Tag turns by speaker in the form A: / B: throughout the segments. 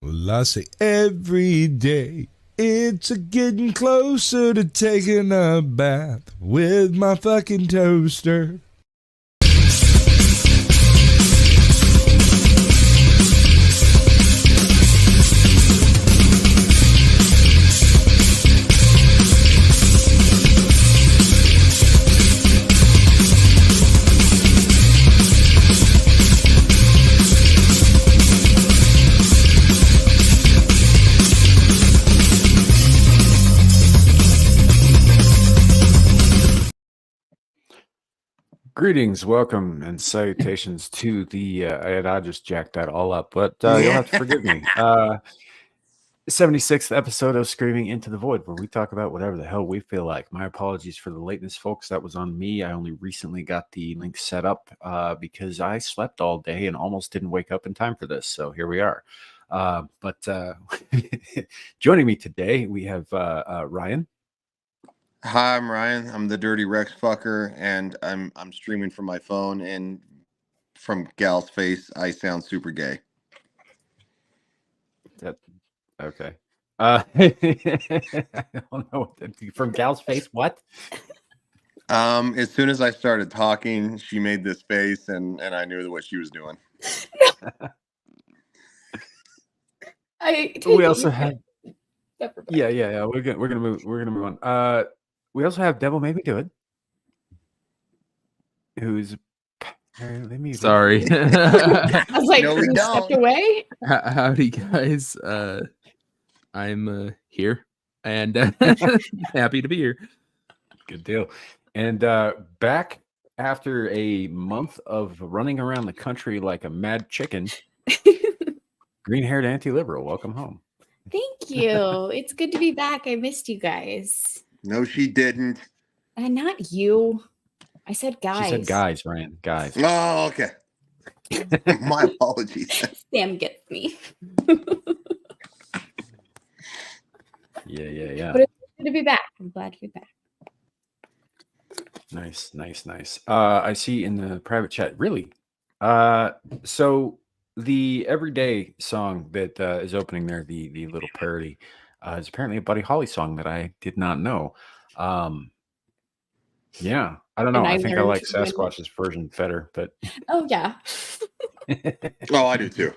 A: Well, I say every day it's a getting closer to taking a bath with my fucking toaster.
B: Greetings, welcome, and salutations to the, I just jacked that all up, but you'll have to forgive me. 76th episode of Screaming Into the Void, where we talk about whatever the hell we feel like. My apologies for the lateness, folks. That was on me. I only recently got the link set up because I slept all day and almost didn't wake up in time for this, so here we are. But joining me today, we have Ryan.
C: Hi, I'm Ryan. I'm the Dirty Rex fucker, and I'm streaming from my phone. And from Gal's face, I sound super gay.
B: Okay. I don't know. From Gal's face, what?
C: As soon as I started talking, she made this face, and I knew what she was doing.
B: We also have. Yeah. We're gonna move on. We also have Devil Made Me Do It, who's.
D: Sorry.
E: I was like,
C: No, we
E: you
C: don't.
E: stepped away.
D: Howdy, guys. I'm here and happy to be here.
B: Good deal. And back after a month of running around the country like a mad chicken, green-haired anti-liberal, welcome home.
E: Thank you. It's good to be back. I missed you guys.
C: No, she didn't.
E: Not you. I said guys.
B: She said guys, Ryan. Guys.
C: Oh, okay. My apologies.
E: Sam gets me.
B: Yeah.
E: But it's good to be back. I'm glad to be back.
B: Nice. I see in the private chat, really? So the Everyday song that is opening there, the little parody, is apparently a Buddy Holly song that I did not know. Yeah, I don't know. I think I like Sasquatch's version better, but
E: Oh, yeah.
C: Oh, I do too.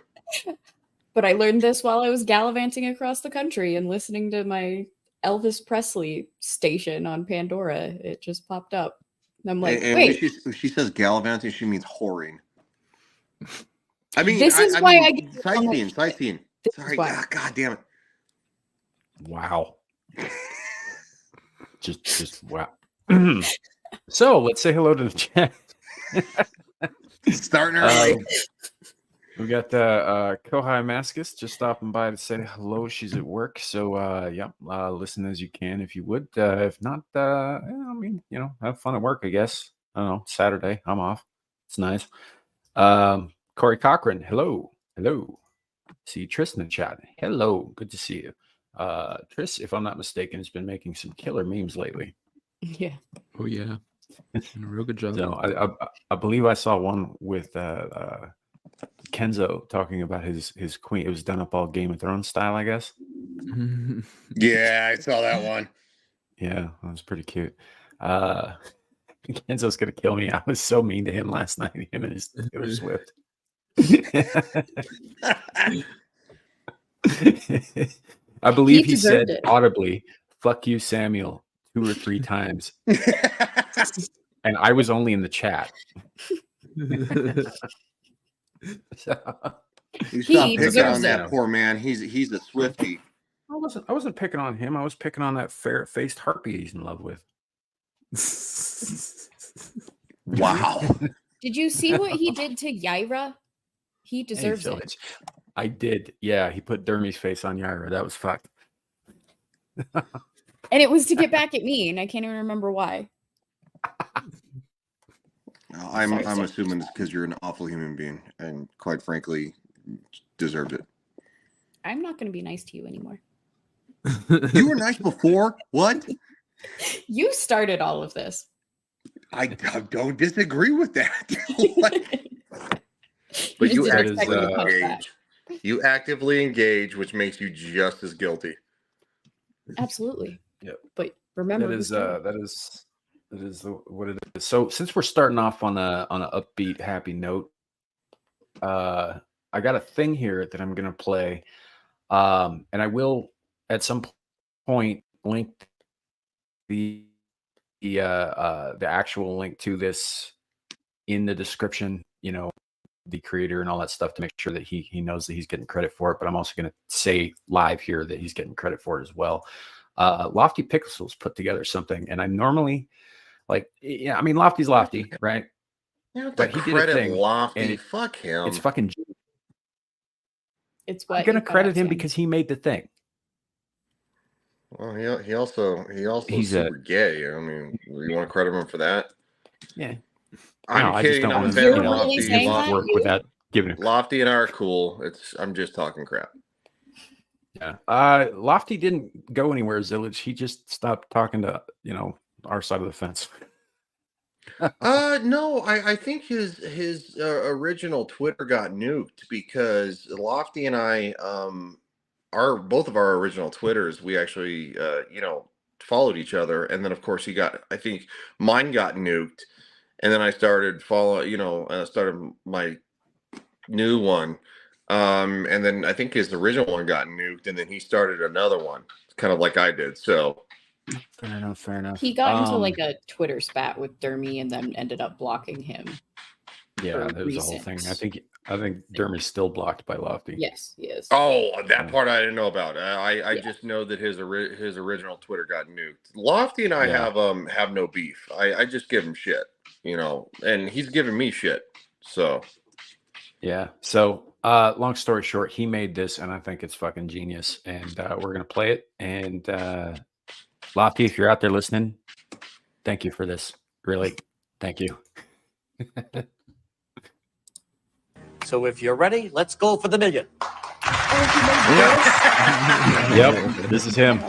E: But I learned this while I was gallivanting across the country and listening to my Elvis Presley station on Pandora. It just popped up. And I'm like,
C: And
E: wait.
C: when she says gallivanting, she means whoring. I mean,
E: This is why I get
C: sightseeing.
E: This
C: Sorry,
E: is why.
C: God damn it.
B: wow. just wow. So let's say hello to the chat.
C: Starting early.
B: We got Kohai Maskus just stopping by to say hello. She's at work, so listen as you can if you would. If not, have fun at work, I guess. I don't know, Saturday, I'm off. It's nice. Corey Cochran, hello. See Tristan in the chat. Hello, good to see you. Tris, if I'm not mistaken, has been making some killer memes lately.
E: Yeah.
D: Oh yeah, real good job.
B: So I believe I saw one with Kenzo talking about his queen. It was done up all Game of Thrones style, I guess.
C: Yeah, I saw that one.
B: Yeah, that was pretty cute. Kenzo's gonna kill me. I was so mean to him last night. Him and his Taylor Swift. I believe he said
E: it.
B: audibly, "Fuck you, Samuel," 2 or 3 times, and I was only in the chat.
C: You stop picking
E: deserves
C: on that
B: it.
C: poor man. He's a Swiftie.
B: I wasn't picking on him. I was picking on that fair-faced harpy he's in love with.
C: Wow.
E: Did you see what he did to Yaira? He deserves it.
B: I did. Yeah, he put Dermy's face on Yaira. That was fucked.
E: And it was to get back at me, and I can't even remember why.
C: I'm assuming it's because you're an awful human being, and quite frankly, deserved it.
E: I'm not going to be nice to you anymore.
C: You were nice before. What?
E: You started all of this.
C: I don't disagree with that. But
E: just
C: you
E: didn't
B: That is,
E: expect me to punch back.
C: engage. You actively engage, which makes you just as guilty.
E: Absolutely.
B: Yep.
E: But remember,
B: that is
E: who's doing it.
B: that is what it is. So since we're starting off on a upbeat, happy note, I got a thing here that I'm gonna play, and I will at some point link the actual link to this in the description. You know, the creator and all that stuff to make sure that he knows that he's getting credit for it. But I'm also going to say live here that he's getting credit for it as well. Lofty Pixels put together something, and I normally yeah, I mean Lofty's Lofty, right?
C: You have to
B: But he did a
C: credit
B: thing,
C: Lofty.
B: and
C: Fuck him.
B: it's fucking.
E: It's
B: I'm
E: what
B: going to
E: you
B: credit
E: got,
B: him
E: Tim.
B: because he made the thing.
C: Well, he also
B: He's
C: super gay. I mean, you want to credit him for that?
B: Yeah.
C: I'm
B: No, I just
C: kidding.
B: don't
C: I'm a
B: want
C: fan
E: You're
C: of
E: really
C: Lofty.
E: saying that?
C: Lofty,
B: work without giving him.
C: Lofty and I are cool. I'm just talking crap.
B: Yeah. Lofty didn't go anywhere, Zillage. He just stopped talking to, our side of the fence.
C: No, I think his original Twitter got nuked because Lofty and I both of our original Twitters, we actually followed each other, and then of course I think mine got nuked, and then I started started my new one, and then I think his original one got nuked, and then he started another one, kind of like I did. So
B: Fair enough.
E: He got into like a Twitter spat with Dermy and then ended up blocking him.
B: Yeah,
E: for
B: that was the whole thing.
E: recent.
B: I think Dermy's still blocked by Lofty.
E: Yes, he is.
C: oh, that part I didn't know about. I
E: Yeah.
C: just know that his original Twitter got nuked. Lofty and I
B: Yeah.
C: have no beef. I just give him shit, and he's giving me shit. So
B: Yeah. So, long story short, he made this, and I think it's fucking genius. And we're gonna play it. And Lofty, if you're out there listening, thank you for this. Really, thank you.
F: So if you're ready, let's go for the million.
B: Yep, this is him.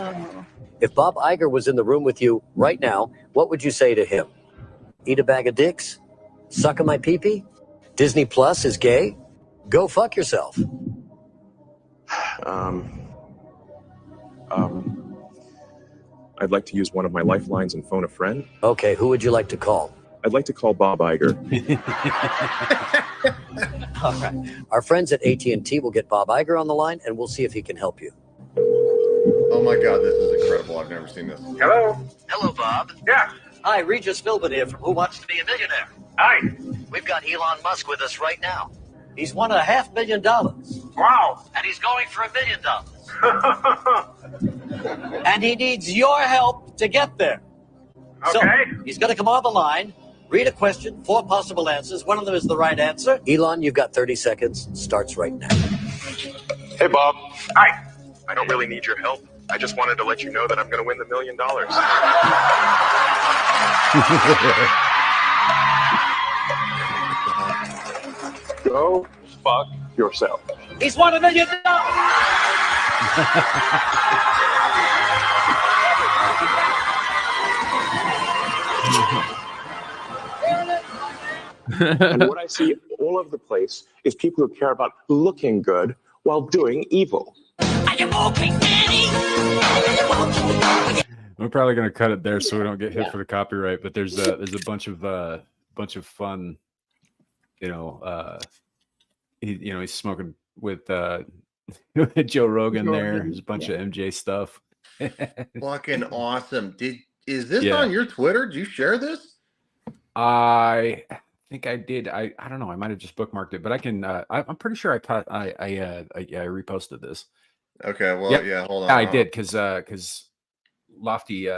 F: If Bob Iger was in the room with you right now, what would you say to him? Eat a bag of dicks? Suck on my pee-pee? Disney Plus is gay? Go fuck yourself.
G: I'd like to use one of my lifelines and phone a friend.
F: Okay, who would you like to call?
G: I'd like to call Bob Iger.
F: All right. Our friends at AT&T will get Bob Iger on the line, and we'll see if he can help you.
C: oh my god, this is incredible. I've never seen this.
H: Hello?
F: Hello, Bob.
H: Yeah.
F: Hi, Regis Philbin here from Who Wants to Be a Millionaire.
H: Hi.
F: We've got Elon Musk with us right now. He's won $500 million.
H: Wow.
F: And he's going for $1 million. And he needs your help to get there. So
H: Okay.
F: he's going to come on the line, read a question, 4 possible answers. One of them is the right answer. Elon, you've got 30 seconds. Starts right now.
G: Hey, Bob.
H: Hi.
G: I don't really need your help. I just wanted to let you know that I'm going to win the $1 million. Go fuck yourself.
F: He's won $1 million.
G: And what I see all over the place is people who care about looking good while doing evil.
B: We're probably gonna cut it there so we don't get hit for the copyright. But there's a bunch of fun, he's smoking with Joe Rogan there. There's a bunch of MJ stuff.
C: Fucking awesome. Is this
B: Yeah.
C: on your Twitter? Did you share this?
B: I think I did. I don't know. I might have just bookmarked it, but I can. I'm pretty sure I reposted this.
C: Okay, well,
B: Yep.
C: yeah, hold on.
B: Yeah, I did because Lofty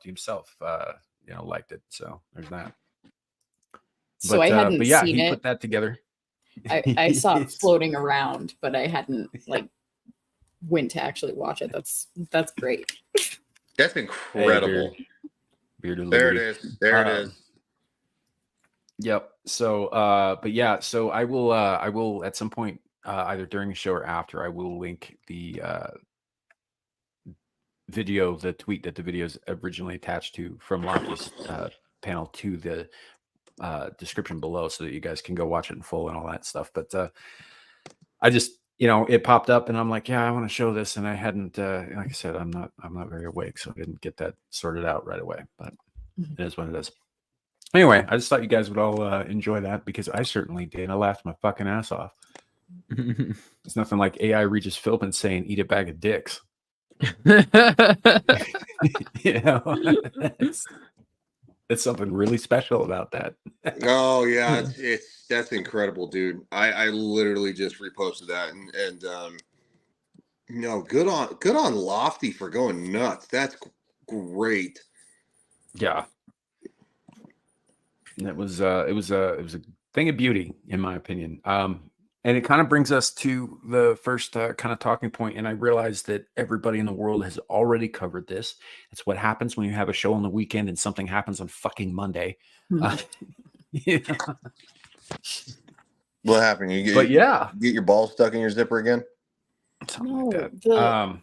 B: himself liked it. So there's that.
E: So I hadn't
B: but yeah,
E: seen
B: he
E: it.
B: put that together.
E: I saw it floating around, but I hadn't went to actually watch it. That's great.
C: That's incredible.
B: Beard
C: There it is. There it is.
B: Yep. So, but yeah, so I will at some point, either during the show or after, I will link the tweet that the video is originally attached to from Lofty's panel to the description below so that you guys can go watch it in full and all that stuff. But I just, it popped up and I'm like, yeah, I want to show this. And I hadn't, like I said, I'm not very awake. So I didn't get that sorted out right away, but it is what it is. Anyway, I just thought you guys would all enjoy that because I certainly did. I laughed my fucking ass off. It's nothing like AI Regis Philbin saying, eat a bag of dicks. It's something really special about that.
C: Oh yeah, that's incredible, dude. I literally just reposted that and good on Lofty for going nuts. That's great.
B: Yeah. And it was a thing of beauty in my opinion. And it kind of brings us to the first kind of talking point. And I realized that everybody in the world has already covered this. It's what happens when you have a show on the weekend and something happens on fucking Monday. Yeah.
C: What happened? You get your balls stuck in your zipper again?
B: Something like that.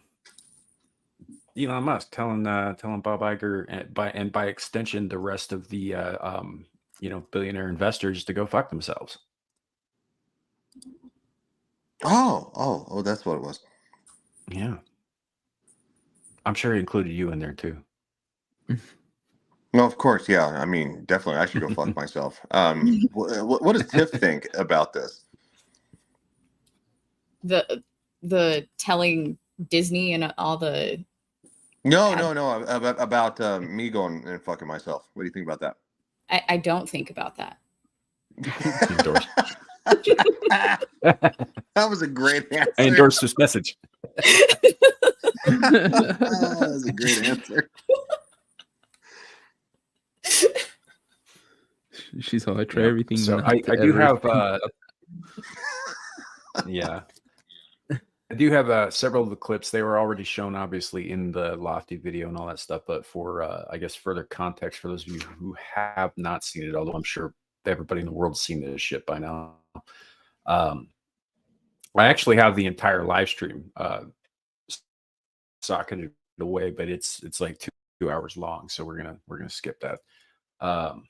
B: Elon Musk telling Bob Iger and by extension the rest of the billionaire investors to go fuck themselves.
C: Oh, that's what it was.
B: Yeah. I'm sure he included you in there too.
C: No, of course, yeah. I mean, definitely, I should go fuck myself. What does Tiff think about this?
E: The telling Disney and all the
C: No, about me going and fucking myself. What do you think about that?
E: I don't think about that.
C: That was a great answer.
B: I endorse this message.
C: That was a great answer.
D: She's all, I try everything.
B: So I do have I do have several of the clips. They were already shown obviously in the Lofty video and all that stuff, but for I guess further context for those of you who have not seen it, although I'm sure everybody in the world's seen this shit by now. I actually have the entire live stream socketed away, but it's like two hours long, so we're gonna skip that. But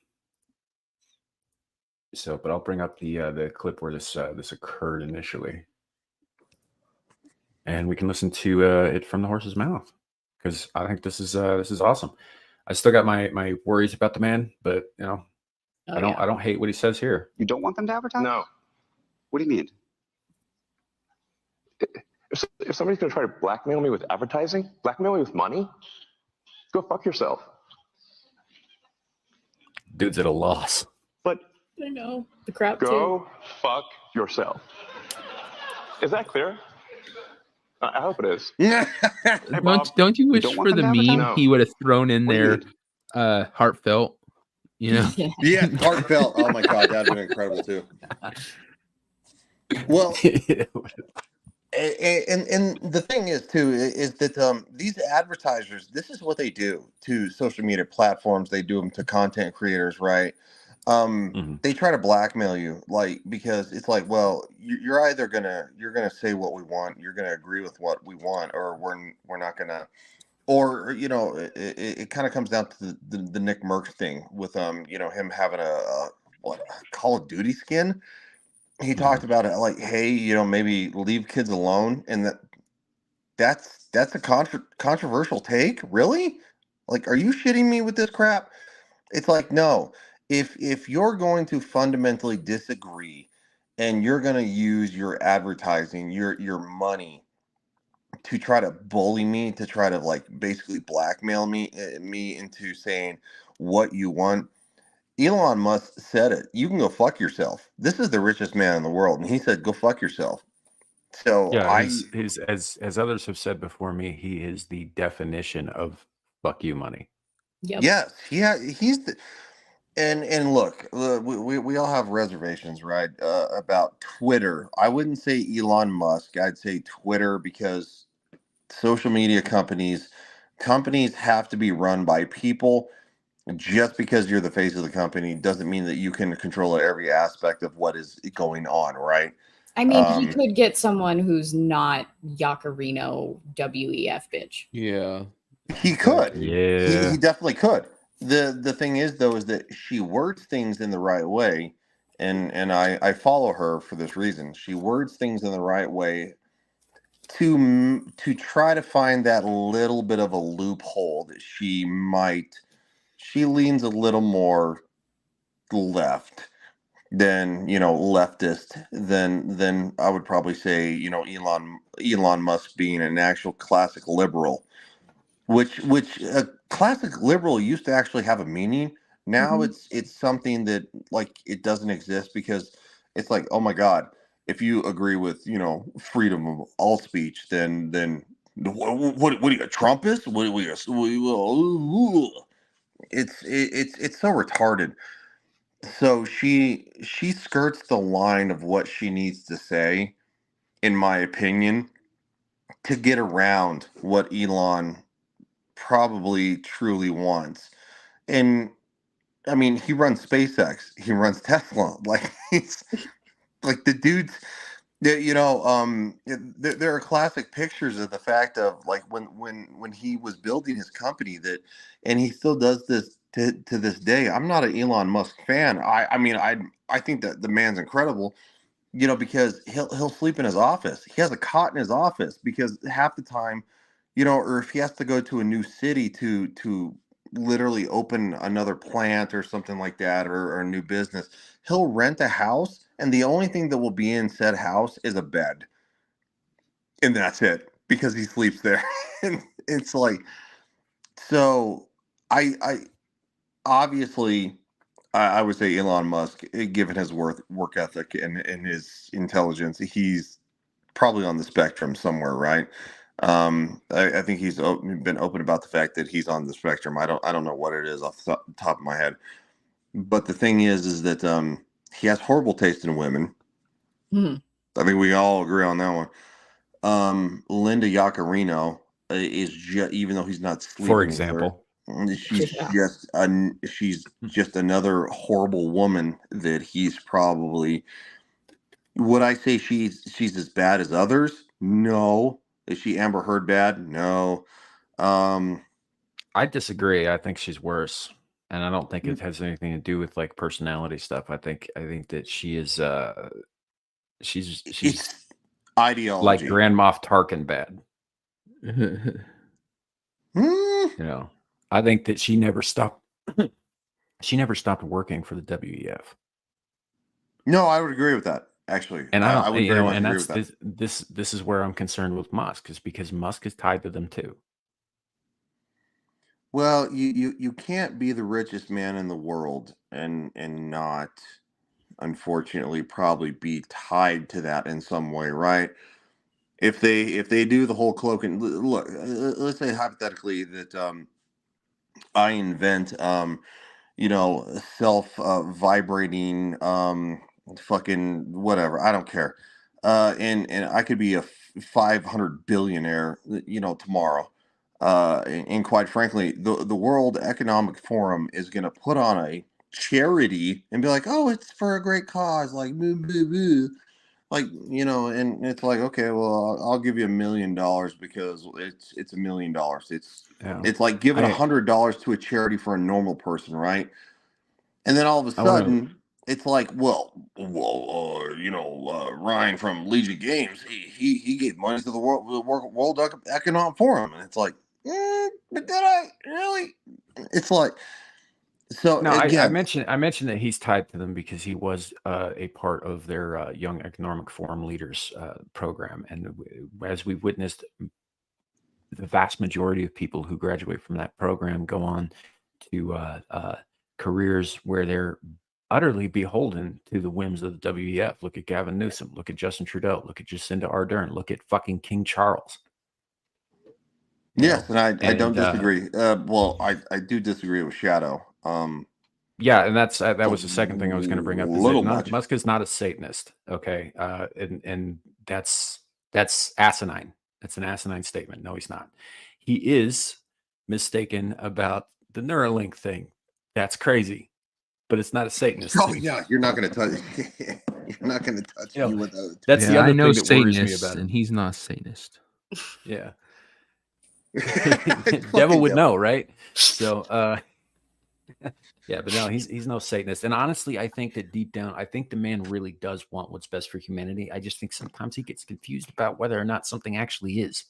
B: I'll bring up the clip where this occurred initially, and we can listen to it from the horse's mouth because I think this is awesome. I still got my worries about the man, but I don't hate what he says here.
H: You don't want them to advertise?
G: No.
H: What do you mean?
G: If somebody's going to try to blackmail me with advertising, blackmail me with money, go fuck yourself.
B: Dude's at a loss.
G: But
E: I know the crap
G: go fuck yourself. Is that clear? I hope it is.
C: Yeah.
G: Hey, Bob,
D: don't you wish
H: don't want
D: for the
H: them to advertise?
D: meme
G: No.
D: he would have thrown in
G: What do you
D: there heartfelt?
E: Yeah.
C: Yeah, heartfelt. Oh my god, that'd been incredible too. Well, and the thing is too is that these advertisers, this is what they do to social media platforms. They do them to content creators, right? They try to blackmail you, like, because it's like, well, you're either you're gonna say what we want, you're gonna agree with what we want, or we're not gonna. Or it kind of comes down to the Nick Merckx thing with him having a Call of Duty skin. He talked about it like, hey, maybe leave kids alone, and that's a controversial take. Really? Like, are you shitting me with this crap? It's like, no. If you're going to fundamentally disagree, and you're going to use your advertising, your money to try to bully me, to try to like basically blackmail me into saying what you want. Elon Musk said it. You can go fuck yourself. This is the richest man in the world, and he said, "Go fuck yourself." So
B: yeah, as others have said before me, he is the definition of fuck you money.
E: Yep.
C: Yes, he's the. And look, we all have reservations, right? About Twitter. I wouldn't say Elon Musk. I'd say Twitter, because social media companies have to be run by people. Just because you're the face of the company doesn't mean that you can control every aspect of what is going on, right?
E: I mean, he could get someone who's not Yakarino WEF bitch.
D: Yeah.
C: He could.
B: Yeah.
C: He definitely could. The thing is though is that she words things in the right way, and I follow her for this reason. She words things in the right way to try to find that little bit of a loophole that she leans a little more left than leftist than I would probably say Elon Musk being an actual classic liberal, which a classic liberal used to actually have a meaning. Now
E: Mhm.
C: it's something that like it doesn't exist because it's like, oh my God, if you agree with freedom of all speech, then what are you, a Trumpist? What are we? It's so retarded. So she skirts the line of what she needs to say, in my opinion, to get around what Elon probably truly wants. And I mean, he runs SpaceX, he runs Tesla. Like he's like the dude's. There are classic pictures of the fact of like when he was building his company that, and he still does this to this day. I'm not an Elon Musk fan. I mean, I think that the man's incredible. Because he'll sleep in his office. He has a cot in his office because half the time, or if he has to go to a new city to literally open another plant or something like that, or a new business, he'll rent a house, and the only thing that will be in said house is a bed, and that's it because he sleeps there. And it's like, so I obviously. I would say Elon Musk, given his work ethic and his intelligence, he's probably on the spectrum somewhere, right? I think he's been open about the fact that he's on the spectrum. I don't know what it is off the top of my head, but the thing is that he has horrible taste in women.
E: Mhm.
C: I think we all agree on that one. Linda Yaccarino even though he's not sleeping
B: For
C: with her,
B: example.
C: she's
E: Yeah.
C: she's just another horrible woman that he's probably. Would I say she's as bad as others? No. Is she Amber Heard bad? No. Um,
B: I disagree. I think she's worse, and I don't think it has anything to do with like personality stuff. I think that she is she's
C: it's
B: like
C: ideology.
B: Grand Moff Tarkin bad.
C: Hmm.
B: I think that she never stopped. She never stopped working for the WEF,
C: No, I would agree with that. Actually,
B: and I
C: I
B: don't,
C: would very much
B: and
C: agree
B: that's
C: with that.
B: this is where I'm concerned with Musk, is because Musk is tied to them too.
C: Well, you can't be the richest man in the world and not, unfortunately, probably be tied to that in some way, right? If they do the whole cloak and look, let's say hypothetically that I invent self vibrating fucking whatever, I don't care, and I could be a 500 billionaire tomorrow, and quite frankly the World Economic Forum is going to put on a charity and be like, oh, it's for a great cause, like boo, boo, boo. Like, and it's like, okay, well, I'll give you $1 million because it's $1 million.
B: Yeah,
C: It's like giving
B: I
C: $100 to a charity for a normal person, right? And then all of a
B: I want to.
C: sudden, it's like, Ryan from Legion Games, he gave money to the World Economic Forum, and it's like, but did I really? It's like, so
B: No, I
C: again,
B: mentioned that he's tied to them because he was a part of their Young Economic Forum Leaders program, and as we've witnessed, the vast majority of people who graduate from that program go on to careers where they're utterly beholden to the whims of the WEF. Look at Gavin Newsom. Look at Justin Trudeau. Look at Jacinda Ardern. Look at fucking King Charles.
C: yes, and I don't
B: And
C: disagree. Well, I do disagree with Shadow.
B: yeah, and that
C: A
B: was the second thing I was going to bring up. Is
C: little
B: that
C: much.
B: Musk is not a Satanist, okay? And that's asinine. That's an asinine statement. No, he's not. He is mistaken about the Neuralink thing. That's crazy, but it's not a Satanist
C: Oh
B: thing.
C: yeah, you're not going to touch. You're not going to touch me with those.
B: That's the
D: I
B: other
D: know
B: thing that worries me
D: Satanists,
B: about
D: and
B: him.
D: he's not a Satanist.
B: Yeah,
C: Fucking
B: devil would know, right? So, Yeah, but no, he's no Satanist. And honestly, I think that deep down, I think the man really does want what's best for humanity. I just think sometimes he gets confused about whether or not something actually is.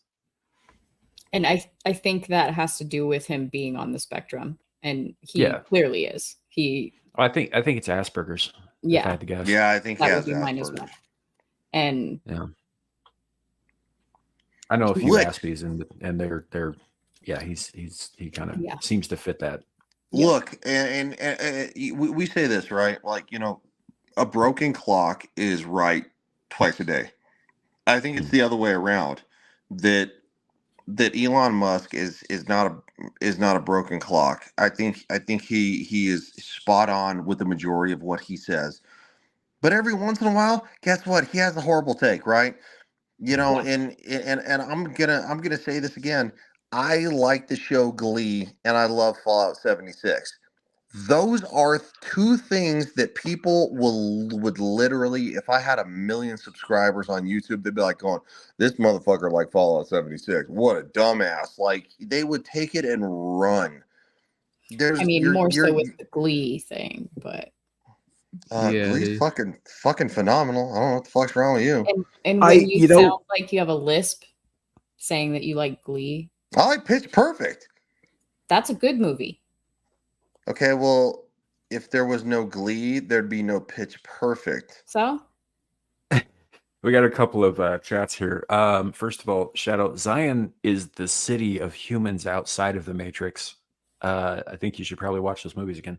E: And I think that has to do with him being on the spectrum, and he
B: Yeah.
E: clearly is.
B: I think it's Asperger's. If I
E: Yeah,
B: had to guess.
C: Yeah, I think he
E: that
C: has
E: would be mine as well.
C: Asperger's.
E: And
B: Yeah. I know a few
C: Look.
B: Aspies, and they're yeah, he kind of
E: Yeah.
B: seems to fit that.
E: Yep.
C: Look, and we say this, right? Like, a broken clock is right twice a day. I think it's the other way around. That Elon Musk is not a broken clock. I think he is spot on with the majority of what he says. But every once in a while, guess what? He has a horrible take, right?
E: Yeah.
C: And I'm gonna say this again. I like the show Glee, and I love Fallout 76. Those are two things that people would literally, if I had 1 million subscribers on YouTube, they'd be like going, "This motherfucker like Fallout 76. What a dumbass!" Like they would take it and run. There's
E: I mean, more so with the Glee thing, but
D: Yeah,
C: Glee's
D: dude.
C: fucking phenomenal. I don't know what the fuck's wrong with you.
E: and when you sound like you have a lisp saying that you like Glee,
C: I like Pitch Perfect.
E: that's a good movie.
C: Okay, well, if there was no Glee, there'd be no Pitch Perfect.
E: So
B: We got a couple of chats here. First of all, Shadow, Zion is the city of humans outside of the Matrix. I think you should probably watch those movies again.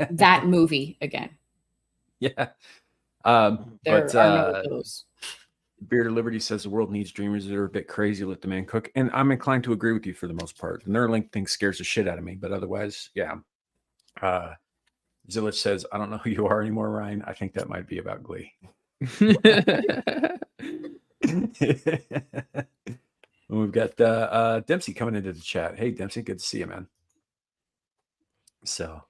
E: that movie again.
B: Yeah.
E: There
B: But
E: are no those.
B: Bearded Liberty says the world needs dreamers that are a bit crazy. Let the man cook. And I'm inclined to agree with you for the most part. The Neuralink thing scares the shit out of me, but otherwise, yeah. Zillich says, I don't know who you are anymore, Ryan. I think that might be about Glee. We've got Dempsey coming into the chat. Hey, Dempsey, good to see you, man. So,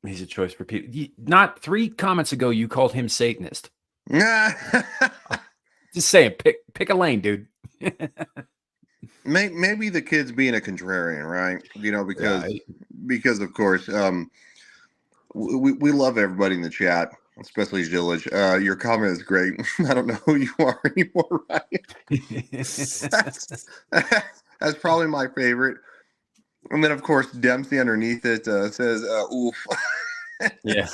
B: he's a choice for people. Not 3 comments ago, you called him Satanist. Just saying, pick a lane, dude.
C: Maybe the kid's being a contrarian, right? Because of course, we love everybody in the chat, especially Village. Your comment is great. I don't know who you are anymore, Ryan. That's probably my favorite. And then, of course, Dempsey underneath it says, "Oof."
B: Yeah.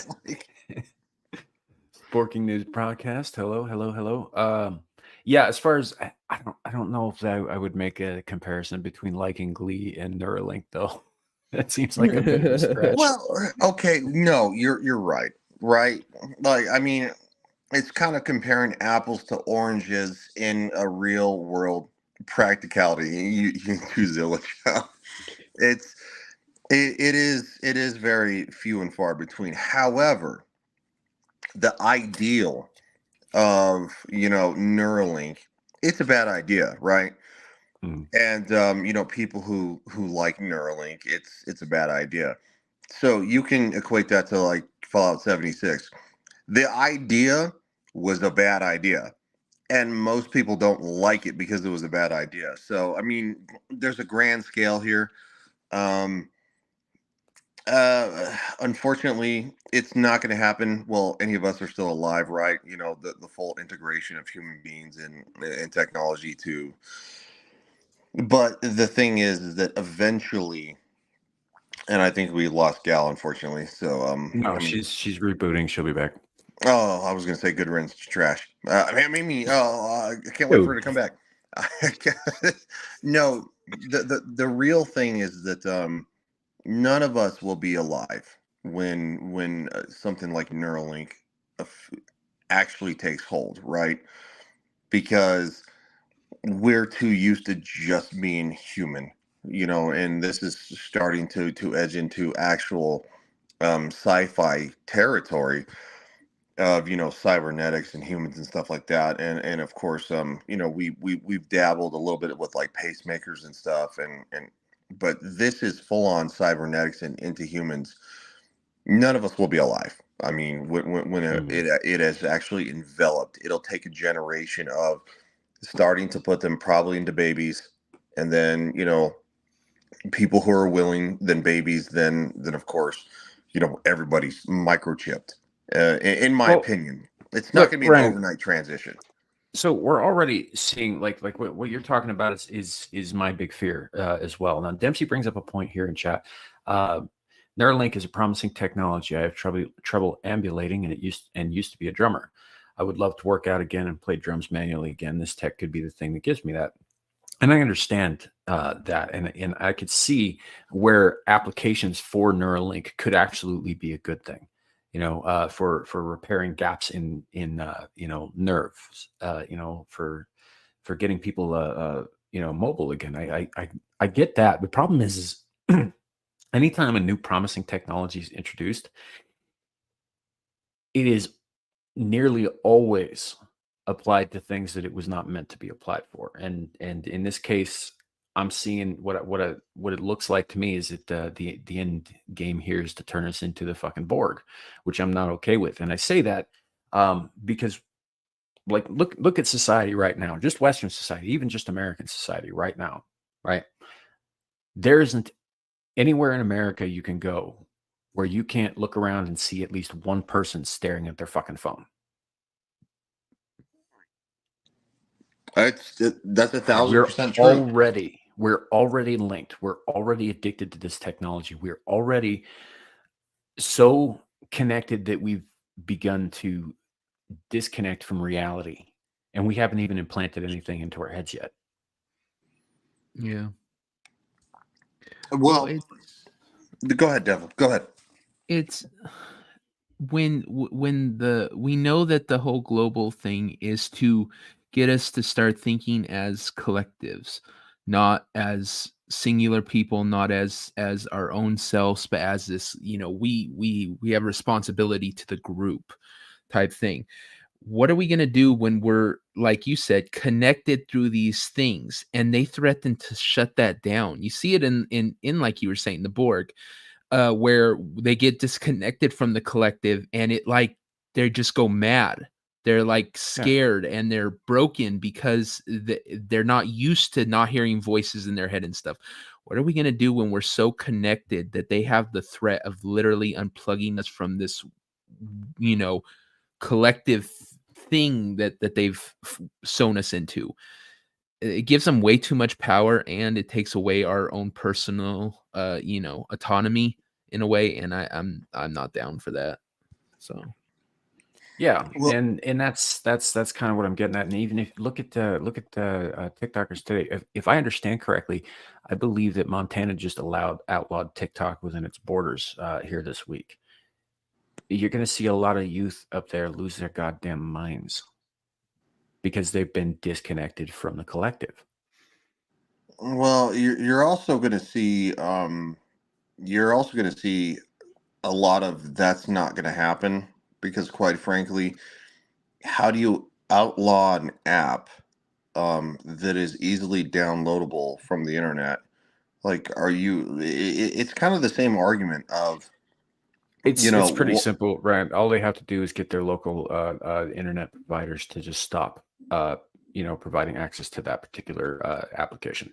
B: Borking News Broadcast. Hello. Yeah, as far as I don't know if I would make a comparison between liking Glee and Neuralink, though. That seems like a bit of a stretch.
C: Well, okay, no, you're right. Right? Like, I mean, it's kind of comparing apples to oranges in a real world practicality. You choose Zillich. It is very few and far between. However, the ideal of Neuralink, it's a bad idea, right? And people who like Neuralink, it's a bad idea. So you can equate that to like Fallout 76. The idea was a bad idea, and most people don't like it because it was a bad idea. So I mean, there's a grand scale here. Unfortunately, it's not going to happen. Well, any of us are still alive, right? The full integration of human beings and technology too. But the thing is that eventually, and I think we lost Gal, unfortunately. So
B: no, she's rebooting. She'll be back.
C: Oh, I was going to say good riddance to trash. I can't wait for her to come back. No, the real thing is that none of us will be alive when something like Neuralink actually takes hold, right? Because we're too used to just being human, and this is starting to edge into actual sci-fi territory of cybernetics and humans and stuff like that, and of course we've dabbled a little bit with like pacemakers and stuff, and but this is full on cybernetics and into humans. None of us will be alive. I mean, when it has actually enveloped, it'll take a generation of starting to put them probably into babies, and then people who are willing, then babies, then of course, everybody's microchipped. In my
B: Well,
C: opinion, it's not
B: look,
C: going to be an
B: Ryan,
C: overnight transition.
B: so we're already seeing like what you're talking about is my big fear as well. Now Dempsey brings up a point here in chat. Neuralink is a promising technology. I have trouble ambulating, and it used to be a drummer. I would love to work out again and play drums manually again. This tech could be the thing that gives me that. And I understand that, and I could see where applications for Neuralink could absolutely be a good thing, for repairing gaps in nerves, for getting people mobile again. I get that. The problem is anytime a new promising technology is introduced, it is nearly always applied to things that it was not meant to be applied for. And in this case, I'm seeing what it looks like to me is that the end game here is to turn us into the fucking Borg, which I'm not okay with. And I say that because like look at society right now, just Western society, even just American society right now, right? There isn't anywhere in America you can go where you can't look around and see at least one person staring at their fucking phone.
C: That's 1,000% true.
B: We're already linked. We're already addicted to this technology. We're already so connected that we've begun to disconnect from reality, and we haven't even implanted anything into our heads yet.
I: Yeah.
C: Well, go ahead, Devil. Go ahead.
I: It's when we know that the whole global thing is to get us to start thinking as collectives, not as singular people, not as our own selves, but as this, we have responsibility to the group type thing. What are we going to do when we're, like you said, connected through these things and they threaten to shut that down? You see it in like you were saying, the Borg, where they get disconnected from the collective and they just go mad. They're like scared and they're broken because they're not used to not hearing voices in their head and stuff. What are we going to do when we're so connected that they have the threat of literally unplugging us from this, collective thing that they've sewn us into? It gives them way too much power and it takes away our own personal autonomy in a way, and I'm not down for that. So
B: yeah, well, and that's kind of what I'm getting at. And even if look at TikTokers today, if I understand correctly, I believe that Montana just outlawed TikTok within its borders here this week. You're going to see a lot of youth up there lose their goddamn minds because they've been disconnected from the collective.
C: Well, you're also going to see a lot of that's not going to happen because, quite frankly, how do you outlaw an app that is easily downloadable from the internet? Like, it's kind of the same argument of
B: it's pretty simple, right? All they have to do is get their local internet providers to just stop providing access to that particular application.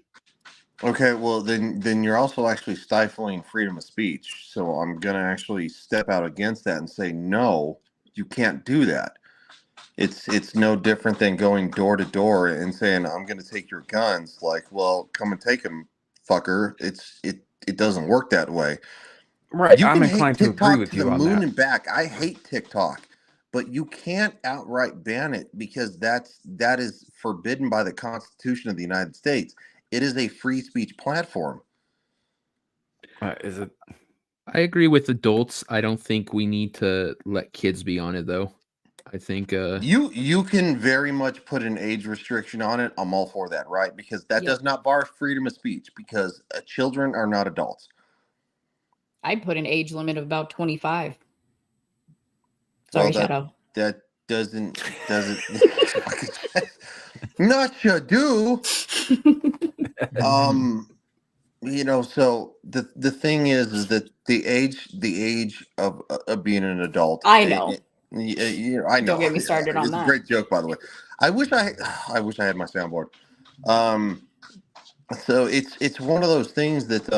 C: Okay, well then you're also actually stifling freedom of speech. So I'm gonna actually step out against that and say no, you can't do that. It's no different than going door to door and saying I'm gonna take your guns. Like, well, come and take them, fucker. It doesn't work that way.
B: Right.
C: You
B: I'm
C: can hate
B: inclined to agree
C: TikTok
B: with
C: to
B: you
C: the
B: on
C: moon
B: that.
C: and back. I hate TikTok, but you can't outright ban it because that is forbidden by the Constitution of the United States. It is a free speech platform.
B: Is it?
I: I agree with adults. I don't think we need to let kids be on it, though. I think
C: you can very much put an age restriction on it. I'm all for that, right? Because that does not bar freedom of speech because children are not adults.
E: I'd put an age limit of about 25. Sorry, Shadow.
C: That doesn't not you do. So the thing is that the age of being an adult.
E: I know.
C: I know.
E: Don't get me started on
C: it's
E: that.
C: a great joke, by the way. I wish I had my soundboard. So it's one of those things that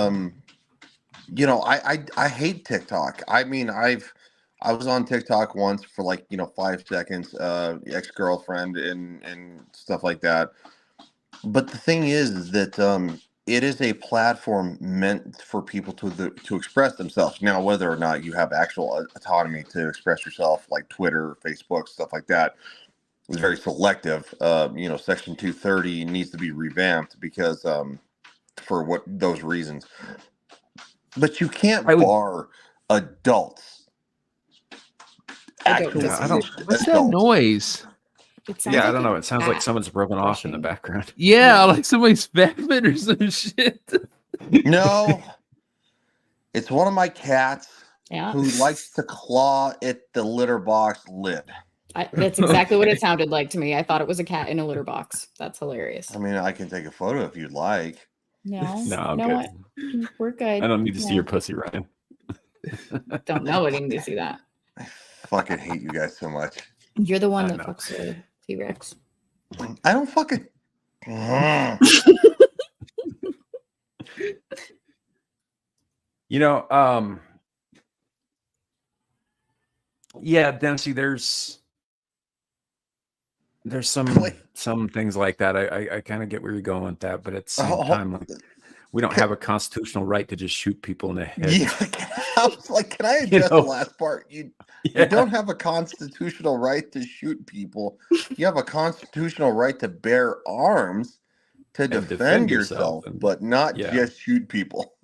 C: I hate TikTok. I mean, I was on TikTok once for like 5 seconds, ex-girlfriend and stuff like that. But the thing is that it is a platform meant for people to express themselves. Now, whether or not you have actual autonomy to express yourself, like Twitter, Facebook, stuff like that, is very selective. Section 230 needs to be revamped because for what those reasons. But you can't bar adults.
E: Adult
C: Actual
B: Yeah, I don't.
E: decisions.
I: What's that
C: adults.
I: noise?
E: It sounds
B: Yeah, I
E: like
B: don't
E: a
B: know. It sounds like
E: cat
B: someone's broken off in the
E: brushing.
B: background.
I: Yeah, like somebody's vacuuming or some shit.
C: No, it's one of my cats
E: Yeah.
C: who likes to claw at the litter box lid.
E: That's exactly what
I: Okay.
E: it sounded like to me. I thought it was a cat in a litter box. That's hilarious.
C: I mean, I can take a photo if you'd like.
E: No,
B: No, I'm
E: no,
B: good.
E: what? We're good.
B: I don't need to see
E: Yeah.
B: your pussy, Ryan.
E: Don't know. I didn't need to see that.
C: I fucking hate you guys so much.
E: You're the one
B: I
E: that
B: know.
E: fucks a T-Rex.
C: I don't fucking.
B: Yeah, Dempsey, there's
C: Wait.
B: some things like that. I kind of get where you're going with that, but at the same
C: Oh,
B: time, like, we don't have a constitutional right to just shoot people in the head.
C: Yeah, I was like, can I address the last part? You don't have a constitutional right to shoot people. You have a constitutional right to bear arms to
B: And
C: defend yourself,
B: and-
C: but not
B: yeah.
C: just shoot people.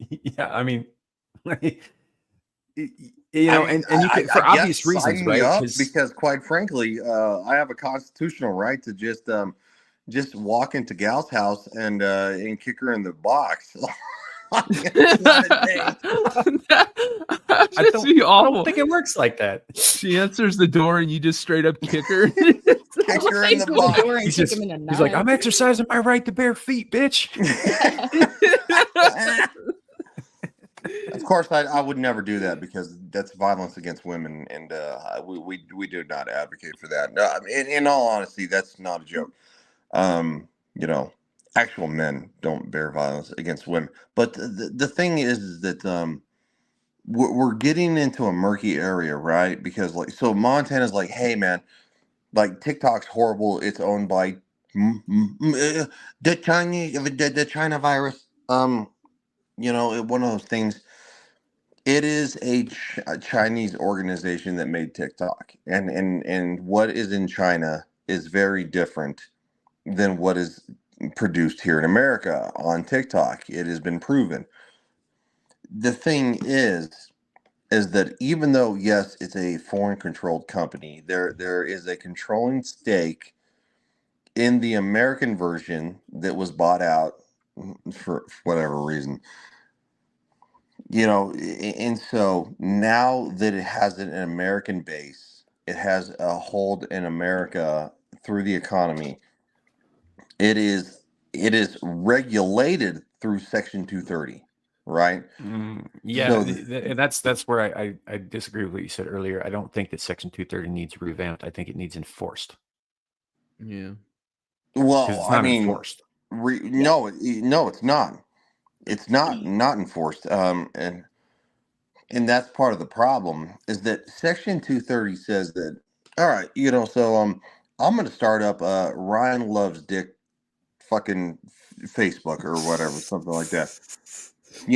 B: Yeah, I mean, and you
C: I
B: can, for
C: I guess
B: obvious reasons,
C: sign me
B: right?
C: up because, quite frankly, I have a constitutional right to just walk into Gal's house and kick her in the box. It's not a thing.
I: I
B: I don't think it works like that.
I: She answers the door and you just straight up kick her.
C: Kick her in the box.
E: Door and
B: He's,
E: kick
B: just,
E: him in the
B: he's like,
E: nuts.
B: I'm exercising my right to bare feet, bitch.
C: Of course, I would never do that because that's violence against women, and we do not advocate for that. No, I mean, in all honesty, that's not a joke. Actual men don't bear violence against women, but the thing is that we're getting into a murky area, right? Because so Montana's like, hey man, like TikTok's horrible. It's owned by the China virus. One of those things. It is a Chinese organization that made TikTok, and what is in China is very different than what is produced here in America on TikTok. It has been proven. The thing is that even though yes, it's a foreign controlled company, there is a controlling stake in the American version that was bought out for whatever reason. And so now that it has an American base, it has a hold in America through the economy. It is regulated through Section 230, right?
B: Yeah,
C: So
B: and that's where I disagree with what you said earlier. I don't think that Section 230 needs revamped. I think it needs enforced.
I: Yeah.
C: well,
B: It's
C: I
B: not
C: mean,
B: enforced.
C: no, it's not. It's not enforced. And that's part of the problem is that Section 230 says that, all right, so I'm going to start up Ryan Loves Dick fucking Facebook or whatever, something like that.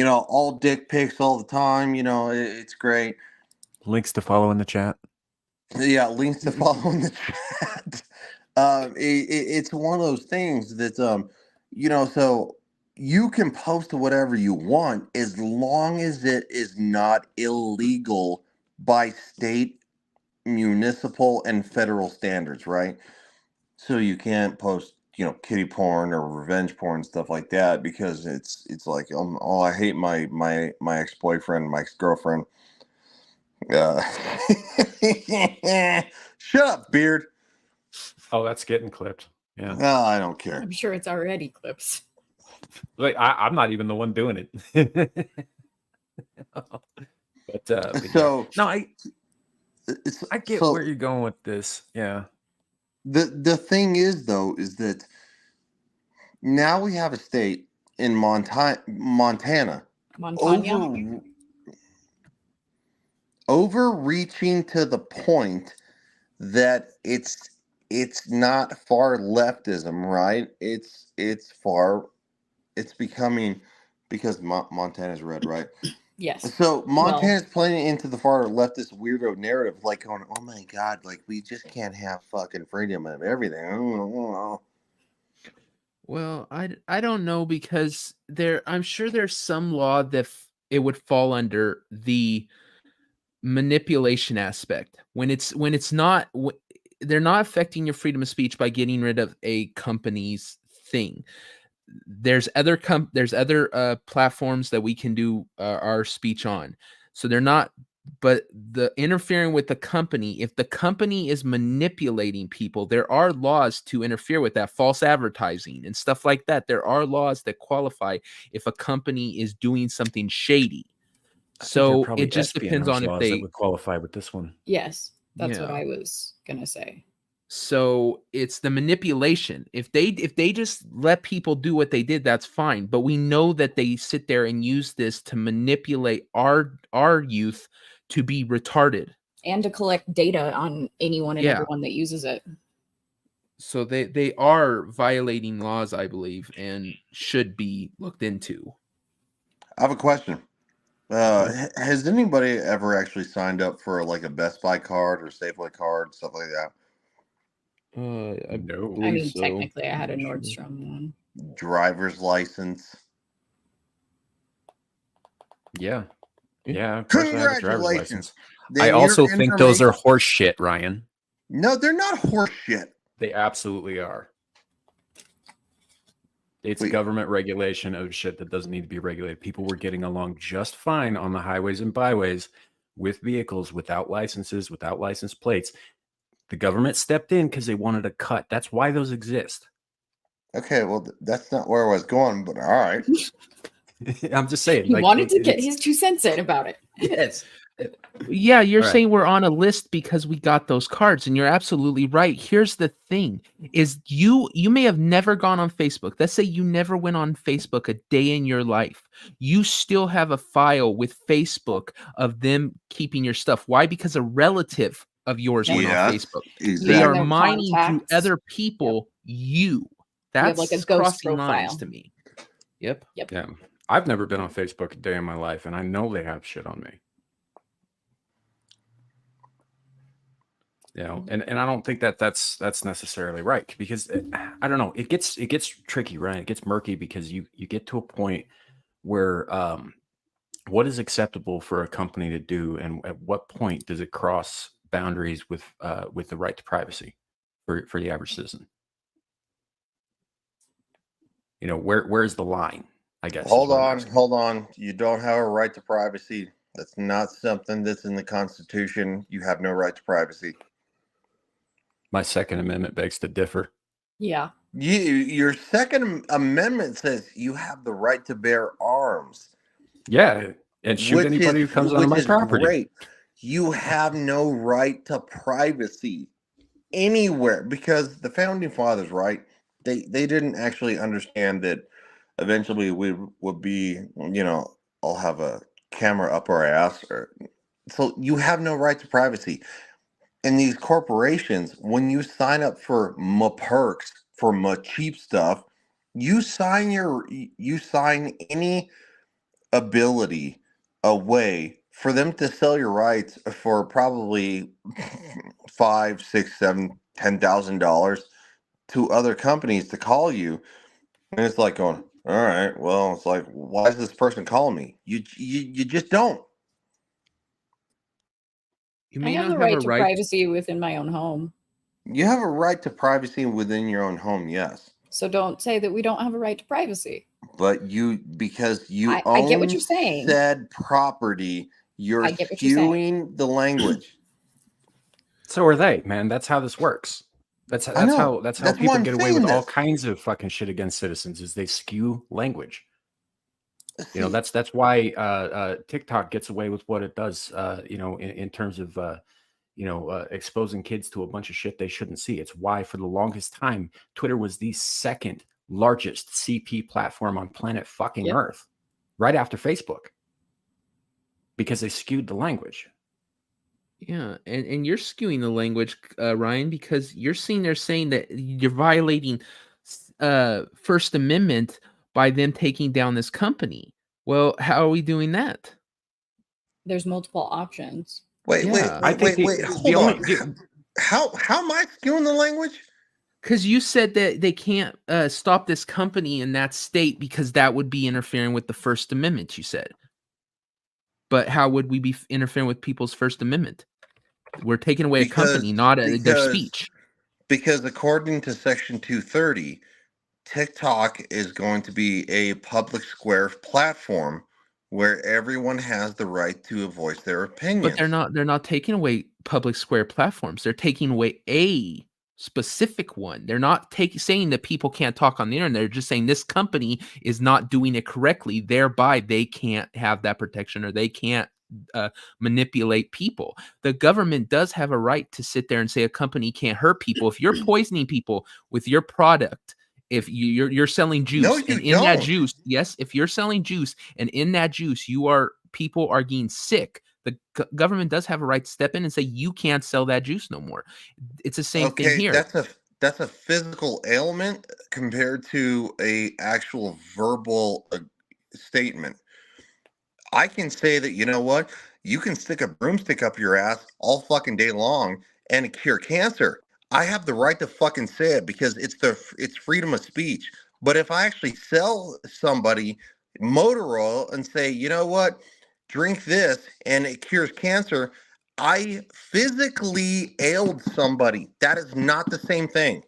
C: All dick pics all the time. It's great.
B: Links to follow in the chat.
C: Yeah, links to follow in the chat. It's one of those things that so you can post whatever you want as long as it is not illegal by state, municipal, and federal standards, right? So you can't post kitty porn or revenge porn, stuff like that, because it's like I hate my ex-boyfriend, my ex-girlfriend. Shut up, beard.
B: Oh, that's getting clipped. Yeah.
C: No, I don't care.
E: I'm sure it's already clips.
B: Like I'm not even the one doing it. but
C: So
B: no, I get
C: so
B: where you're going with this. Yeah.
C: the thing is though is that Now we have a state in Montana overreaching to the point that it's not far leftism, right? It's becoming, because Montana's red, right?
E: Yes.
C: So Montana's playing into the far leftist weirdo narrative, like going, "Oh my God, like we just can't have fucking freedom of everything."
I: Well, I don't know, because I'm sure there's some law that it would fall under the manipulation aspect when it's not they're not affecting your freedom of speech by getting rid of a company's thing. There's other platforms that we can do our speech on, so they're not. But the interfering with the company, if the company is manipulating people, there are laws to interfere with that. False advertising and stuff like that, there are laws that qualify if a company is doing something shady. So it just depends on if they
B: would qualify with this one.
E: Yes, that's what I was gonna say.
I: So it's the manipulation. If they just let people do what they did, that's fine. But we know that they sit there and use this to manipulate our youth to be retarded
E: and to collect data on anyone and everyone that uses it.
I: So they are violating laws, I believe, and should be looked into.
C: I have a question. Has anybody ever actually signed up for like a Best Buy card or Safeway card, stuff like that?
B: No.
E: I mean, technically, I had a Nordstrom one.
C: Driver's license.
B: Yeah. Yeah. Of course I have a driver's license.
C: Then
B: I also think those are horse shit, Ryan.
C: No, they're not horse shit.
B: They absolutely are. It's government regulation of shit that doesn't need to be regulated. People were getting along just fine on the highways and byways with vehicles without licenses, without license plates. The government stepped in because they wanted a cut. That's why those exist.
C: Okay, well, that's not where I was going, but all right.
B: I'm just saying.
E: He wanted to get his 2 cents in about it.
B: Yes.
I: Yeah, you're saying we're on a list because we got those cards, and you're absolutely right. Here's the thing: is you may have never gone on Facebook. Let's say you never went on Facebook a day in your life. You still have a file with Facebook of them keeping your stuff. Why? Because a relative of yours went on Facebook.
C: Exactly.
I: They are mining through other people. That's
E: like a ghost
I: crossing
E: profile.
I: lines to me. Yep.
B: Yeah. I've never been on Facebook a day in my life, and I know they have shit on me. You know, and I don't think that's necessarily right, because I don't know, it gets tricky, right? It gets murky because you get to a point where what is acceptable for a company to do, and at what point does it cross boundaries with the right to privacy for the average citizen? You know, where's the line? I guess.
C: Hold on. You don't have a right to privacy. That's not something that's in the Constitution. You have no right to privacy.
B: My Second Amendment begs to differ.
E: Yeah.
C: Your Second Amendment says you have the right to bear arms.
B: Yeah, and shoot anybody who comes onto my property.
C: Great. You have no right to privacy anywhere, because the founding fathers, right? They didn't actually understand that eventually we would be, I'll have a camera up our ass. So you have no right to privacy. And these corporations, when you sign up for perks, for cheap stuff, you sign any ability away for them to sell your rights for probably $5,000, $6,000, $7,000, $10,000 to other companies to call you. And it's like going, all right, well, it's like, why is this person calling me? You just don't.
E: I have the right to privacy within my own home.
C: You have a right to privacy within your own home, yes.
E: So don't say that we don't have a right to privacy.
C: But because you
E: I
C: own
E: get what you're saying.
C: Said property, you're skewing the language.
B: So are they, man. That's how this works. That's how people get away with all kinds of fucking shit against citizens, is they skew language. You know, that's why TikTok gets away with what it does, in terms of, exposing kids to a bunch of shit they shouldn't see. It's why for the longest time, Twitter was the second largest CP platform on planet fucking
E: Yep.
B: Earth, right after Facebook, because they skewed the language.
I: Yeah, and you're skewing the language, Ryan, because you're sitting there saying that you're violating First Amendment by them taking down this company. Well, how are we doing that?
E: There's multiple options.
C: Wait,
I: Yeah.
B: I think the
C: hold
B: only
C: on. How am I skewing the language?
I: Because you said that they can't stop this company in that state because that would be interfering with the First Amendment, you said. But how would we be interfering with people's First Amendment? We're taking away a company, not their speech.
C: Because according to Section 230, TikTok is going to be a public square platform where everyone has the right to voice their opinions.
I: But they're not taking away public square platforms. They're taking away a specific one. They're not saying that people can't talk on the internet. They're just saying this company is not doing it correctly. Thereby, they can't have that protection, or they can't manipulate people. The government does have a right to sit there and say a company can't hurt people. If you're poisoning people with your product, if you're selling juice,
C: No, you
I: and in that
C: don't.
I: juice, yes, if you're selling juice and in that juice people are getting sick, the government does have a right to step in and say you can't sell that juice no more. It's the same thing here.
C: That's a physical ailment compared to a actual verbal statement. I can say that, you know what? You can stick a broomstick up your ass all fucking day long and cure cancer. I have the right to fucking say it because it's freedom of speech. But if I actually sell somebody motor oil and say, you know what? Drink this and it cures cancer, I physically ailed somebody. That is not the same thing.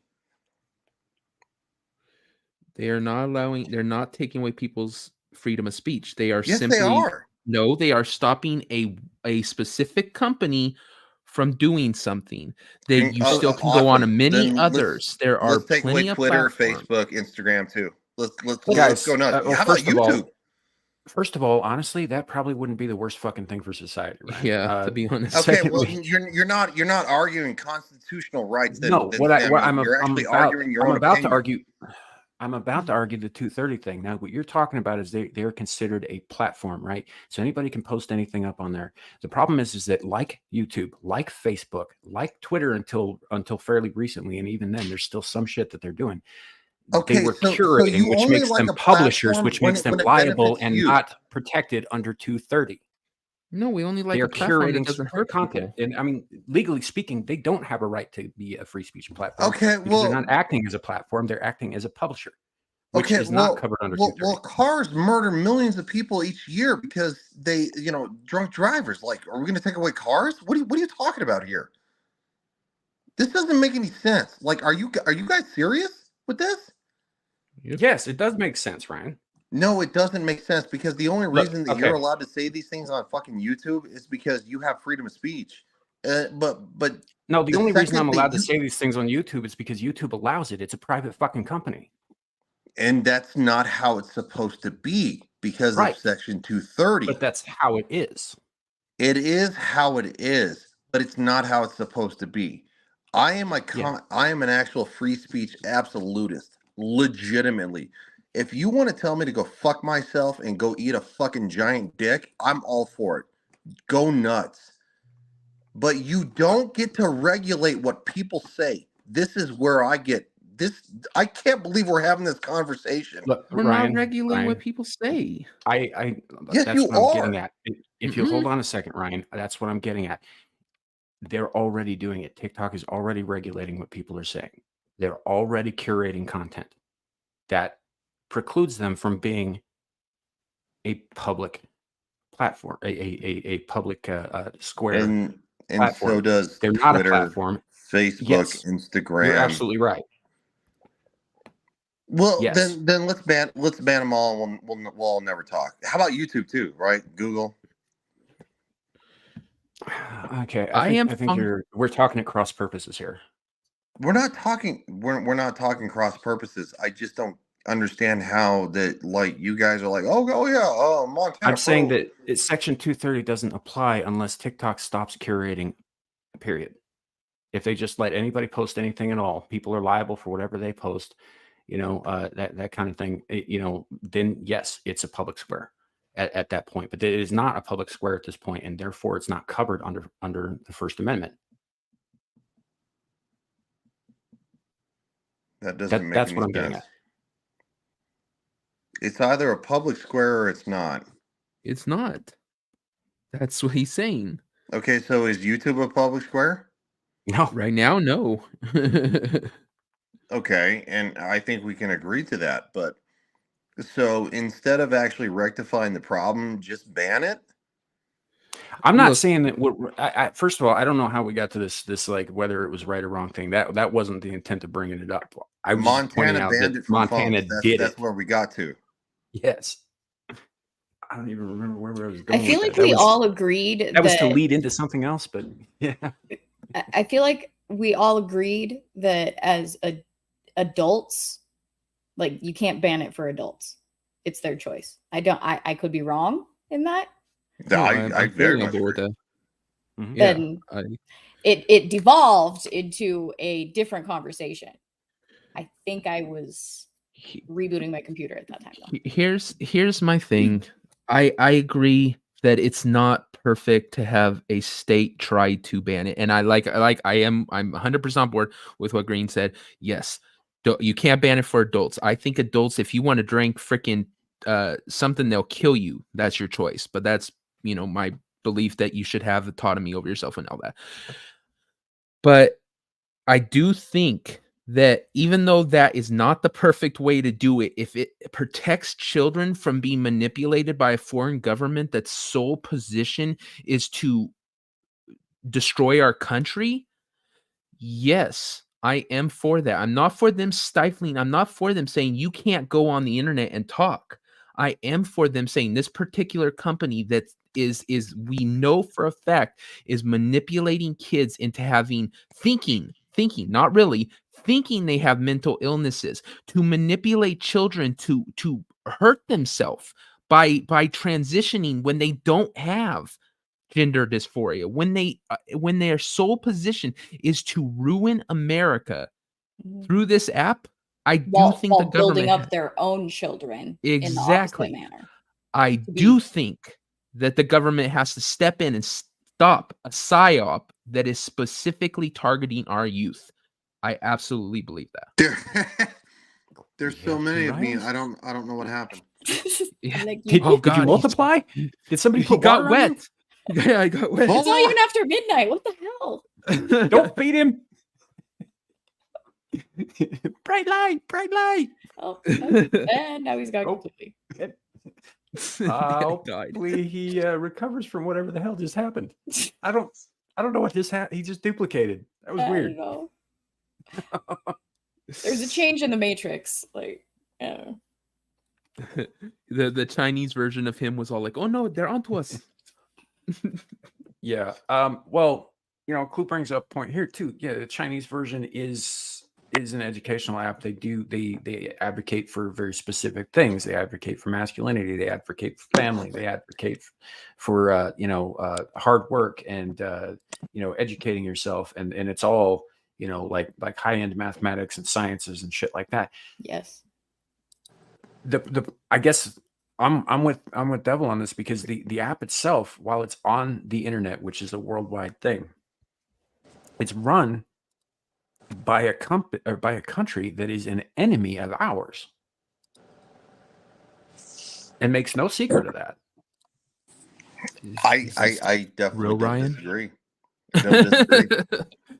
I: They're not taking away people's freedom of speech. They are
C: Yes,
I: simply
C: they are.
I: No, they are stopping a specific company from doing something. That you still can go on to many others. There are
C: let's take away
I: plenty of
C: Twitter,
I: platforms.
C: Facebook, Instagram too. Let's
B: Guys,
C: go nuts.
B: well,
C: How about YouTube?
B: First of all, honestly, that probably wouldn't be the worst fucking thing for society, right?
I: Yeah, to be honest.
C: Okay, well,
B: Secondly,
C: you're not arguing constitutional rights.
B: no,
C: You're actually arguing your own opinion.
B: I'm about to argue the 230 thing. Now, what you're talking about is they're considered a platform, right? So anybody can post anything up on there. The problem is that like YouTube, like Facebook, like Twitter until fairly recently, and even then, there's still some shit that they're doing.
C: Okay,
B: They were
C: so
B: curating,
C: you
B: which
C: only
B: makes
C: like
B: them
C: a
B: publishers,
C: platform
B: which
C: when
B: makes
C: it-
B: them
C: when it
B: liable
C: benefits
B: and
C: you.
B: not protected under 230.
I: No, we only like
B: They are
I: a platform that
B: curating
I: doesn't hurt
B: content.
I: people.
B: And I mean, legally speaking, they don't have a right to be a free speech platform.
C: Okay,
B: because they're
C: well,
B: not acting as a platform, they're acting as a publisher, which
C: okay,
B: is not covered under 230.
C: well, cars murder millions of people each year because they, drunk drivers. Like, are we going to take away cars? What are you talking about here? This doesn't make any sense. Like, are you guys serious with this?
B: Yes, it does make sense, Ryan.
C: No, it doesn't make sense because the only
B: Look,
C: reason that you're allowed to say these things on fucking YouTube is because you have freedom of speech. But
B: no, the only reason I'm
C: second that
B: allowed to say these things on YouTube is because YouTube allows it. It's a private fucking company.
C: and that's not how it's supposed to be because
B: Right.
C: of Section 230.
B: But that's how it is.
C: It is how it is, but it's not how it's supposed to be. I am an actual free speech absolutist, legitimately. If you want to tell me to go fuck myself and go eat a fucking giant dick, I'm all for it. Go nuts. But you don't get to regulate what people say. This is where I get this. I can't believe we're having this conversation.
B: Look,
I: We're
B: Ryan,
I: not regulating
B: Ryan,
I: what people say.
C: Yes,
B: that's
C: you
B: what I'm
C: are.
B: getting at. If you hold on a second, Ryan, that's what I'm getting at. They're already doing it. TikTok is already regulating what people are saying. They're already curating content that precludes them from being a public platform, a public square.
C: And
B: platform.
C: so does
B: They're
C: Twitter,
B: not a platform.
C: Facebook,
B: Yes,
C: Instagram.
B: You're absolutely right.
C: Well,
B: Yes.
C: then let's ban them all, and we'll all never talk. How about YouTube too? Right, Google.
B: Okay, I think we're talking at cross purposes here.
C: We're not talking cross purposes. I just don't understand how that, like, you guys are like, oh yeah, Montana.
B: I'm saying that Section 230 doesn't apply unless TikTok stops curating, period. If they just let anybody post anything at all, people are liable for whatever they post. that kind of thing, then yes, it's a public square at that point. But it is not a public square at this point, and therefore it's not covered under the First Amendment.
C: That doesn't make
B: That's
C: any
B: what I'm getting
C: sense.
B: at.
C: It's either a public square or it's not.
I: It's not. That's what he's saying.
C: Okay, so is YouTube a public square?
B: No.
I: Right now, no.
C: Okay, and I think we can agree to that. But so instead of actually rectifying the problem, just ban it?
B: I'm not
I: Look-
B: saying that. First of all, I don't know how we got to this like whether it was right or wrong thing. That wasn't the intent of bringing it up. I was just pointing
C: Montana
B: out
C: banned
B: that
C: it from
B: Montana
C: phones.
B: did
C: That's
B: it.
C: where we got to.
B: Yes. I don't even remember where I was going.
E: I feel
B: with
E: like
B: that.
E: we all agreed
B: That was to lead into something else, but yeah.
E: I feel like we all agreed that as adults, like you can't ban it for adults. It's their choice. I could be wrong in that.
I: No,
C: I
I: I'm
C: very
I: totally on
C: much
I: board with
C: agree.
I: that.
B: Mhm.
I: Yeah,
E: Then it devolved into a different conversation. I think I was rebooting my computer at that time. Though.
I: Here's my thing. I agree that it's not perfect to have a state try to ban it, and I'm 100% on board with what Green said. Yes, you can't ban it for adults. I think adults, if you want to drink freaking something, they'll kill you. That's your choice. But that's my belief that you should have autonomy over yourself and all that. But I do think that even though that is not the perfect way to do it, if it protects children from being manipulated by a foreign government that's sole position is to destroy our country, yes, I am for that. I'm not for them stifling. I'm not for them saying you can't go on the internet and talk. I am for them saying this particular company that is we know for a fact is manipulating kids into having thinking, not really thinking they have mental illnesses, to manipulate children to hurt themselves by transitioning when they don't have gender dysphoria, when their sole position is to ruin America through this app. I do think
E: while
I: the government
E: building up their own children
I: exactly.
E: in the opposite manner.
I: I do think that the government has to step in and stop a psyop that is specifically targeting our youth. I absolutely believe that.
C: There's so many of me. I don't know what happened.
E: Like
B: Did you multiply? Did somebody put
I: got
B: water on
I: wet? Yeah, I got wet.
E: It's not even after midnight. What the hell?
B: Don't feed him. Bright light.
E: Oh, and now he's got completely.
B: Hopefully he recovers from whatever the hell just happened. I don't know what just happened. He just duplicated. That was weird.
E: Know. There's a change in the Matrix. Like,
I: the Chinese version of him was all like, "Oh no, they're onto us."
B: Yeah. Well, Clue brings up a point here too. Yeah, the Chinese version is an educational app. They advocate for very specific things. They advocate for masculinity. They advocate for family. They advocate for hard work and educating yourself. And it's all like high end mathematics and sciences and shit like that.
E: Yes.
B: I guess I'm with Devil on this because the app itself, while it's on the internet, which is a worldwide thing, it's run by a country that is an enemy of ours, and makes no secret of that.
C: I definitely don't disagree.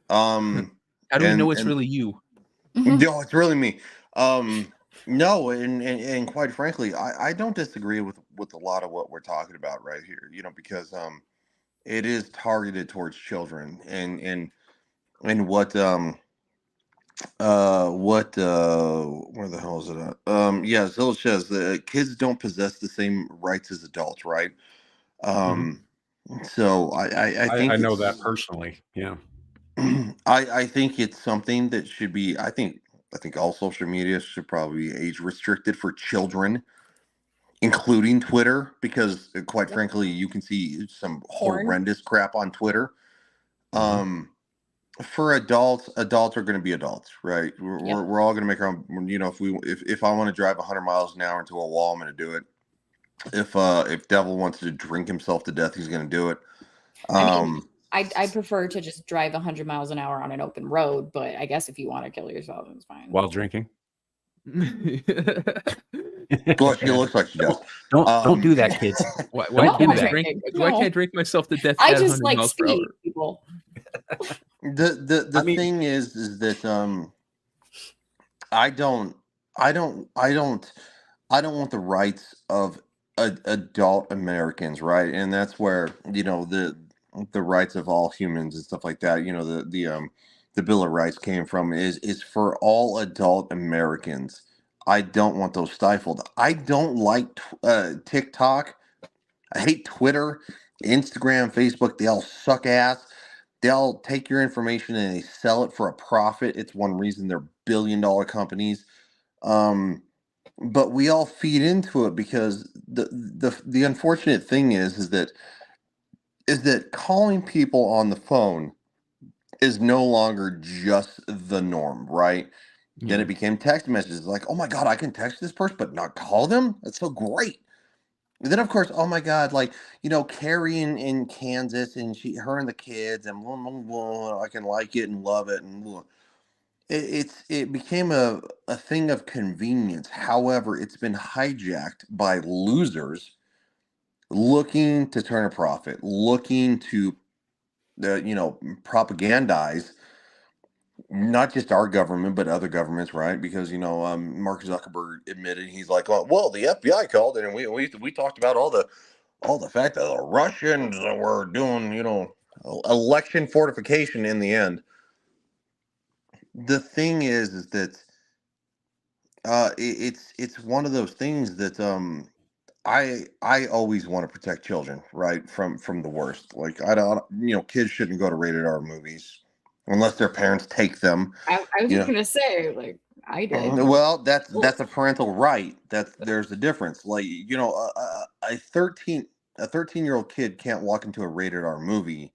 I: How do we know it's really you?
C: No, it's really me. No, and quite frankly, I don't disagree with a lot of what we're talking about right here. Because it is targeted towards children, and what where the hell is it at? Yeah, Zilla says the kids don't possess the same rights as adults, right? So I think
B: I know that personally. Yeah.
C: I think it's something that should be. I think all social media should probably be age restricted for children, including Twitter, because quite frankly, you can see some horrendous crap on Twitter. For adults are going to be adults, right? We're all going to make our own. You know, if I want to drive 100 miles an hour into a wall, I'm going to do it. If Devil wants to drink himself to death, he's going to do it.
E: I mean, I prefer to just drive 100 miles an hour on an open road, but I guess if you want to kill yourself, it's fine.
B: While drinking.
C: Well, she looks like she does.
H: Don't do that, kids.
I: Why
E: No,
I: can't
E: I'm
I: I
E: drinking.
I: why
E: No.
I: can't I drink myself to death
E: I
I: at
E: just
I: 100
E: like
I: miles per
E: speed,
I: hour?
E: people.
C: The thing is that I don't want the rights of adult Americans, right? And that's where, you know, the rights of all humans and stuff like that, you know, the Bill of Rights came from is for all adult Americans. I don't want those stifled. I don't like TikTok. I hate Twitter, Instagram, Facebook. They all suck ass. They'll take your information and they sell it for a profit. It's one reason they're billion-dollar companies. But we all feed into it because the unfortunate thing is that calling people on the phone is no longer just the norm, right? Then it became text messages like, oh my God, I can text this person but not call them? That's so great. And then of course, oh my God, like, you know, Carrie in Kansas and her and the kids and blah, blah, blah, I can like it and love it and blah. It became a thing of convenience. However, it's been hijacked by losers looking to turn a profit, looking to propagandize not just our government but other governments, right? Because Mark Zuckerberg admitted, he's like, oh, well, the FBI called it and we talked about all the fact that the Russians were doing election fortification in the end. The thing is that it's one of those things that I always want to protect children, right, from the worst. Like, I don't, kids shouldn't go to rated R movies unless their parents take them.
E: I was just gonna say, like, I did.
C: Well, that's a parental right. There's a difference. Like, a 13-year-old kid can't walk into a rated R movie,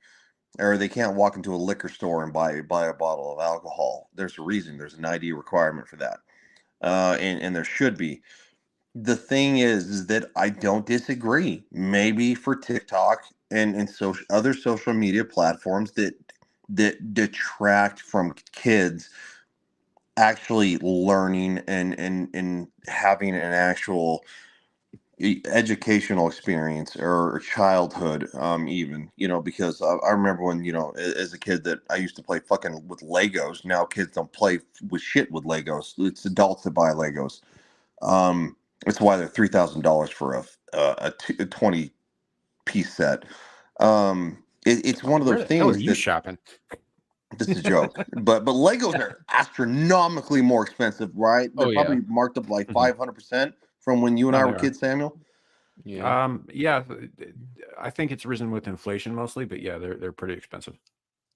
C: or they can't walk into a liquor store and buy a bottle of alcohol. There's a reason. There's an ID requirement for that. And there should be. The thing is that I don't disagree. Maybe for TikTok and other social media platforms that detract from kids actually learning and having an actual educational experience or childhood, even, because I remember when, as a kid, that I used to play fucking with Legos. Now kids don't play with shit with Legos. It's adults that buy Legos. That's why they're $3,000 for a 20-piece set. It's one of those
B: Where the hell are
C: things
B: you
C: that
B: shopping?
C: this is a joke, but Legos are astronomically more expensive, right? They're
I: Oh, yeah.
C: probably marked up like
B: Mhm.
C: 500% from when you and
B: No,
C: I
B: they
C: were
B: are.
C: kids, Samuel.
I: Yeah.
B: Yeah, I think it's risen with inflation mostly, but yeah, they're pretty expensive.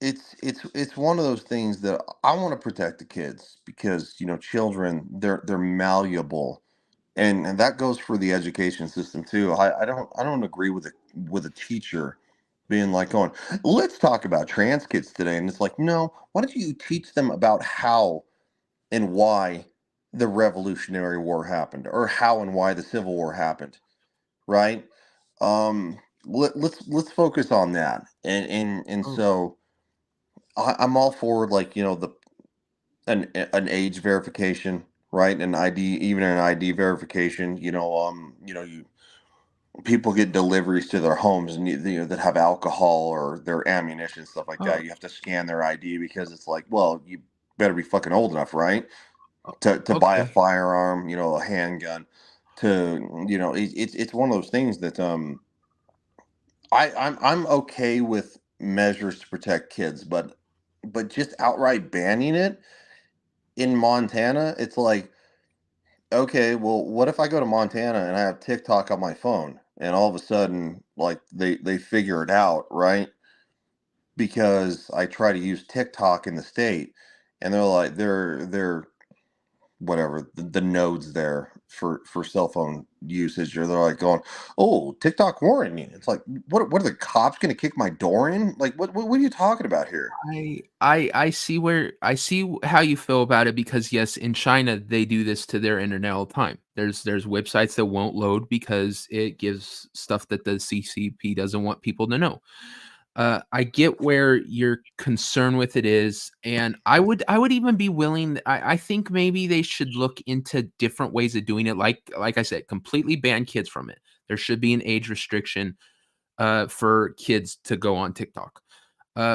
C: It's one of those things that I want to protect the kids because children, they're malleable, and that goes for the education system too. I don't agree with a teacher being like, going, let's talk about trans kids today, and it's like, no, why don't you teach them about how and why the Revolutionary War happened, or how and why the Civil War happened, right? Let's focus on that, and
I: Oh.
C: so I'm all for, like, an age verification, right? An ID, even an ID verification. People get deliveries to their homes, and that have alcohol or their ammunition, stuff like that.
I: Oh.
C: You have to scan their ID because it's like, well, you better be fucking old enough, right? To buy a
I: Okay.
C: firearm, a handgun. It's one of those things that I'm okay with measures to protect kids, but just outright banning it in Montana, it's like, okay, well, what if I go to Montana and I have TikTok on my phone and all of a sudden, like, they figure it out, right? Because I try to use TikTok in the state, and they're like, they're whatever, the nodes there for cell phone usage, or they're like going, "Oh, TikTok warning." It's like, what are the cops going to kick my door in? Like, what are you talking about here?
I: I see how you feel about it, because yes, in China they do this to their internet all the time. There's websites that won't load because it gives stuff that the CCP doesn't want people to know. I get where your concern with it is, and I would even be willing. I think maybe they should look into different ways of doing it. Like I said, completely ban kids from it. There should be an age restriction for kids to go on TikTok.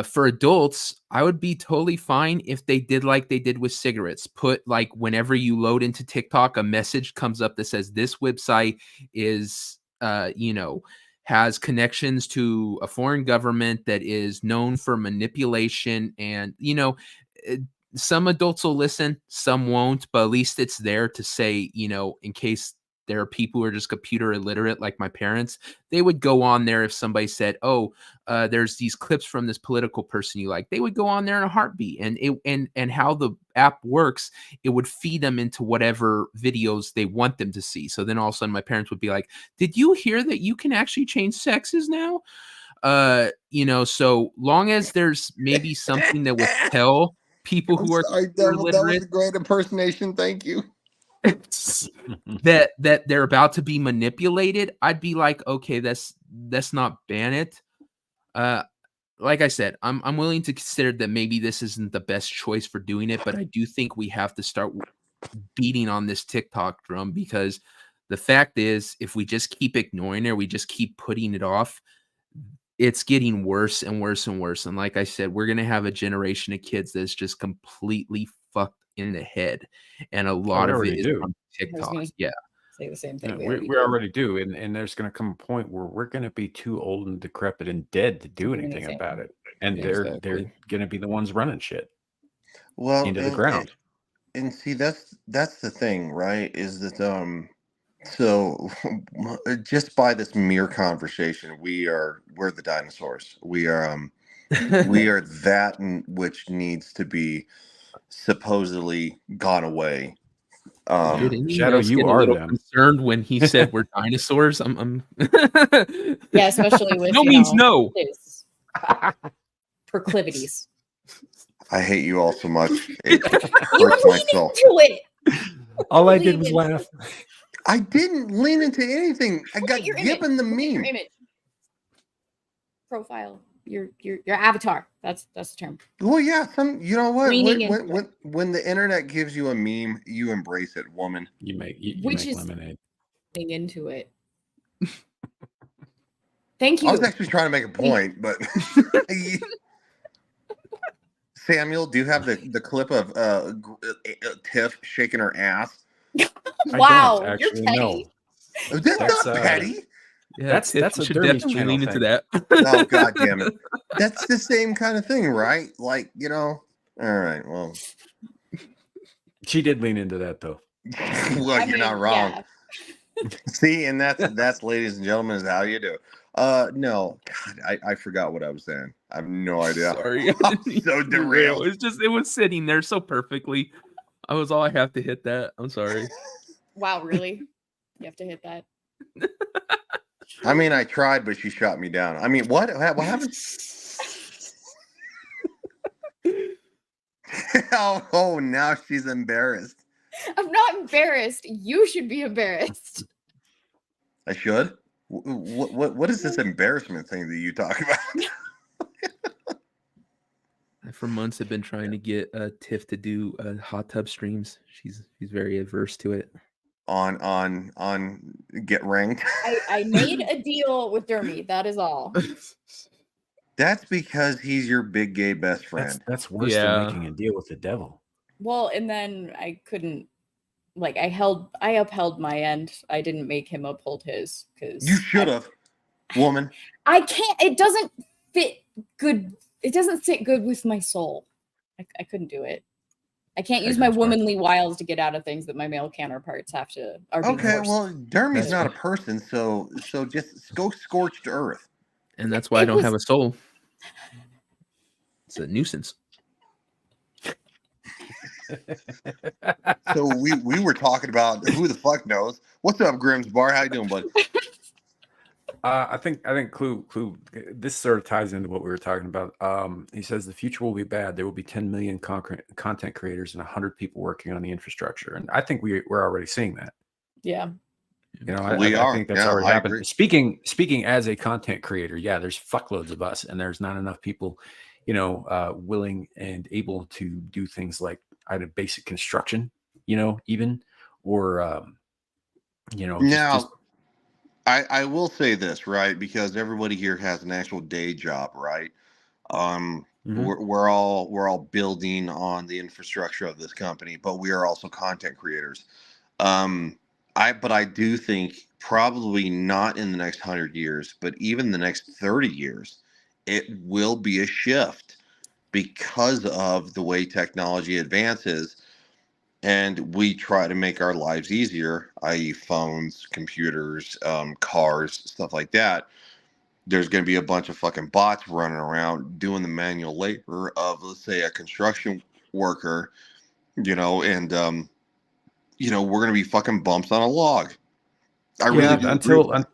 I: For adults, I would be totally fine if they did like they did with cigarettes. Put, like, whenever you load into TikTok, a message comes up that says this website is, has connections to a foreign government that is known for manipulation. And, some adults will listen, some won't, but at least it's there to say, in case there are people who are just computer illiterate, like my parents, they would go on there if somebody said, "Oh, there's these clips from this political person you like." They would go on there in a heartbeat, and how the app works, it would feed them into whatever videos they want them to see. So then all of a sudden, my parents would be like, "Did you hear that you can actually change sexes now?" So long as there's maybe something that would tell people
C: I'm
I: who are
C: sorry,
I: computer
C: Devil. That was
I: illiterate
C: a great impersonation. Thank you.
I: that they're about to be manipulated, I'd be like, okay, that's not ban it. Like I said, I'm willing to consider that maybe this isn't the best choice for doing it, but I do think we have to start beating on this TikTok drum, because the fact is, if we just keep ignoring it, we just keep putting it off, it's getting worse and worse and worse. And like I said, we're gonna have a generation of kids that's just completely fucked in the head, and a lot of it is from TikTok. Yeah,
E: say the same thing.
B: We already do, and there's going to come a point where we're going to be too old and decrepit and dead to do anything about it, and they're going to be the ones running shit into the ground.
C: And see, that's the thing, right? Is that so just by this mere conversation, we're the dinosaurs. We are that which needs to be supposedly gone away.
B: Shadow, you are them.
I: Concerned when he said we're dinosaurs. I'm
E: yeah, especially with
I: no means no
E: his proclivities.
C: I hate you all so much. It hurts my soul.
D: All I did was laugh.
C: I didn't lean into anything. I got given the meme.
E: Your image. Profile. Your avatar. That's the term.
C: Well, yeah. You know what? When the internet gives you a meme, you embrace it, woman.
B: You make lemonade.
E: Into it. Thank you.
C: I was actually trying to make a point, but Samuel, do you have the clip of Tiff shaking her ass?
E: Wow, you're petty.
B: No.
C: That's not petty.
I: Yeah, that's a dirty channel lean into that.
C: Oh, God damn it. That's the same kind of thing, right? Like, all right, well.
B: She did lean into that, though.
C: Well, you're not wrong. Yeah. See, and that's ladies and gentlemen, is how you do. No, God, I forgot what I was saying. I have no idea.
I: Sorry.
C: So derailed.
I: It was sitting there so perfectly. I was all I have to hit that. I'm sorry.
E: Wow, really? You have to hit that?
C: I mean, I tried, but she shot me down. I mean, what happened? Oh, now she's embarrassed.
E: I'm not embarrassed. You should be embarrassed.
C: I should? What is this embarrassment thing that you talk about?
I: I, for months, have been trying to get Tiff to do hot tub streams. She's very averse to it.
C: On Get Ranked.
E: I made a deal with Dermy. That is all.
C: That's because he's your big gay best friend.
B: That's worse than making a deal with the devil.
E: Well, and then I couldn't. Like, I upheld my end. I didn't make him uphold his, because
C: you should have, woman.
E: I can't. It doesn't fit good. It doesn't sit good with my soul. I couldn't do it. I can't use my womanly wiles to get out of things that my male counterparts have to.
C: Okay, well, Dermy's not a person, so just go scorched earth.
I: And that's why I don't have a soul. It's a nuisance.
C: So we were talking about who the fuck knows. What's up, Grimm's Bar? How you doing, bud?
B: I think Clue. This sort of ties into what we were talking about. He says the future will be bad. There will be 10 million content creators and 100 people working on the infrastructure, and I think we're already seeing that.
E: Yeah.
B: You know,
C: We
B: I
C: are.
B: think that's
C: Yeah,
B: already
C: I
B: happened.
C: agree.
B: Speaking as a content creator, yeah, there's fuckloads of us, and there's not enough people, willing and able to do things like either basic construction, even or
C: Now,
B: just
C: I will say this, right? Because everybody here has an actual day job, right?
B: Mhm.
C: We're all building on the infrastructure of this company, but we are also content creators. But I do think probably not in the next 100 years, but even the next 30 years, it will be a shift because of the way technology advances, and we try to make our lives easier, i.e., phones, computers, cars, stuff like that. There's going to be a bunch of fucking bots running around doing the manual labor of, let's say, a construction worker, and we're going to be fucking bumps on a log. I really do agree with that.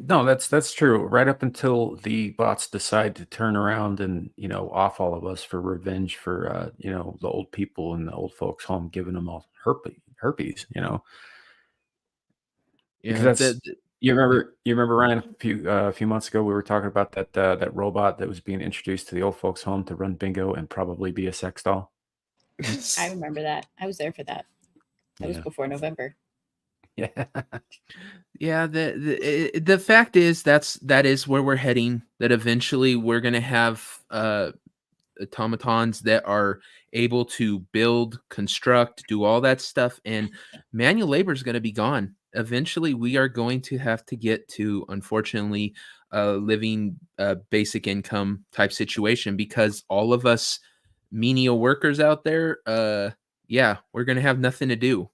B: No, that's true. Right up until the bots decide to turn around and off all of us for revenge for the old people in the old folks' home, giving them all herpes. Because that's you remember Ryan, a few months ago we were talking about that robot that was being introduced to the old folks' home to run bingo and probably be a sex doll.
E: I remember that. I was there for that. That was before November.
B: Yeah.
I: Yeah, the fact is that is where we're heading, that eventually we're going to have automatons that are able to build, construct, do all that stuff, and manual labor is going to be gone. Eventually we are going to have to get to, unfortunately, living basic income type situation, because all of us menial workers out there, we're going to have nothing to do.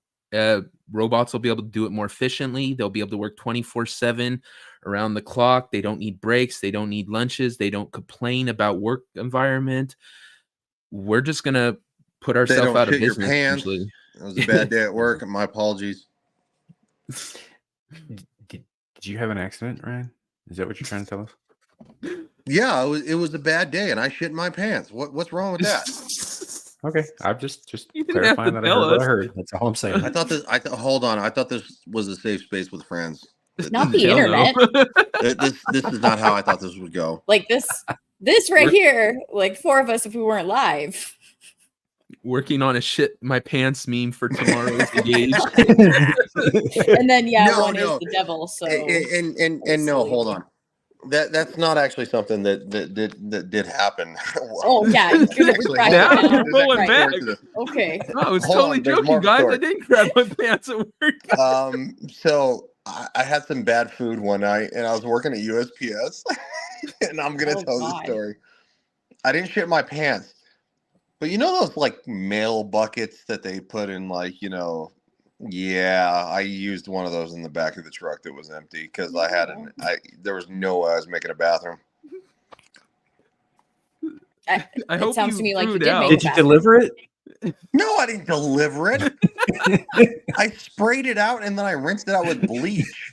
I: Robots will be able to do it more efficiently. They'll be able to work 24/7 around the clock. They don't need breaks. They don't need lunches. They don't complain about work environment. We're just going to put
C: They
I: ourselves
C: don't
I: out of
C: shit your
I: business.
C: pants.
I: Usually.
C: It was a bad day at work. My apologies.
B: Did you have an accident, Ryan? Is that what you're trying to tell us?
C: Yeah, it was a bad day, and I shit my pants. What's wrong with that?
B: Okay, I'm just
I: didn't
B: clarifying
I: have
B: that
I: to
B: I heard
I: tell
B: what I
I: us.
B: heard. That's all I'm saying.
C: Hold on. I thought this was a safe space with friends.
E: Not the
I: Hell no.
E: internet.
C: This is not how I thought this would go.
E: Like this right here, like 4 of us if we weren't live.
I: Working on a shit my pants meme for tomorrow's engaged.
E: And then
C: No,
E: one is the devil. So
C: and no, hold on. That's not actually something that did happen.
E: Oh yeah, you're gonna
C: Actually,
E: retract
C: hold
E: it
C: on.
E: now.
I: You're pulling
E: Right.
I: back.
E: Okay.
I: No, I was
C: Hold
I: totally
C: on, there's more
I: joking,
C: of a
I: guys.
C: story.
I: I didn't grab my pants at work.
C: So I had some bad food one night, and I was working at USPS, and I'm gonna tell this story. I didn't shit my pants, but you know those like mail buckets that they put in, like, yeah, I used one of those in the back of the truck that was empty because there was no way I was making a bathroom.
I: I
E: It
I: hope
E: sounds
I: you
E: to me like
I: threw
E: you
I: it
E: did
I: out.
E: make
H: Did you deliver it?
C: No, I didn't deliver it. I sprayed it out and then I rinsed it out with bleach.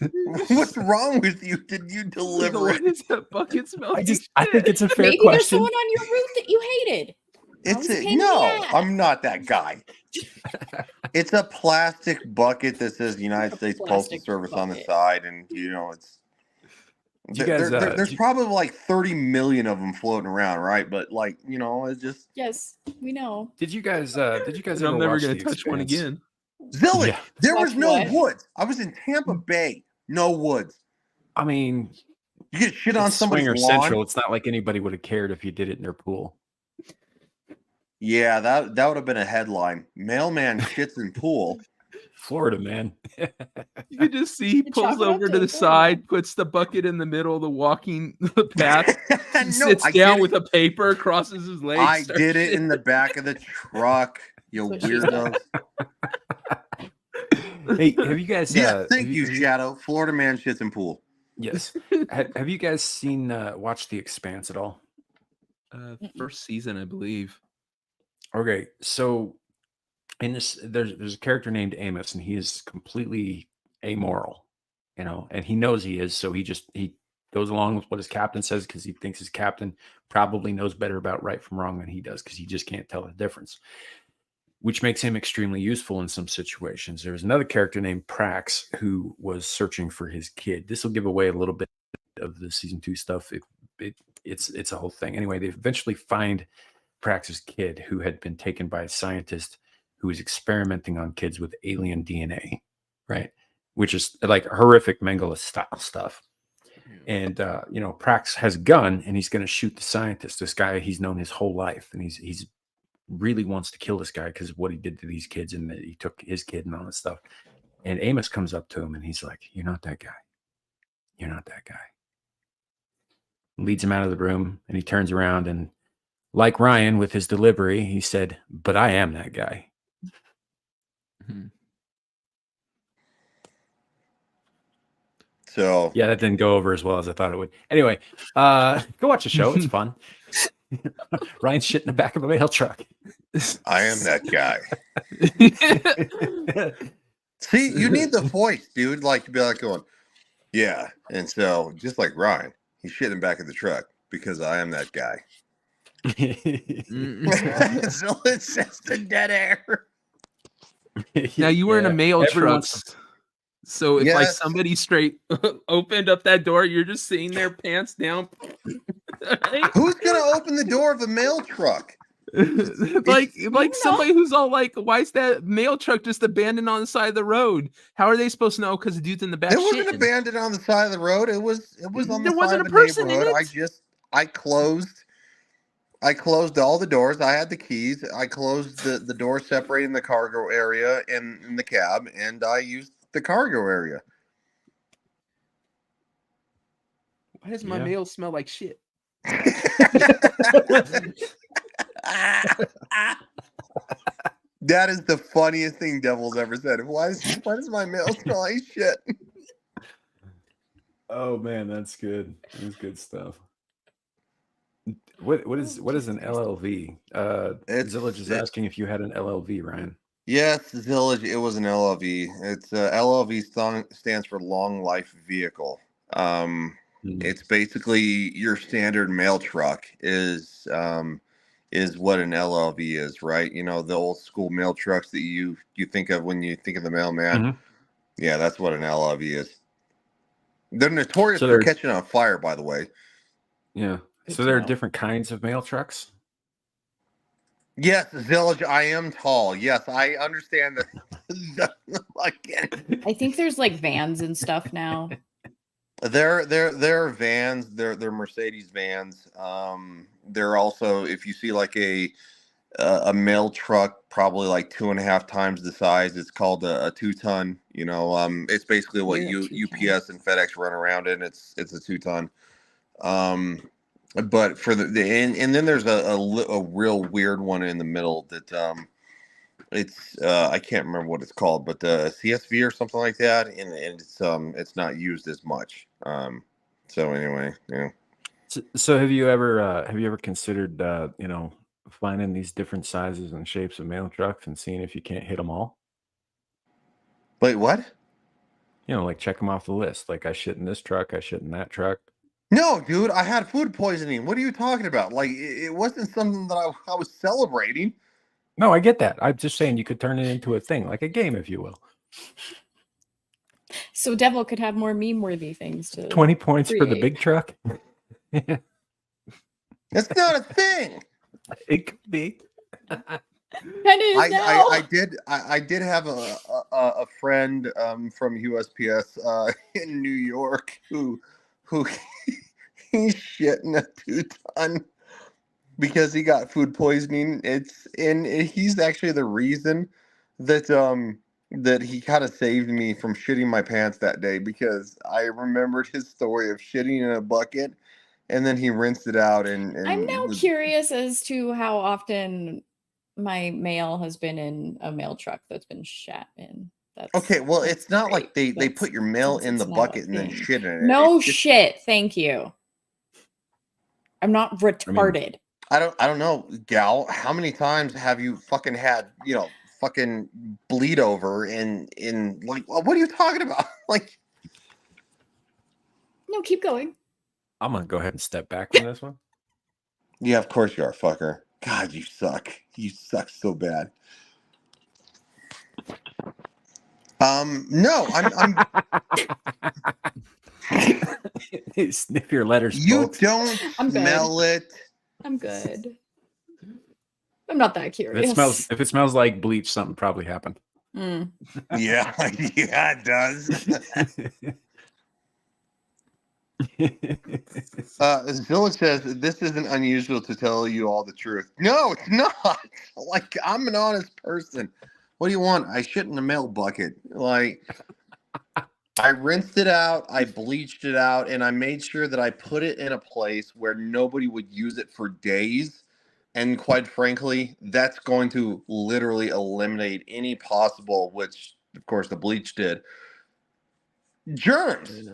C: What's wrong with you? Did you deliver
I: What
C: it?
I: is that bucket smell?
H: I think it's a fair
E: Maybe there's
H: question.
E: someone on your roof that you hated.
C: It's
E: a pain in the
C: no,
E: ass.
C: I'm not that guy. It's a plastic bucket that says United States Postal
E: plastic
C: Service on the
E: bucket.
C: side, and it's.
B: Did you guys,
C: There's probably like 30 million of them floating around, right? But it's just.
E: Yes, we know.
B: Did you guys ever
I: I'm never
B: watch
I: gonna
B: The
I: touch one
B: Expanse?
I: again.
C: Zilly,
B: Yeah.
C: there was
E: Watch
C: no
E: what?
C: woods. I was in Tampa Bay, no woods.
B: I mean,
C: You get shit on
B: it's
C: somebody's
B: Swinger
C: lawn.
B: Central. It's not like anybody would have cared if you did it in their pool.
C: Yeah, that would have been a headline. Mailman shits in pool.
B: Florida, man.
I: You can just see he
E: You
I: pulls
E: chalk it up
I: over
E: to
I: to the
E: the Florida.
I: side, puts the bucket in the middle of the walking path,
C: No,
I: sits
C: I
I: down
C: did
I: with a paper, crosses his legs.
C: I
I: starts
C: did it in the
I: shitting.
C: back of the truck. You
E: That's what she said.
C: weirdos.
B: Hey, have you guys?
C: Yeah, thank
B: have
C: you,
B: have
C: Shadow. Florida man shits in pool.
B: Yes. Have you guys seen watched The Expanse at all?
I: First season, I believe.
B: Okay, so in this, there's a character named Amos, and he is completely amoral, and he knows he is, so he goes along with what his captain says because he thinks his captain probably knows better about right from wrong than he does because he just can't tell the difference, which makes him extremely useful in some situations. There's another character named Prax who was searching for his kid. This will give away a little bit of the season 2 stuff. It's a whole thing. Anyway, they eventually find Prax's kid who had been taken by a scientist who was experimenting on kids with alien DNA, right? Which is like horrific Mengele style stuff. And Prax has a gun and he's going to shoot the scientist. This guy he's known his whole life, and he's really wants to kill this guy because of what he did to these kids, and that he took his kid and all that stuff. And Amos comes up to him and he's like, "You're not that guy. You're not that guy." Leads him out of the room, and he turns around and, like Ryan with his delivery, he said, "But I am that guy."
C: So
B: yeah, that didn't go over as well as I thought it would. Anyway, go watch the show. It's fun. Ryan's shit in the back of a mail truck.
C: I am that guy. See, you need the voice, dude. Like, to be like going, yeah. And so, just like Ryan, he's shitting back of the truck because I am that guy. So it's just a dead air.
I: Now you were in a mail truck. So if like
C: Yes.
I: somebody straight opened up that door, you're just sitting there, pants down.
C: Who's gonna open the door of a mail truck?
I: like somebody who's all like, why is that mail truck just abandoned on the side of the road? How are they supposed to know? Because the dude's in the back.
C: It wasn't abandoned on the side of the road. It was on the
I: There
C: side
I: wasn't
C: of
I: a
C: the
I: person in
C: neighborhood.
I: it?
C: I closed all the doors. I had the keys. I closed the door separating the cargo area and the cab, and I used the cargo area.
I: Why does my mail smell like shit?
C: That is the funniest thing Devil's ever said. Why does my mail smell like shit?
B: Oh man, that's good. That's good stuff. What is an LLV? Zillage is asking if you had an LLV, Ryan.
C: Yes, Zillage. It was an LLV. It's LLV stands for Long Life Vehicle. It's basically your standard mail truck is what an LLV is, right? You know, the old school mail trucks that you think of when you think of the mailman.
B: Mm-hmm.
C: Yeah, that's what an LLV is. They're notorious for catching on fire, by the way.
B: Yeah. So there are different kinds of mail trucks?
C: Yes, Zillage, I am tall. Yes, I understand that.
E: I think there's like vans and stuff now.
C: They're vans. They're Mercedes vans. They're also, if you see like a mail truck, probably like 2.5 times the size, it's called a 2-ton. You know, it's basically what UPS and FedEx run around in. It's a 2-ton. But for and then there's a real weird one in the middle that it's I can't remember what it's called, but the CSV or something like that, and it's not used as much. So anyway, yeah.
B: So have you ever considered finding these different sizes and shapes of mail trucks and seeing if you can't hit them all?
C: Wait, what?
B: Like check them off the list. Like I shit in this truck, I shit in that truck.
C: No, dude, I had food poisoning. What are you talking about? Like it wasn't something that I was celebrating.
B: No, I get that. I'm just saying you could turn it into a thing, like a game, if you will.
E: So Devil could have more meme-worthy things to
B: 20 points for the
E: create.
B: big truck.
C: That's not a thing.
B: It could be.
E: That is now.
C: I did have a friend from USPS in New York who he's shit in a 2-ton because he got food poisoning. He's actually the reason that he kind of saved me from shitting my pants that day, because I remembered his story of shitting in a bucket and then he rinsed it out. And
E: I'm now curious as to how often my mail has been in a mail truck that's been shat in.
C: Okay, well, it's not like they put your mail in the bucket and then shit in it.
E: No shit, thank you. I'm not retarded.
C: I don't know, gal. How many times have you fucking had, fucking bleed over in like, what are you talking about? Like,
E: No, keep going.
B: I'm gonna go ahead and step back from this one.
C: yeah, of course you are, fucker. God, you suck. You suck so bad. No, I'm
B: Sniff your letters,
C: you
B: folks.
C: don't
E: I'm good.
C: smell it.
E: I'm good. I'm not that curious.
B: If it smells like bleach, something probably happened.
E: Mm.
C: Yeah, yeah, it does. Zilla says this isn't unusual to tell you all the truth. No, it's not. Like, I'm an honest person. What do you want? I shit in the mail bucket. Like, I rinsed it out, I bleached it out, and I made sure that I put it in a place where nobody would use it for days. And quite frankly, that's going to literally eliminate any possible, which of course the bleach did, germs.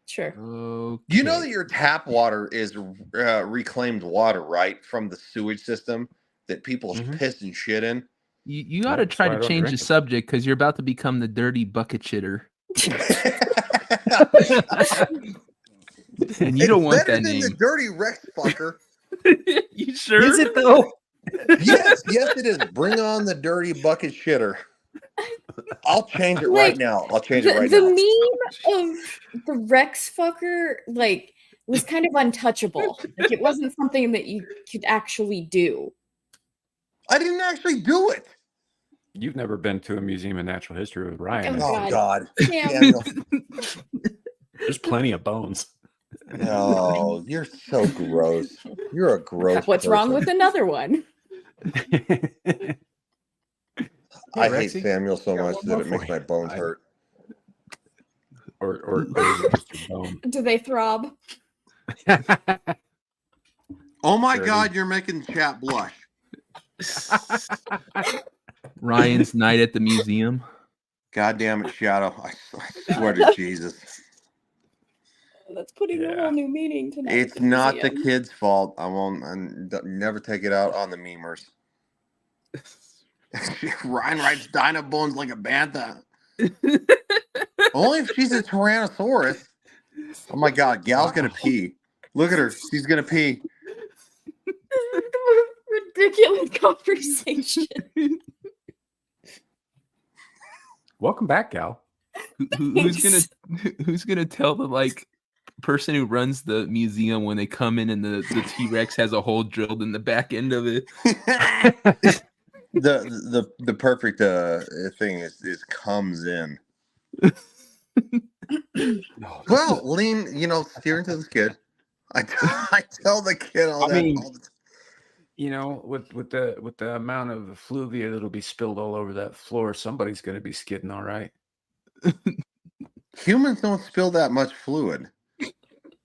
E: Sure.
I: Okay.
C: You know that your tap water is reclaimed water, right? From the sewage system that people piss and shit in.
I: You ought to try to change the subject because you're about to become the dirty bucket shitter. And you don't want
C: better
I: that
C: than
I: name.
C: the dirty Rex fucker.
I: You sure?
D: Is it though?
C: Yes, it is. Bring on the dirty bucket shitter. I'll change it right now. I'll change it right
E: the
C: now.
E: meme of the Rex fucker was kind of untouchable. Like, it wasn't something that you could actually do.
C: I didn't actually do it.
B: You've never been to a museum of natural history with Ryan.
C: Oh God.
E: Damn.
B: There's plenty of bones.
C: No, you're so gross. You're a gross
E: What's wrong
C: person.
E: with another one?
C: I hate Samuel so much that it makes my bones hurt.
B: Or is it just your bone?
E: Do they throb?
C: Oh my God, you're making the chat blush.
I: Ryan's night at the museum.
C: God damn it, Shadow. I swear to Jesus.
E: That's putting a whole new meaning tonight.
C: It's not the kid's fault. I never take it out on the memers. Ryan writes Dinah Bones like a bantha. Only if she's a Tyrannosaurus. Oh my God, Gal's gonna pee. Look at her. She's gonna pee.
E: Ridiculous conversation.
B: Welcome back, Gal.
I: Who's gonna tell the person who runs the museum when they come in and the T-Rex has a hole drilled in the back end of it?
C: The perfect thing is comes in. Well, Lean, steering to this kid. I tell the kid all the time.
B: With the amount of effluvia that'll be spilled all over that floor, somebody's going to be skidding all right.
C: Humans don't spill that much fluid.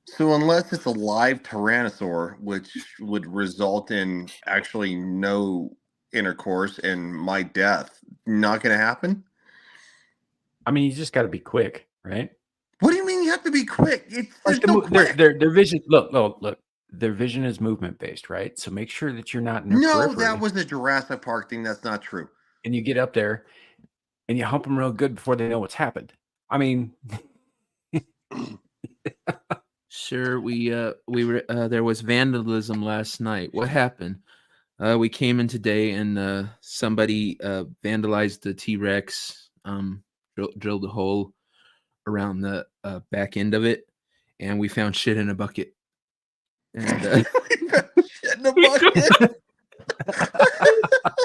C: So unless it's a live tyrannosaur, which would result in actually no intercourse and my death, not going to happen.
B: I mean, you just got to be quick, right?
C: What do you mean you have to be quick?
B: Their vision. Look. Their vision is movement based, right? So make sure that you're not in their periphery.
C: That was a Jurassic Park thing. That's not true.
B: And you get up there and you hump them real good before they know what's happened. I mean,
I: sure. We were there was vandalism last night. What happened? We came in today and somebody vandalized the T-Rex. Drilled a hole around the back end of it, and we found shit in a bucket. And
C: shit in a bucket.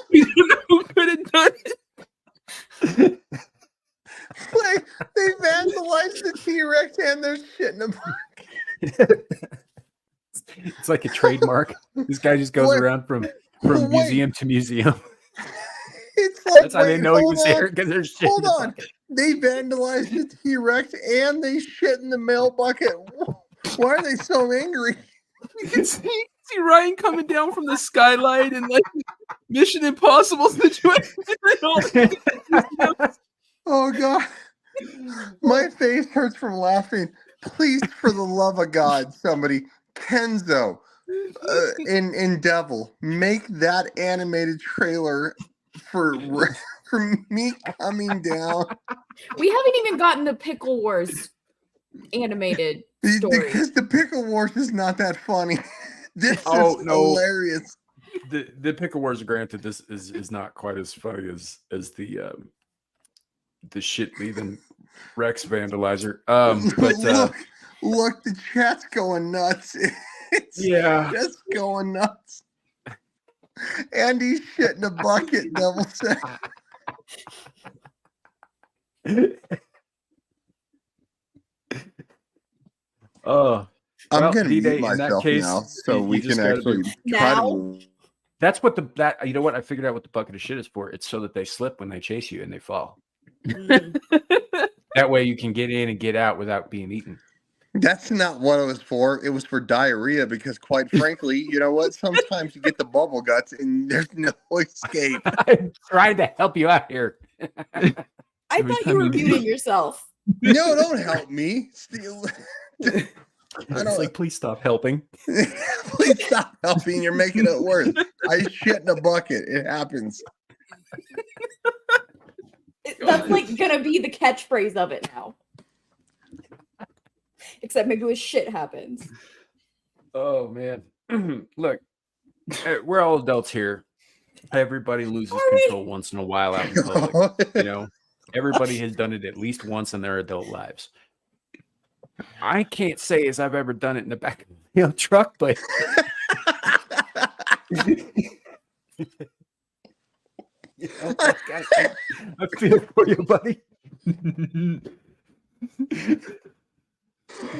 I: We don't know who could have done it.
C: They vandalized the T-Rex and there's shit in a bucket.
B: It's like a trademark. This guy just goes around from museum to museum.
C: It's like,
B: that's how they know he was there, because there's shit.
C: Hold on. They vandalized the T-Rex and they shit in the mail bucket. Why are they so angry?
I: You can see Ryan coming down from the skylight and Mission Impossible situation.
C: Oh God, my face hurts from laughing. Please, for the love of God, somebody, Kenzo, in Devil, make that animated trailer for me coming down.
E: We haven't even gotten the Pickle Wars animated story.
C: Because the Pickle Wars is not that funny. This is hilarious.
B: The Pickle Wars, granted, this is not quite as funny as the shit leaving Rex vandalizer. But
C: look, the chat's going nuts. It's just going nuts. Andy's shit in a bucket, Devil said. I'm gonna mute myself now, so we can actually try to.
B: That's what you know what I figured out what the bucket of shit is for. It's so that they slip when they chase you and they fall. That way you can get in and get out without being eaten.
C: That's not what it was for. It was for diarrhea because, quite frankly, you know what? Sometimes you get the bubble guts and there's no escape.
B: I'm trying to help you out here.
E: I thought you were muting yourself.
C: No, don't help me.
B: It's like, please stop helping.
C: Please stop helping. You're making it worse. I shit in a bucket. It happens.
E: That's like gonna be the catchphrase of it now. Except maybe with shit happens.
B: Oh man. Look, we're all adults here. Everybody loses control once in a while out in public. You know, everybody has done it at least once in their adult lives. I can't say as I've ever done it in the back of a truck, but I feel for you, buddy.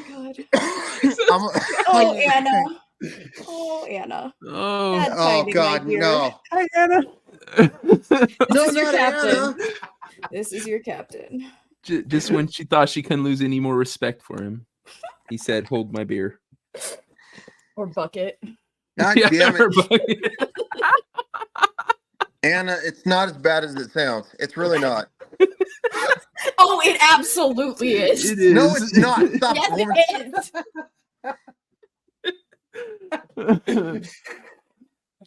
E: God.
C: Anna.
E: Oh, Anna.
C: Oh God, no.
B: Hi, Anna.
C: No, not Anna.
E: This is your captain.
I: Just when she thought she couldn't lose any more respect for him, he said, "Hold my beer."
E: Or bucket.
C: God damn it. Anna, it's not as bad as it sounds. It's really not.
E: Oh, it absolutely is.
I: It is.
C: No, it's not. Stop.
E: Yes,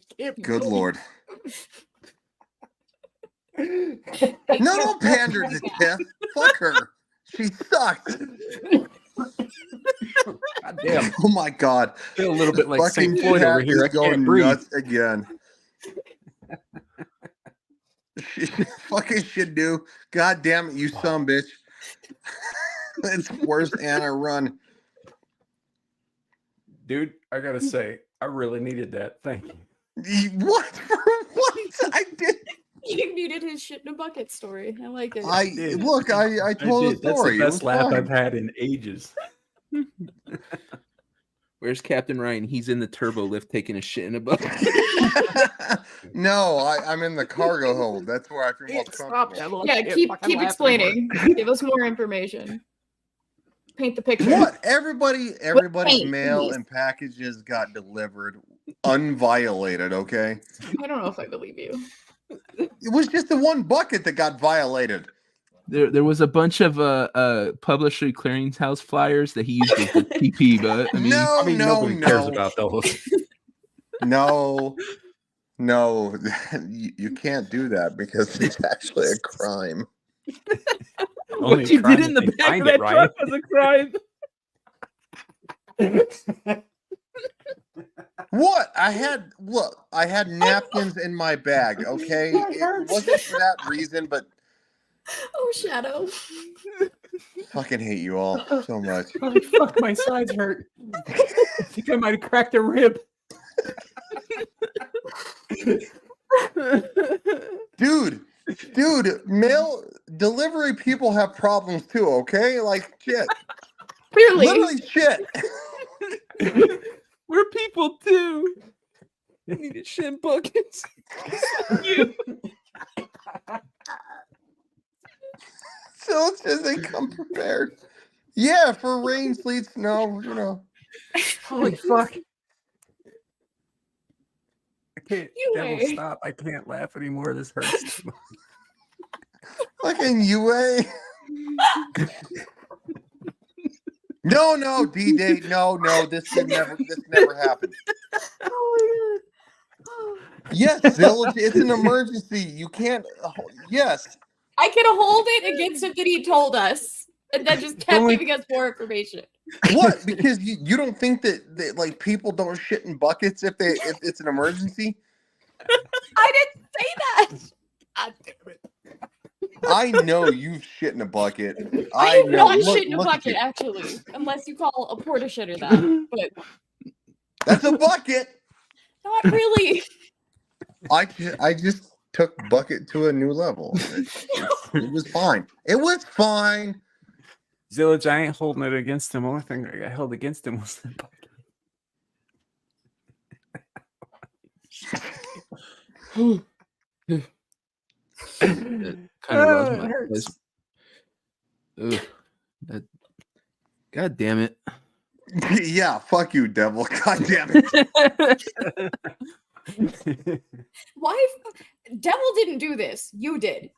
E: it is.
C: Good Lord. No, don't pander to Tiff. Fuck her. She sucks.
B: God damn.
C: Oh my God.
B: I feel a little bit like
C: Fucking
B: St. Floyd over
C: cat
B: here. I
C: is going
B: can't breathe.
C: nuts again. She fucking should do. God damn it, you son bitch. It's worse, Anna. Run.
B: Dude, I gotta say, I really needed that. Thank you.
C: What? For what? I did.
E: You muted his shit in a bucket story. I like it.
C: I told a story.
B: That's the best laugh I've had in ages.
I: Where's Captain Ryan? He's in the turbo lift taking a shit in a bucket.
C: No, I'm in the cargo hold. That's where I feel most comfortable.
E: Yeah, keep explaining. Give us more information. Paint the picture.
C: What? Everybody's mail and packages got delivered unviolated, okay?
E: I don't know if I believe you.
C: It was just the one bucket that got violated.
I: There was a bunch of publisher clearinghouse flyers that he used as the TP, but I mean,
B: nobody cares about those.
C: No, you can't do that because it's actually a crime.
I: What you did in the back of that truck was a crime.
C: What? I had napkins in my bag, okay? It wasn't for that reason, but
E: oh, Shadow.
C: Fucking hate you all so much.
B: Oh, fuck, my sides hurt. I think I might have cracked a rib.
C: Dude, mail delivery people have problems too, okay? Like shit.
E: Clearly.
C: Literally shit.
I: We're people too. We need to shit in buckets. You.
C: So it says they come prepared. Yeah, for rain, sleet, snow, you know.
B: Holy fuck. I can't.
E: UA.
B: Stop. I can't laugh anymore. This hurts.
C: Fucking UA. No, D-Date. No, this never happened.
E: Oh my God.
C: Yes, Zilch, it's an emergency. You can't. Yes.
E: I can hold it against him that he told us, and then just kept
B: Only-
E: giving us more information.
C: What? Because you don't think that like people don't shit in buckets if it's an emergency?
E: I didn't say that. God damn it.
C: I know you've shit in a bucket.
E: I have
C: know.
E: not
C: Look-
E: shit in a
C: look at
E: bucket,
C: you.
E: actually, unless you call a porta shitter that. But
C: That's a bucket.
E: not really.
C: I just took bucket to a new level. It was fine. It was fine.
B: Zillage, I ain't holding it against him. Only thing I held against him was the bucket.
I: Kind of lost
B: it
I: my
B: hurts.
I: Ugh, that, God damn it.
C: Yeah, fuck you, devil. God damn it.
E: Why? Devil didn't do this. You did.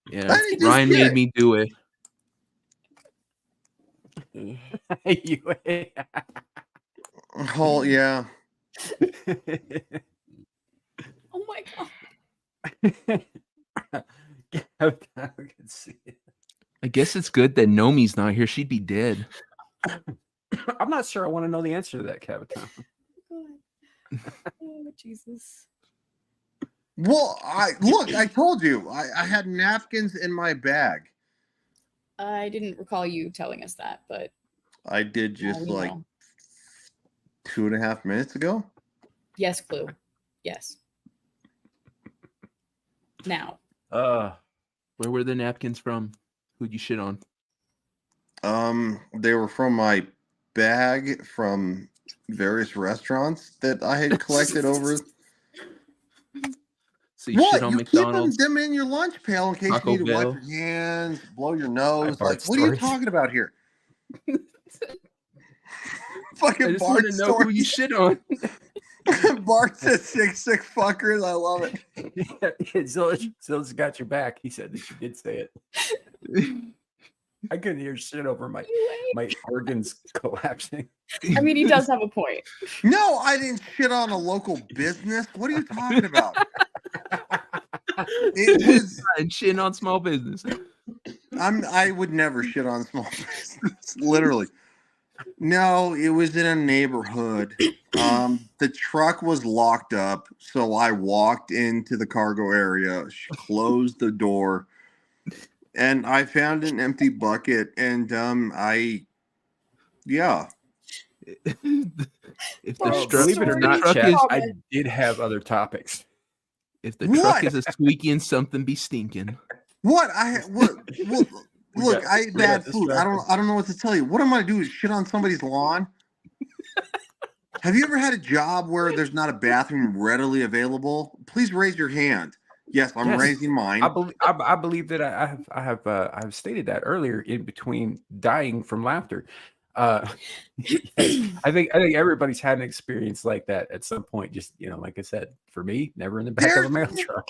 I: Yeah,
C: I didn't do
I: Ryan
C: shit.
I: made me do it.
C: Oh yeah.
E: Oh my god.
B: I can see it.
I: I guess it's good that Nomi's not here. She'd be dead.
B: I'm not sure I want to know the answer to that, Caviton.
E: Oh Jesus.
C: Well, I told you I had napkins in my bag.
E: I didn't recall you telling us that, but
C: I did just
E: we
C: like
E: know.
C: 2.5 minutes ago.
E: Yes, Clue. Yes. Now.
I: Where were the napkins from? Who'd you shit on?
C: They were from my bag from various restaurants that I had collected over.
I: So you shit on
C: You
I: McDonald's?
C: keep them in your lunch pail in case
I: Taco
C: you need to
I: Bell?
C: wipe your hands, blow your nose.
B: Bart
C: Like, what are you
B: stories.
C: talking about here?
I: I
C: Fucking
I: just want
C: Bart
I: to know who you shit on.
C: Bart said 6'6" fuckers. I love it.
B: Zillage got your back. He said that you did say it. I couldn't hear shit over my organs collapsing.
E: I mean, he does have a point.
C: No, I didn't shit on a local business. What are you talking about? It was.
I: And shitting on small business.
C: I would never shit on small business. Literally. No, it was in a neighborhood. The truck was locked up, so I walked into the cargo area, closed the door, and I found an empty bucket. And yeah.
I: If the
B: Believe it or not,
I: truck
B: chat,
I: is,
B: I did have other topics.
I: if the truck is a squeaking, something be stinking.
C: What look, I ate bad food. I don't know what to tell you. What am I do? Is shit on somebody's lawn? Have you ever had a job where there's not a bathroom readily available? Please raise your hand. Yes, I'm raising mine.
B: I believe that I have stated that earlier in between dying from laughter. Yes, I think everybody's had an experience like that at some point. Just like I said, for me, never in the back of a mail truck.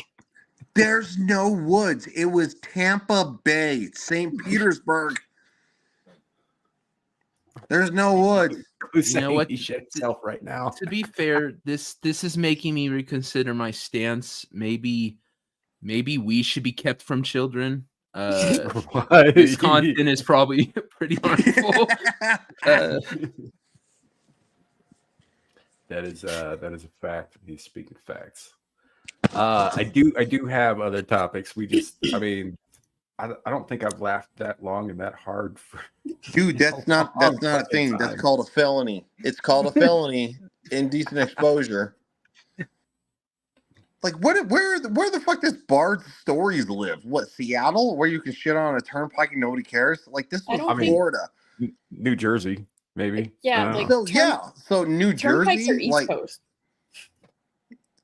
C: There's no woods. It was Tampa Bay, St. Petersburg. There's no woods.
B: Who's
I: You know
B: saying
I: what?
B: he shit himself right now?
I: To be fair, this is making me reconsider my stance. Maybe we should be kept from children. This content is probably pretty harmful.
B: That is a fact. He's speaking facts. I do have other topics. I don't think I've laughed that long and that hard for.
C: Dude, that's not a thing. That's called a felony. It's called a felony. Indecent exposure. Like where the fuck does Bard's Stories live? What, Seattle, where you can shit on a turnpike and nobody cares? Like this was Florida,
B: New Jersey, maybe.
E: Yeah, like
C: so New
E: turnpikes are
C: Jersey,
E: East
C: like
E: Coast.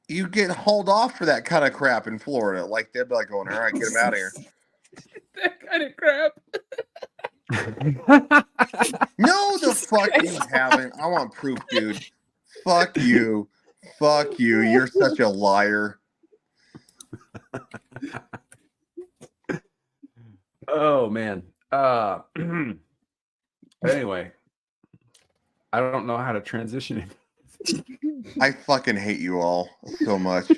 C: you get hauled off for that kind of crap in Florida. Like they'd be like going, all right, get him out of here.
I: That kind of crap.
C: No, the fuck you haven't. I want proof, dude. Fuck you. Fuck you. You're such a liar.
B: Oh man. Anyway, I don't know how to transition it.
C: I fucking hate you all so much.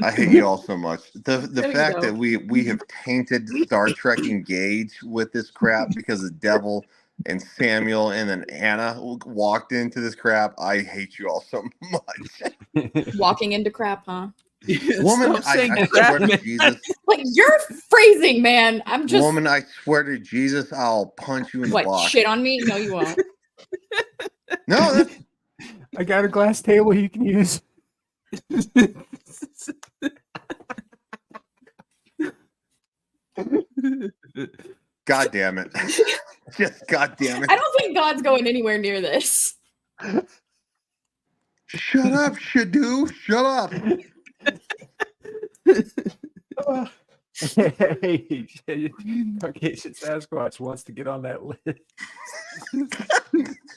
C: I hate you all so much. The
E: No, you
C: fact that
E: don't.
C: we have tainted Star Trek Engage with this crap because the devil and Samuel and then Anna walked into this crap. I hate you all so much.
E: Walking into crap, huh?
C: Woman,
I: Stop saying
C: I
I: crap,
C: swear to
I: man.
C: Jesus.
E: Like your phrasing, man. I'm just
C: Woman, I swear to Jesus, I'll punch you in the
E: what
C: box.
E: shit on me? No, you won't.
C: No, that's
D: I got a glass table you can use.
C: God damn it. Just God damn it.
E: I don't think God's going anywhere near this.
C: Shut up, Shadoo. Shut up.
D: Hey, Caucasian Sasquatch wants to get on that list.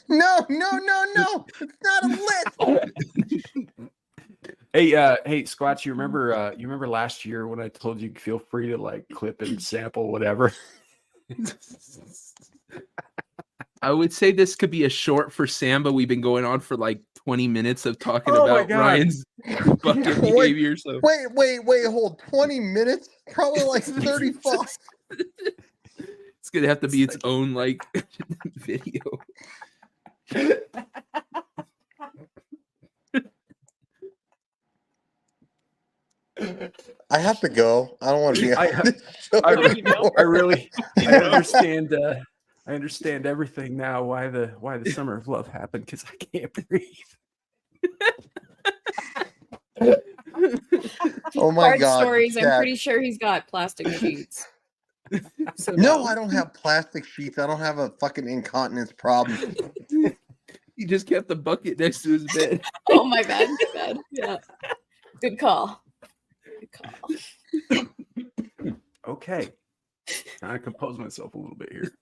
C: No. It's not a list.
B: Hey, Squatch, you remember last year when I told you feel free to like clip and sample whatever?
I: I would say this could be a short for Sam, but we've been going on for like 20 minutes of talking
B: Oh my
I: about
B: God.
I: Ryan's bucket behavior. So
C: Wait, hold 20 minutes? Probably like 35.
I: it's gonna have to be its own like video.
C: I have to go. I don't want to be on this show
B: I
C: anymore.
B: I understand everything now. Why the summer of love happened, because I can't breathe.
C: Oh my
E: Hard
C: God.
E: stories. I'm
C: Chad.
E: pretty sure he's got plastic sheets. So
C: No, I don't have plastic sheets. I don't have a fucking incontinence problem.
I: He just kept the bucket next to his bed.
E: Oh my bad. Yeah. Good call.
B: Okay. Trying to compose myself a little bit here.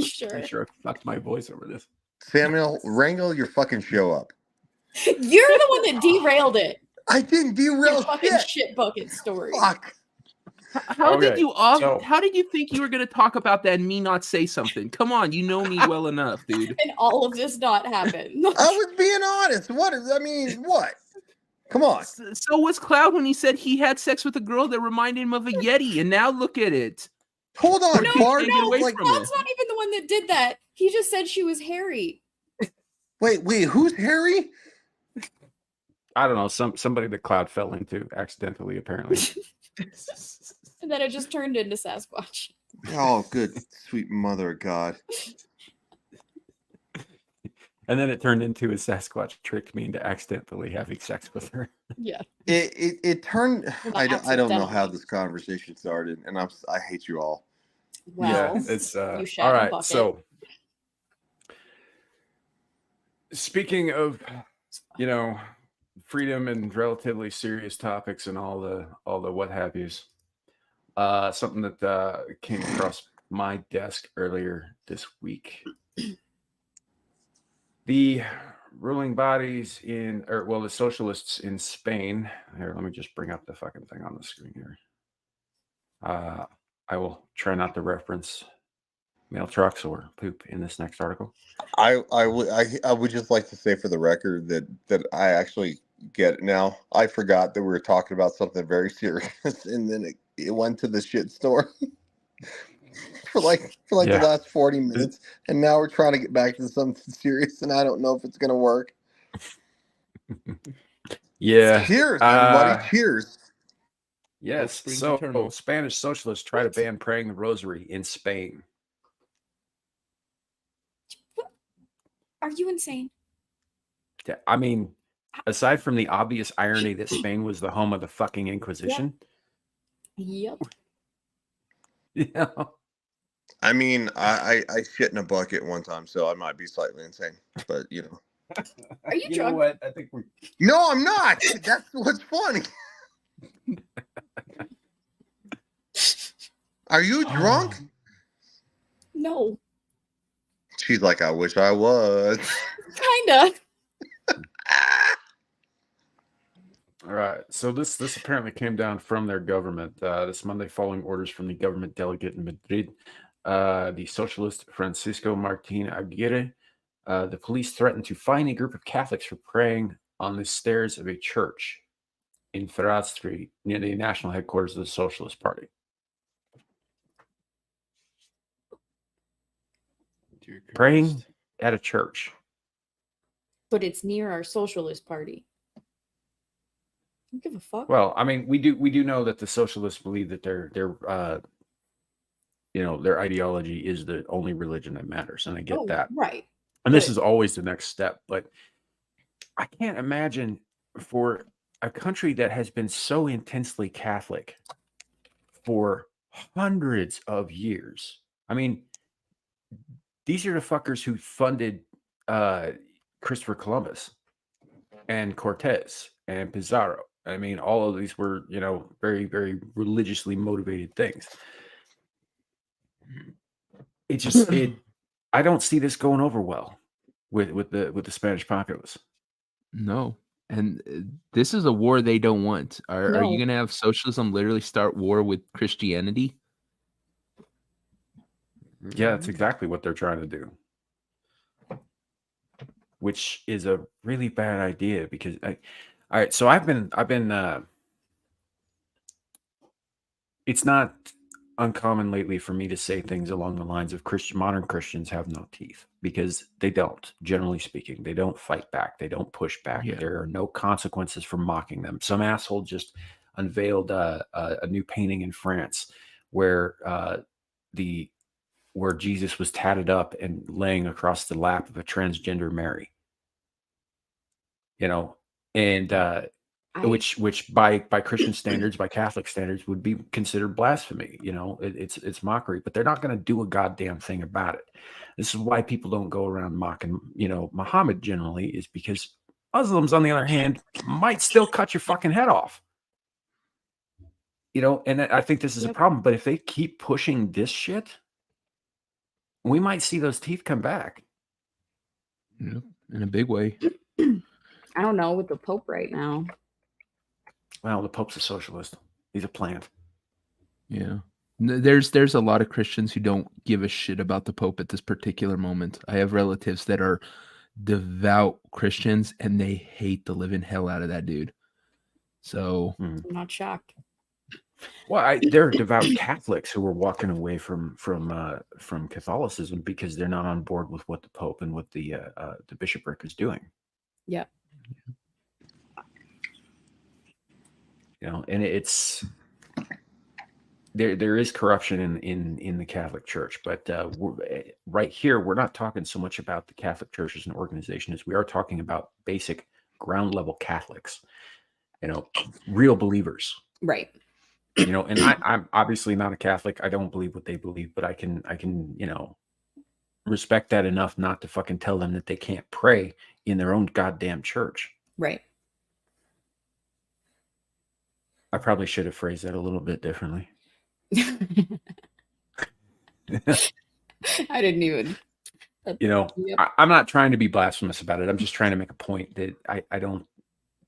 E: Sure.
B: Make sure I fucked my voice over this.
C: Samuel, wrangle your fucking show up.
E: You're the one that derailed it.
C: I didn't derail
E: Your fucking
C: shit.
E: shit bucket story.
C: Fuck.
I: How did
B: Okay,
I: you
B: so-
I: how did you think you were gonna talk about that and me not say something? Come on, you know me well enough, dude.
E: And all of this not happen.
C: I was being honest. What? Come on.
I: So was Cloud when he said he had sex with a girl that reminded him of a Yeti, and now look at it.
C: Hold on,
I: No,
C: Bart.
I: can't get away
C: Like,
I: from
E: Cloud's not even the one that did that. He just said she was hairy.
C: wait, who's Harry?
B: I don't know, somebody the Cloud fell into accidentally, apparently.
E: And then it just turned into Sasquatch.
C: Oh, good sweet mother of God.
B: And then it turned into a Sasquatch tricked me into accidentally having sex with her.
E: Yeah.
C: It turned.
E: Well,
C: I don't know how
E: accidentally.
C: this conversation started, and I hate you all.
E: Well,
B: it's
E: you shat
B: all
E: in a
B: right.
E: bucket.
B: So, speaking of, freedom and relatively serious topics and all the what have yous, something that came across my desk earlier this week. The ruling bodies the socialists in Spain. Here, let me just bring up the fucking thing on the screen here. I will try not to reference mail trucks or poop in this next article.
C: I would just like to say for the record that I actually get it now. I forgot that we were talking about something very serious, and then it went to the shit store for the last 40 minutes, and now we're trying to get back to something serious, and I don't know if it's gonna work.
B: Yeah.
C: Cheers, everybody. Cheers.
B: Yes.
I: Springs
B: So
I: eternal.
B: Spanish socialists try to ban praying the rosary in Spain.
E: Are you insane?
B: I mean, aside from the obvious irony that Spain was the home of the fucking Inquisition.
E: Yep.
B: Yeah.
C: I mean, I shit in a bucket one time, so I might be slightly insane, but
E: Are you
B: You
E: drunk?
B: know what? I think we.
C: No, I'm not. That's what's funny. Are you drunk?
E: No.
C: She's like, I wish I was.
E: Kinda.
B: All right. So this apparently came down from their government this Monday, following orders from the government delegate in Madrid, the socialist Francisco Martin Aguirre. The police threatened to fine a group of Catholics for praying on the stairs of a church. in Farad Street near the national headquarters of the Socialist Party. Praying at a church.
E: But it's near our Socialist Party. I don't give a fuck.
B: Well, I mean, we do know that the socialists believe that their ideology is the only religion that matters, and I get that.
E: Right.
B: And this is always the next step, but I can't imagine for a country that has been so intensely Catholic for hundreds of years. I mean, these are the fuckers who funded Christopher Columbus and Cortez and Pizarro. I mean, all of these were, very, very religiously motivated things. I don't see this going over well with the Spanish populace.
I: No. And this is a war they don't want. Are you going to have socialism literally start war with Christianity?
B: Yeah, that's exactly what they're trying to do. Which is a really bad idea because all right, so I've been it's not uncommon lately for me to say things along the lines of modern Christians have no teeth, because they don't. Generally speaking, they don't fight back, they don't push back.
I: Yeah.
B: There are no consequences for mocking them. Some asshole just unveiled a new painting in France where where Jesus was tatted up and laying across the lap of a transgender Mary. And which by Christian standards, by Catholic standards, would be considered blasphemy. It's mockery, but they're not going to do a goddamn thing about it. This is why people don't go around mocking, Muhammad generally, is because Muslims, on the other hand, might still cut your fucking head off. And I think this is a problem. But if they keep pushing this shit, we might see those teeth come back.
I: Yep, in a big way.
E: I don't know with the Pope right now.
B: Well, the Pope's a socialist. He's a plant.
I: Yeah. There's a lot of Christians who don't give a shit about the Pope at this particular moment. I have relatives that are devout Christians and they hate the living hell out of that dude. So
E: I'm not shocked.
B: Well, there are devout Catholics who are walking away from Catholicism because they're not on board with what the Pope and what the bishopric is doing.
E: Yeah.
B: And it's there is corruption in the Catholic Church, but right here we're not talking so much about the Catholic Church as an organization as we are talking about basic ground level Catholics, real believers,
E: right?
B: And I'm obviously not a Catholic. I don't believe what they believe, but I can respect that enough not to fucking tell them that they can't pray in their own goddamn church.
E: Right.
B: I probably should have phrased that a little bit differently.
E: I didn't even.
B: Yep. I'm not trying to be blasphemous about it. I'm just trying to make a point that I don't.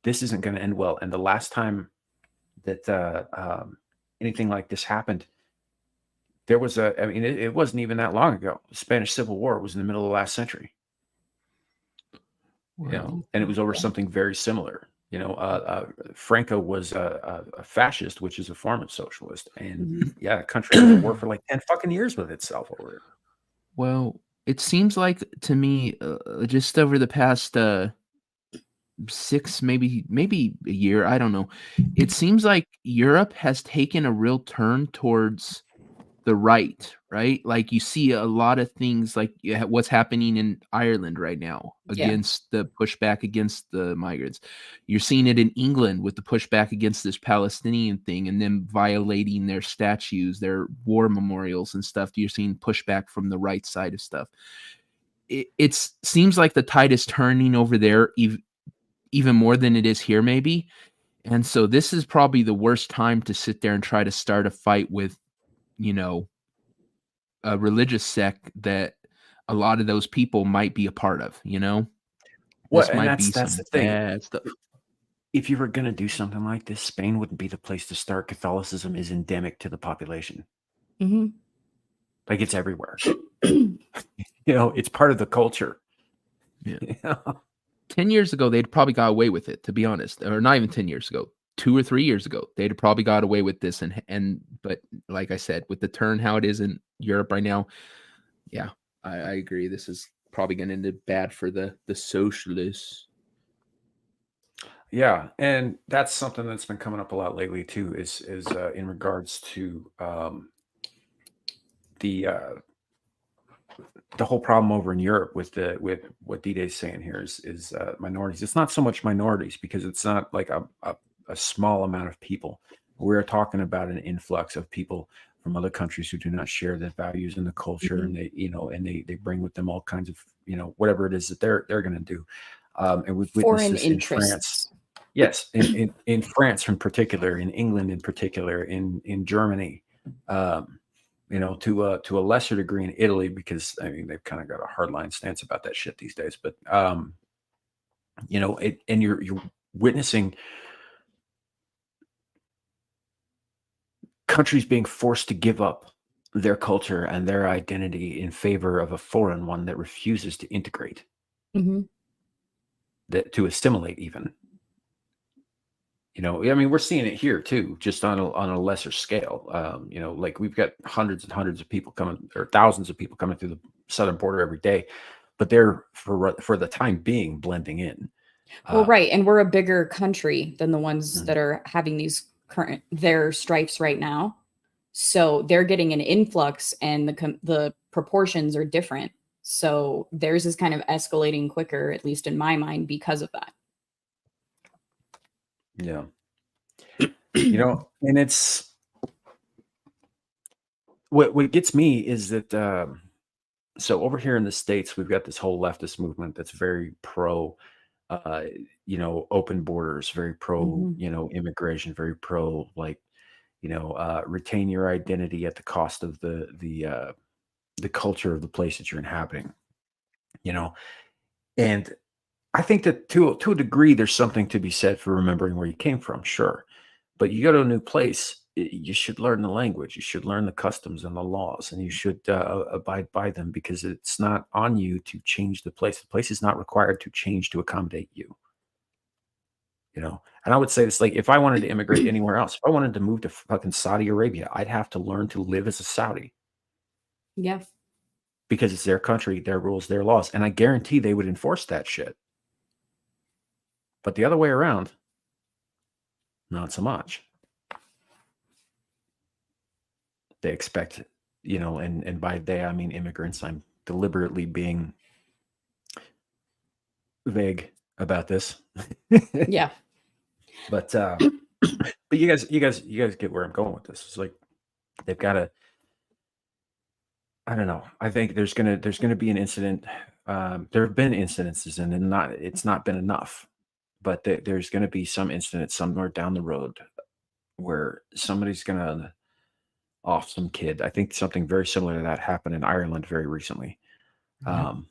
B: This isn't going to end well. And the last time that anything like this happened, there was it wasn't even that long ago. The Spanish Civil War was in the middle of the last century.
I: Wow.
B: And it was over something very similar. Franco was a fascist, which is a form of socialist, and the country was at war for like 10 fucking years with itself over it.
I: Well, it seems like to me, just over the past 6, maybe a year, I don't know. It seems like Europe has taken a real turn towards the right? Like you see a lot of things like what's happening in Ireland right now against the pushback against the migrants. You're seeing it in England with the pushback against this Palestinian thing and them violating their statues, their war memorials and stuff. You're seeing pushback from the right side of stuff. It seems like the tide is turning over there even more than it is here maybe. And so this is probably the worst time to sit there and try to start a fight with, a religious sect that a lot of those people might be a part of,
B: Well,
I: this
B: and
I: might be
B: that's
I: some
B: the thing.
I: bad stuff.
B: If you were going to do something like this, Spain wouldn't be the place to start. Catholicism is endemic to the population.
E: Mm-hmm.
B: Like it's everywhere. It's part of the culture.
I: Yeah. 10 years ago, they'd probably got away with it, to be honest. Or not even 10 years ago. 2 or 3 years ago, they'd have probably got away with this. But like I said, with the turn how it is in Europe right now, yeah, I agree. This is probably going to end up bad for the socialists.
B: Yeah, and that's something that's been coming up a lot lately too. Is in regards to the whole problem over in Europe with what D-Day's saying here is minorities. It's not so much minorities because it's not like a small amount of people. We're talking about an influx of people from other countries who do not share the values and the culture, and they bring with them all kinds of whatever it is that they're going to do. And we've witnessed
E: Foreign
B: this in
E: interests.
B: France. Yes, in France in particular, in England in particular, in Germany. To a lesser degree in Italy, because I mean they've kind of got a hardline stance about that shit these days. But and you're witnessing countries being forced to give up their culture and their identity in favor of a foreign one that refuses to integrate, that to assimilate even. I mean, we're seeing it here too, just on a lesser scale. Like we've got hundreds and hundreds of people coming, or thousands of people coming through the southern border every day, but they're for the time being blending in.
E: Well, right, and we're a bigger country than the ones that are having their stripes right now, so they're getting an influx, and the proportions are different. So theirs is kind of escalating quicker, at least in my mind, because of that.
B: Yeah. And it's what gets me is that so over here in the States, we've got this whole leftist movement that's very pro open borders, very pro immigration, very pro retain your identity at the cost of the culture of the place that you're inhabiting. And I think that to a degree, there's something to be said for remembering where you came from, sure. But you go to a new place, you should learn the language, you should learn the customs and the laws, and you should abide by them, because it's not on you to change the place. The place is not required to change to accommodate you. And I would say this, like, if I wanted to immigrate anywhere else, if I wanted to move to fucking Saudi Arabia, I'd have to learn to live as a Saudi.
E: Yeah.
B: Because it's their country, their rules, their laws. And I guarantee they would enforce that shit. But the other way around, not so much. They expect, and by they, I mean immigrants. I'm deliberately being vague about this.
E: Yeah.
B: But you guys get where I'm going with this. It's like they've got to, I don't know. I think there's gonna be an incident. There have been incidences, and it's not been enough. But there's going to be some incident somewhere down the road where somebody's going to off some kid. I think something very similar to that happened in Ireland very recently. And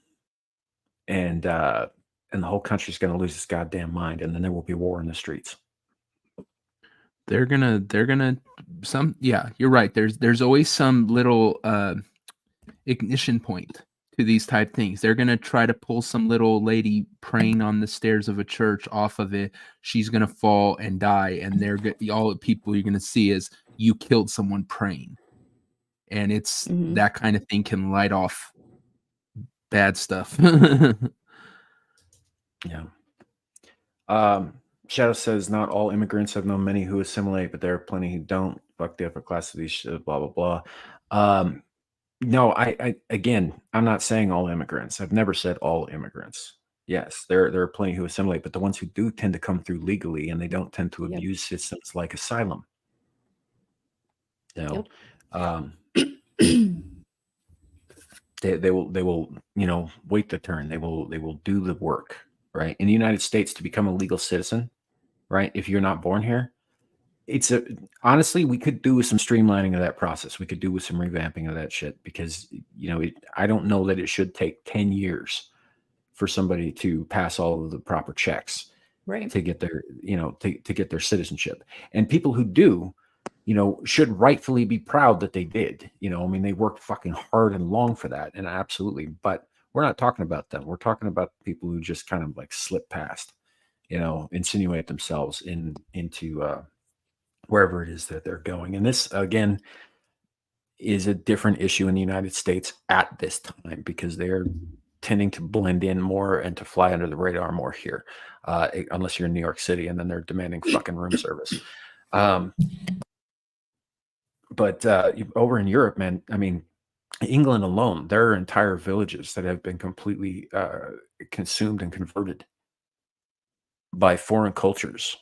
B: the whole country's going to lose its goddamn mind, and then there will be war in the streets.
I: They're gonna you're right. There's always some little ignition point to these type things. They're going to try to pull some little lady praying on the stairs of a church off of it. She's going to fall and die. And all the people you're going to see is you killed someone praying. And it's that kind of thing can light off bad stuff.
B: Yeah. Shadow says, not all immigrants. I've known many who assimilate, but there are plenty who don't. Fuck the upper class of these shit, blah, blah, blah. No, again, I'm not saying all immigrants. I've never said all immigrants. Yes, there are plenty who assimilate, but the ones who do tend to come through legally, and they don't tend to abuse systems like asylum. They will wait the turn. They will do the work, right? In the United States, to become a legal citizen, right? If you're not born here, honestly, we could do with some streamlining of that process. We could do with some revamping of that shit, because I don't know that it should take 10 years for somebody to pass all of the proper checks,
E: right,
B: to get their to get their citizenship. And people who do, should rightfully be proud that they did. I mean, they worked fucking hard and long for that, and absolutely. But we're not talking about them. We're talking about people who just kind of like slip past. insinuate themselves into wherever it is that they're going. And this, again, is a different issue in the United States at this time because they're tending to blend in more and to fly under the radar more here, unless you're in New York City, and then they're demanding fucking room service. But over in Europe, man, I mean, England alone, there are entire villages that have been completely consumed and converted by foreign cultures.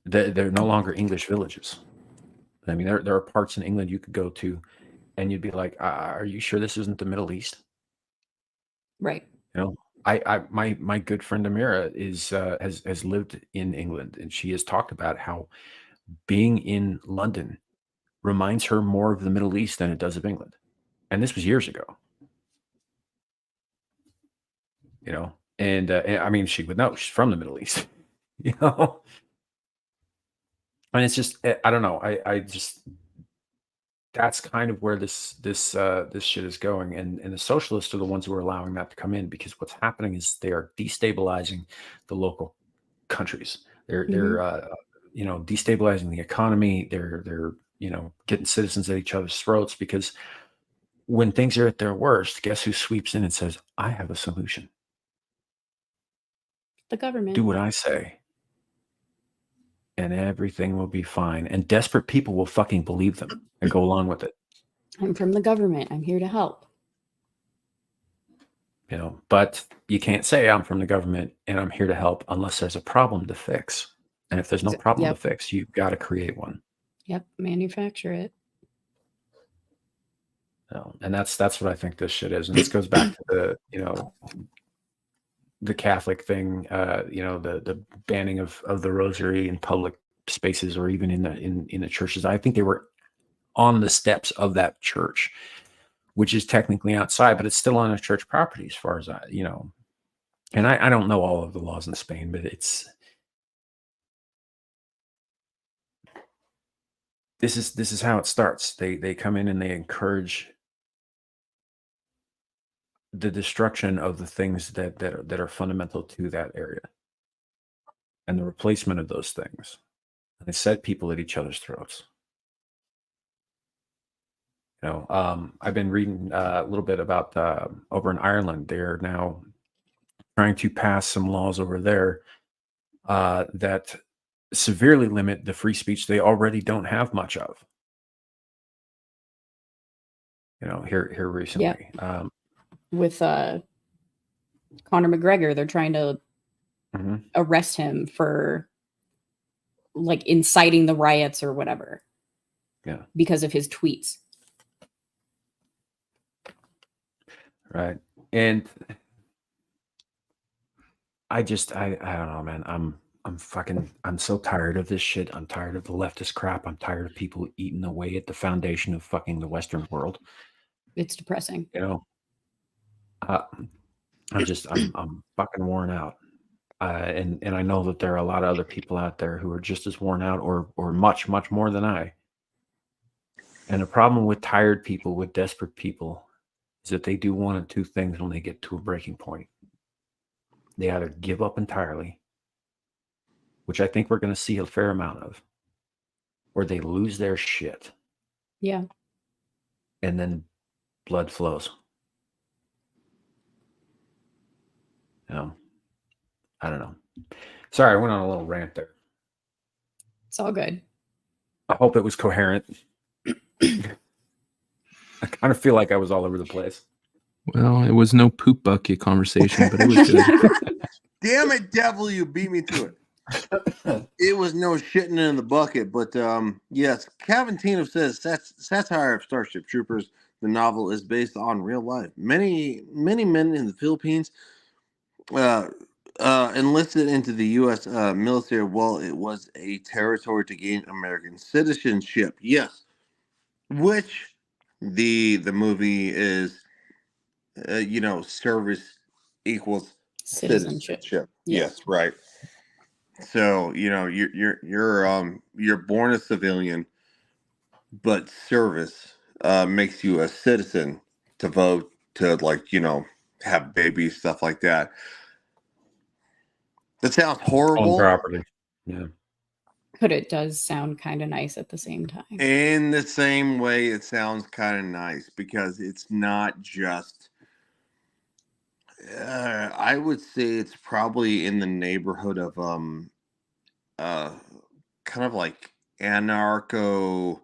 B: They're no longer English villages. I mean, there are parts in England you could go to, and you'd be like, "Are you sure this isn't the Middle East?"
E: Right.
B: My good friend Amira has lived in England, and she has talked about how being in London reminds her more of the Middle East than it does of England. And this was years ago. And I mean, she would know. She's from the Middle East, And it's just, I don't know. I just, that's kind of where this shit is going. And the socialists are the ones who are allowing that to come in, because what's happening is they are destabilizing the local countries. They're destabilizing the economy. They're getting citizens at each other's throats, because when things are at their worst, guess who sweeps in and says, "I have a solution.
E: The government.
B: Do what I say, and everything will be fine." And desperate people will fucking believe them and go along with it.
E: I'm from the government. I'm here to help.
B: But you can't say I'm from the government and I'm here to help unless there's a problem to fix. And if there's no problem to fix, you've got to create one.
E: Yep, manufacture it.
B: And that's what I think this shit is. And this goes back to the Catholic thing, the banning of the rosary in public spaces, or even in the churches. I think they were on the steps of that church, which is technically outside, but it's still on a church property, as far as and I don't know all of the laws in Spain, but this is how it starts. They come in and they encourage the destruction of the things that are fundamental to that area, and the replacement of those things. And they set people at each other's throats. I've been reading a little bit about over in Ireland. They're now trying to pass some laws over there that severely limit the free speech they already don't have much of. Here recently.
E: Yeah. With Conor McGregor, they're trying to arrest him for like inciting the riots or whatever.
B: Yeah.
E: Because of his tweets.
B: Right. And I don't know, man. I'm so tired of this shit. I'm tired of the leftist crap. I'm tired of people eating away at the foundation of fucking the Western world.
E: It's depressing.
B: I'm fucking worn out. And I know that there are a lot of other people out there who are just as worn out or much, much more than I. And the problem with tired people, with desperate people, is that they do one of two things when they get to a breaking point. They either give up entirely, which I think we're going to see a fair amount of, or they lose their shit.
E: Yeah.
B: And then blood flows. I don't know. Sorry, I went on a little rant there.
E: It's all good.
B: I hope it was coherent. I kind of feel like I was all over the place.
I: Well, it was no poop bucket conversation, but it was good.
J: Damn it, devil, you beat me to it. It was no shitting in the bucket, but yes, Cavantino says satire of Starship Troopers, the novel, is based on real life. Many men in the Philippines enlisted into the U.S. Military while it was a territory to gain American citizenship. Yes, which the movie is, service equals citizenship. Yes, right. So you're born a civilian, but service makes you a citizen to vote, to have babies, stuff like that. That sounds
B: Own
J: horrible.
B: property. Yeah.
E: But it does sound kind of nice at the same time.
J: In the same way, it sounds kind of nice because it's not just. I would say it's probably in the neighborhood of kind of like anarcho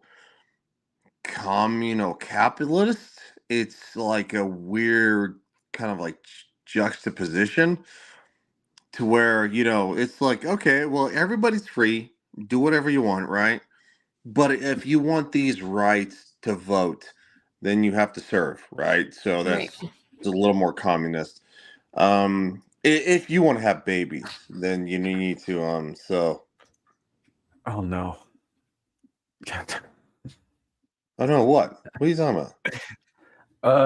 J: communal capitalist. It's like a weird kind of like juxtaposition to where, it's like, okay, well, everybody's free, do whatever you want, right? But if you want these rights to vote, then you have to serve, right? So
E: Right.
J: that's a little more communist. If you want to have babies, then you need to so
B: Oh no. God.
J: I don't know what are you talking about?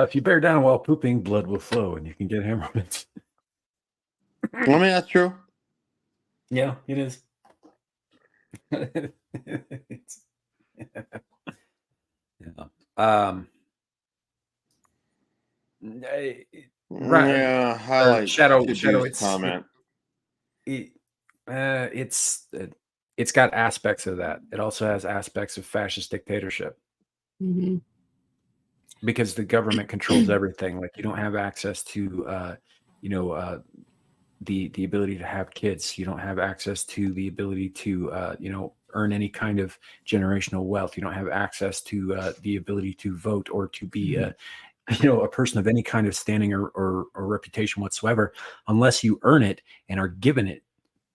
B: If you bear down while pooping, blood will flow, and you can get hemorrhoids.
J: I mean, that's true.
B: Yeah, it is. Yeah. Right.
J: Yeah, highlight
B: Shadow.
J: Shadow. Comment.
B: It's got aspects of that. It also has aspects of fascist dictatorship
E: Mm-hmm.
B: because the government controls everything. Like you don't have access to, the ability to have kids. You don't have access to the ability to, earn any kind of generational wealth. You don't have access to the ability to vote or to be a person of any kind of standing or reputation whatsoever, unless you earn it and are given it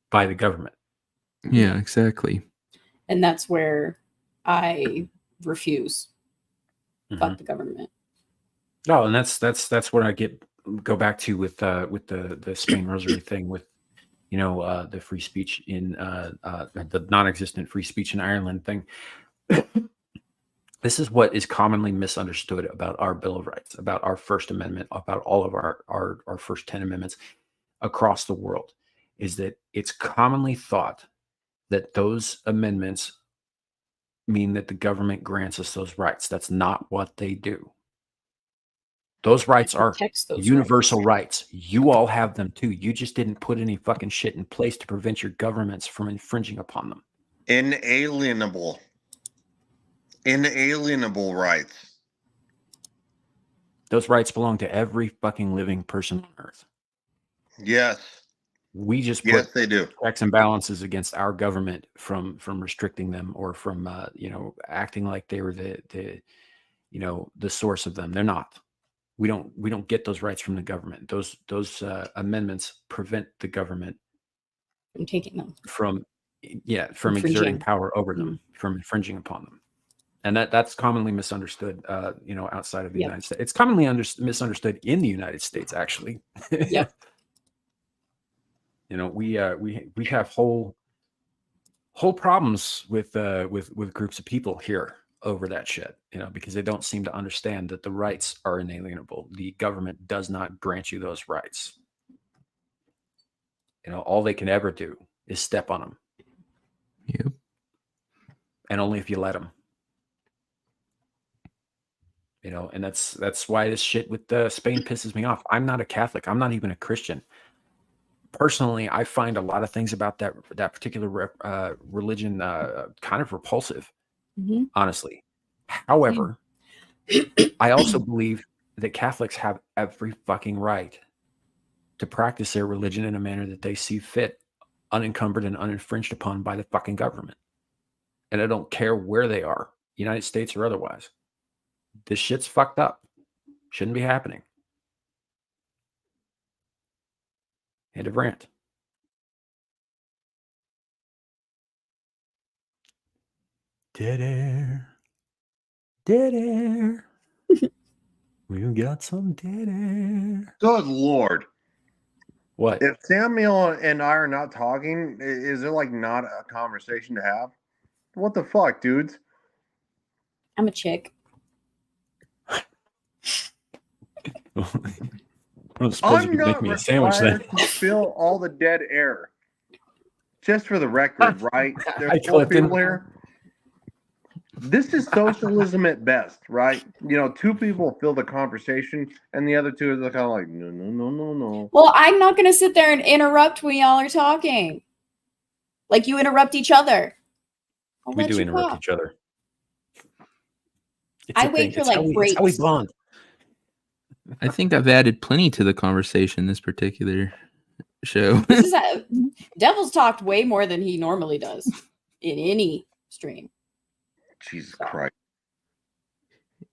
B: by the government.
I: Yeah, exactly.
E: And that's where I refuse.
B: Mhm.
E: Fuck the government.
B: No, and that's what I go back to with the Spain Rosary thing with the free speech in the non-existent free speech in Ireland thing. This is what is commonly misunderstood about our Bill of Rights, about our First Amendment, about all of our first 10 amendments across the world, is that it's commonly thought that those amendments mean that the government grants us those rights. That's not what they do. Those rights are universal rights. You all have them too. You just didn't put any fucking shit in place to prevent your governments from infringing upon them.
J: Inalienable rights.
B: Those rights belong to every fucking living person on earth.
J: Yes.
B: We just put
J: they do.
B: checks and balances against our government from restricting them or from acting like they were the source of them. They're not. We don't get those rights from the government. Those amendments prevent the government
E: from taking them,
B: from exerting power over them, from infringing upon them. And that's commonly misunderstood outside of the United States. It's commonly misunderstood in the United States, actually.
E: Yep.
B: We have whole problems with groups of people here over that shit, because they don't seem to understand that the rights are inalienable. The government does not grant you those rights. All they can ever do is step on them.
I: Yep.
B: And only if you let them. And that's why this shit with Spain pisses me off. I'm not a Catholic. I'm not even a Christian. Personally, I find a lot of things about that particular religion kind of repulsive, honestly. However, I also believe that Catholics have every fucking right to practice their religion in a manner that they see fit, unencumbered and uninfringed upon by the fucking government. And I don't care where they are, United States or otherwise. This shit's fucked up. Shouldn't be happening. End of rant. Dead air. Dead air. We've got some dead air.
J: Good Lord.
B: What?
J: If Samuel and I are not talking, is there like not a conversation to have? What the fuck, dudes?
E: I'm a chick.
J: I'm not required to fill all the dead air. Just for the record, right? There's 4 people here. This is socialism at best, right? You know, two people fill the conversation, and the other two are kind of like, no, no, no, no, no.
E: Well, I'm not going to sit there and interrupt when y'all are talking. Like you interrupt each other.
B: We do interrupt each other. It's
E: I
B: a
E: wait
B: thing.
E: for
B: It's how
E: like
B: we
E: breaks.
B: bond.
I: I think I've added plenty to the conversation this particular show.
E: This is Devil's talked way more than he normally does in any stream.
J: Jesus Christ.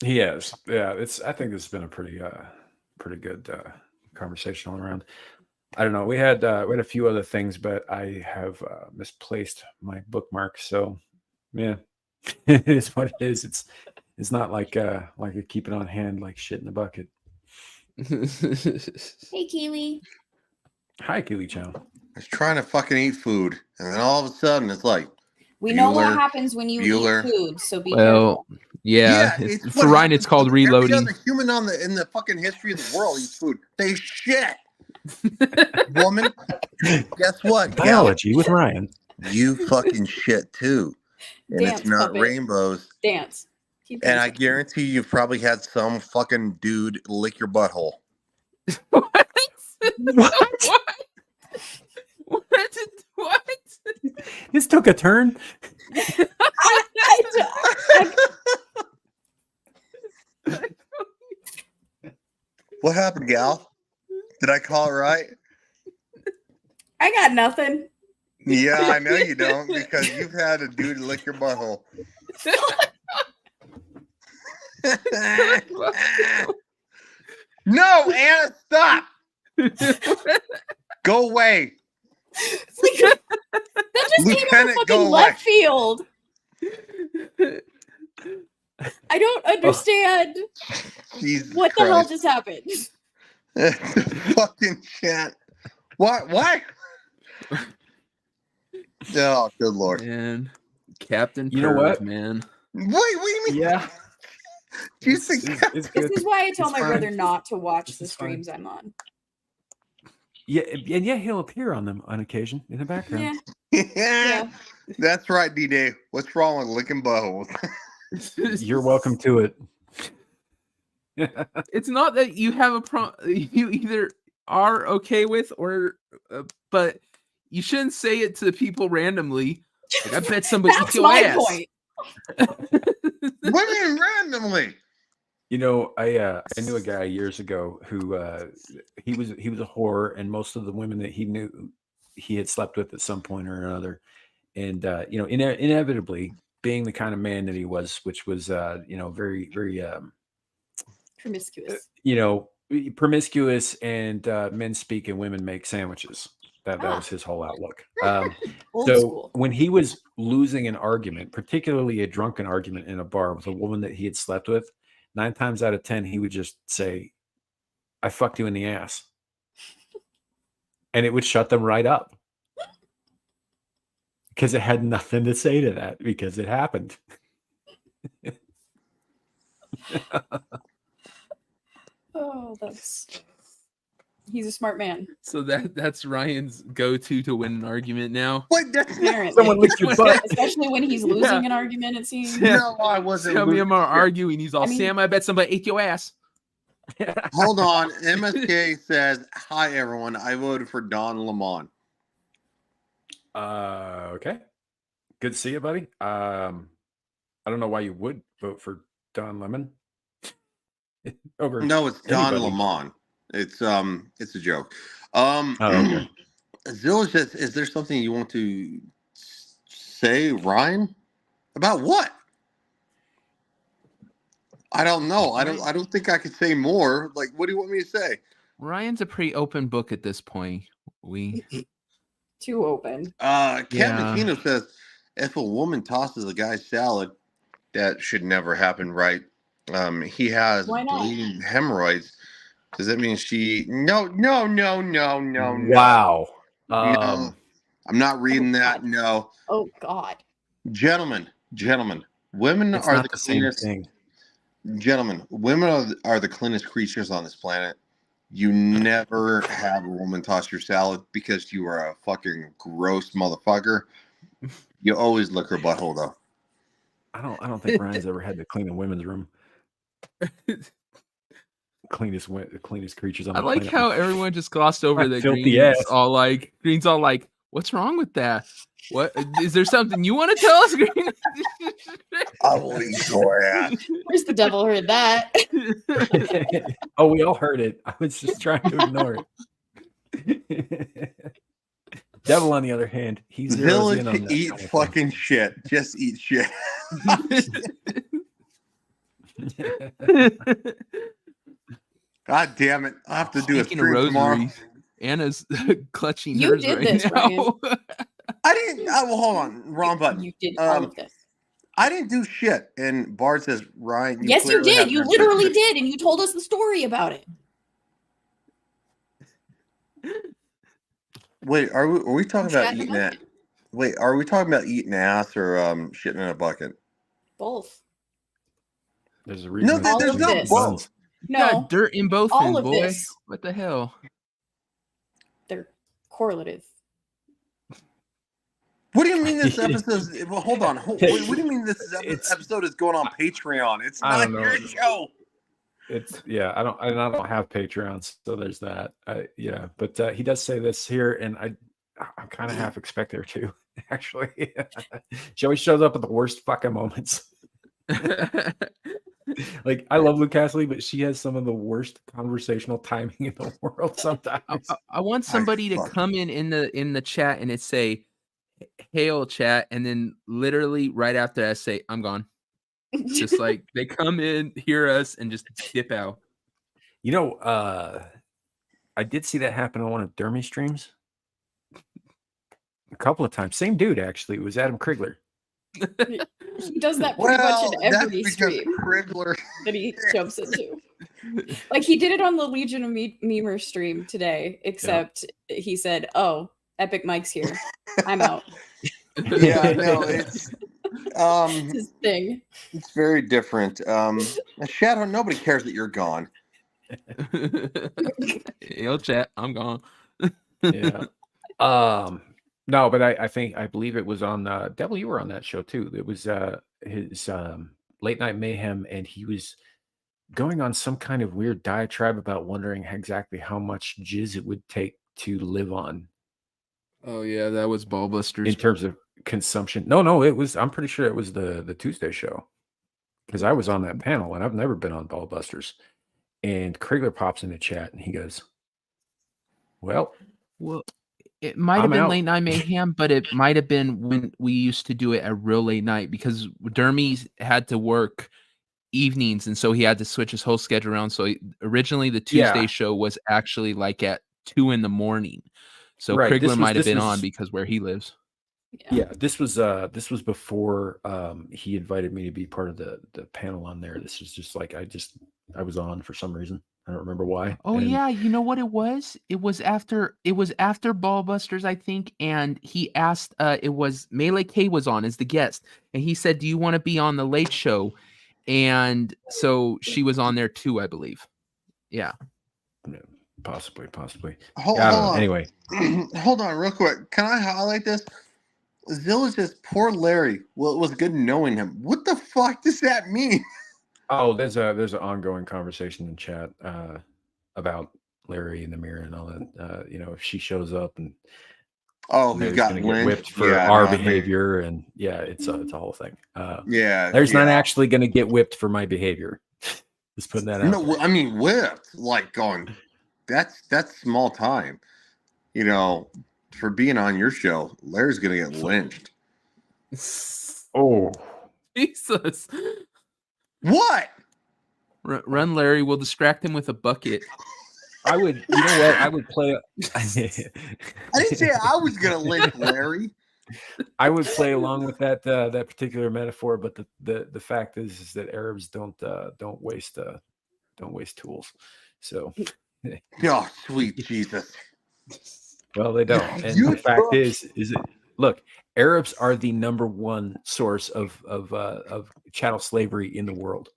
B: He has. Yeah, I think this has been a pretty good conversation all around. I don't know. We had a few other things, but I have misplaced my bookmark. So yeah, it is what it is. It's not like I keep it on hand like shit in the bucket.
E: Hey, Kiwi.
B: Hi, Kiwi Chow.
C: I was trying to fucking eat food, and then all of a sudden it's like,
E: We know what
C: Bueller,
E: happens when you
C: Bueller.
E: eat food, so be careful.
I: Well, yeah.
J: it's
I: For
J: what
I: Ryan, it's
J: happens
I: called
J: with
I: reloading.
J: Every other human in the fucking history of the world eats food. They shit. Woman, guess what? gal?
B: Biology with Ryan.
C: You fucking shit too, and
E: Dance,
C: it's not
E: puppet.
C: Rainbows.
E: Dance. Keep
C: And I
E: dancing.
C: guarantee you've probably had some fucking dude lick your butthole.
I: What? What?
H: This took a turn.
C: What happened, gal? Did I call it right?
E: I got nothing.
C: Yeah, I know you don't, because you've had a dude lick your butthole. No, Anna, stop! Go away.
E: That just came out of
C: Lieutenant, go
E: fucking
C: away.
E: left field. I don't understand
C: Jesus
E: what the hell
C: Christ.
E: just happened.
C: Fucking chat. What? Oh, good lord.
I: Man, Captain
B: You know what?
I: man.
C: What do you mean?
B: Yeah.
C: Do you think
B: It's
E: This
B: good.
E: is why I tell
B: It's
E: my
B: fine.
E: brother not to watch the
B: It's fine.
E: streams I'm on.
B: Yeah, and yeah, he'll appear on them on occasion in the background.
E: Yeah.
C: That's right, D-Day. What's wrong with licking buttholes?
B: You're welcome to it.
I: It's not that you have you either are okay with or but you shouldn't say it to people randomly. Like, I bet somebody
E: That's
I: eats your
E: my
I: ass.
E: point.
C: What do you mean randomly?
B: You know, I knew a guy years ago who he was a whore, and most of the women that he knew he had slept with at some point or another. And you know, inevitably, being the kind of man that he was, which was you know, very
E: Promiscuous.
B: you know, promiscuous, and men speak and women make sandwiches. That was his whole outlook.
E: Old
B: So
E: school.
B: when he was losing an argument, particularly a drunken argument in a bar with a woman that he had slept with, 9 times out of 10, he would just say, "I fucked you in the ass." And it would shut them right up. Because it had nothing to say to that, because it happened.
E: Oh, he's a smart man.
I: So that's Ryan's go-to to win an argument now.
C: Wait, that's
E: Apparently.
B: Someone licked your butt.
E: Especially when he's losing an argument, it seems.
C: No, I wasn't.
I: Tell me
C: losing
I: I'm
C: shit.
I: arguing. He's all,
E: I mean-
I: Sam, I bet somebody ate your ass.
C: Hold on. MSK says, "Hi everyone. I voted for Don Lemon."
B: Okay. Good to see you, buddy. I don't know why you would vote for Don Lemon. Over
C: No, it's Don
B: anybody.
C: Lemon. It's a joke.
B: Oh, okay.
C: Zilla says, "Is there something you want to say, Ryan? About what?" I don't know. I don't think I could say more. Like, what do you want me to say?
I: Ryan's a pretty open book at this point.
E: Too open.
C: Cappuccino says, "If a woman tosses a guy's salad, that should never happen, right? He has
E: Why not?
C: bleeding hemorrhoids. Does that mean she? No.
B: Wow.
C: No, I'm not reading that.
E: God.
C: No,
E: Oh God.
C: gentlemen, women
B: It's
C: are
B: not
C: the
B: the same
C: cleanest.
B: thing.
C: Gentlemen, women are the cleanest creatures on this planet. You never have a woman toss your salad because you are a fucking gross motherfucker. You always lick her butthole, though.
B: I don't think Ryan's ever had to clean a women's room. Cleanest creatures on
I: I
B: the
I: like
B: planet.
I: how everyone just glossed over that
B: filthy
I: Green's
B: ass.
I: all like, what's wrong with that? What is there something you want to tell us, Green?
J: I will eat your ass.
E: Where's the devil heard that?
B: Oh, we all heard it. I was just trying to ignore it. Devil, on the other hand, he zeroes in on
J: Village
B: that
J: eat
B: kind of
J: fucking shit. Just eat shit. God damn it! I have to do a
I: Speaking of
J: stream tomorrow.
I: rosaries, Anna's clutching
E: You
I: hers
E: did
I: right
E: this,
I: now.
J: I didn't. Well, hold on. Wrong button.
E: You did all of this.
J: I didn't do shit. And Bart says, Ryan, you
E: Yes, you
J: clearly
E: did.
J: haven't
E: You
J: had
E: literally
J: sex.
E: did, and you told us the story about it.
J: Wait, are we talking about
E: Shat in a
J: eating that?
E: bucket.
J: Wait, are we talking about eating ass or shitting in a bucket?
E: Both.
B: There's a reason.
J: No,
E: All
J: there's
E: of
J: no
E: this.
J: both.
I: You got
E: No,
I: dirt in both
E: all
I: ends,
E: of
I: boy.
E: this.
I: What the hell?
E: They're correlative.
J: What do you mean this episode is... Well, hold on. What do you mean this episode is going on Patreon? It's
B: I
J: not
B: don't
J: your
B: know.
J: show.
B: It's I don't have Patreons, so there's that. But he does say this here, and I'm kind of half expect her to actually. She always shows up at the worst fucking moments. Like, I love Luke Castley, but she has some of the worst conversational timing in the world sometimes.
I: I want somebody to come in the chat and it say, "Hail chat," and then literally right after that say, "I'm gone." Just like they come in, hear us, and just dip out.
B: You know, I did see that happen on one of Dermy streams a couple of times. Same dude, actually. It was Adam Krigler.
E: He does that pretty much in every
J: that's
E: stream
J: Krigler
E: that he jumps into. Like, he did it on the Legion of Memer stream today, except he said, "Oh, Epic Mike's here. I'm out."
J: Yeah, no, it's
E: his thing.
J: It's very different. Shadow, nobody cares that you're gone.
I: Hail chat, I'm gone.
B: Yeah. No, but I believe it was on Devil, you were on that show too. It was his Late Night Mayhem, and he was going on some kind of weird diatribe about wondering exactly how much jizz it would take to live on.
I: Oh yeah, that was Ballbusters.
B: In terms of consumption. No, it was, I'm pretty sure it was the Tuesday show. Because I was on that panel and I've never been on Ballbusters. And Krigler pops in the chat and he goes, Well,
I: it might have
B: I'm
I: been
B: out.
I: Late Night Mayhem, but it might have been when we used to do it at real late night because Dermy had to work evenings, and so he had to switch his whole schedule around. So originally the Tuesday show was actually like at 2 a.m. So
B: Right,
I: Krigler might have been on because where he lives.
B: Yeah, this was before he invited me to be part of the panel on there. This was just like I was on for some reason. I don't remember why.
I: Oh yeah, you know what it was? It was after Ballbusters, I think, and he asked it was Melee K was on as the guest, and he said, "Do you want to be on the Late Show?" And so she was on there too, I believe. Yeah.
B: Possibly.
J: Hold
B: I don't know.
J: on.
B: Anyway.
J: Hold on real quick. Can I highlight this? Zilla says, "Poor Larry. Well, it was good knowing him." What the fuck does that mean?
B: Oh, there's an ongoing conversation in chat about Larry and the mirror and all that. If she shows up and
J: He got
B: gonna get whipped for behavior, and it's a whole thing. Larry's not actually going to get whipped for my behavior. Just putting that out.
J: No, I mean whipped. Like going, that's small time. For being on your show, Larry's gonna get lynched.
B: Oh,
I: Jesus!
J: What?
I: Run, Larry. We'll distract him with a bucket.
B: I would. You know what? I would play.
J: I didn't say I was gonna lynch Larry.
B: I would play along with that particular metaphor, but the fact is that Arabs don't waste tools. So,
J: oh sweet Jesus.
B: Well, they don't. And the fact is it? Look, Arabs are the number one source of chattel slavery in the world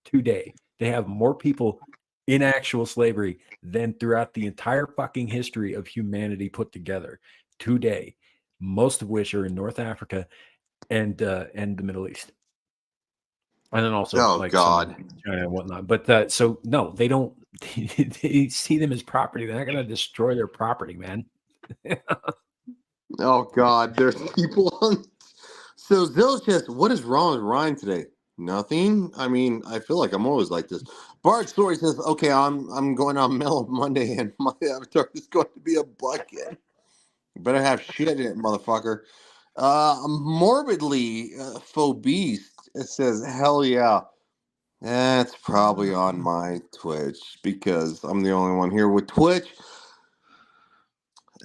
B: today. They have more people in actual slavery than throughout the entire fucking history of humanity put together today. Most of which are in North Africa and the Middle East. And then also
C: Oh,
B: like
C: God.
B: some China and whatnot. But so no, they don't. They see them as property. They're not going to destroy their property, man.
C: Oh God, there's people on. So Zilch says, "What is wrong with Ryan today? Nothing. I mean, I feel like I'm always like this." Bart Story says, "Okay, I'm going on Mellow Monday, and my avatar is going to be a bucket. You better have shit in it, motherfucker." Morbidly Phobes, it says, "Hell yeah." That's probably on my Twitch because I'm the only one here with Twitch.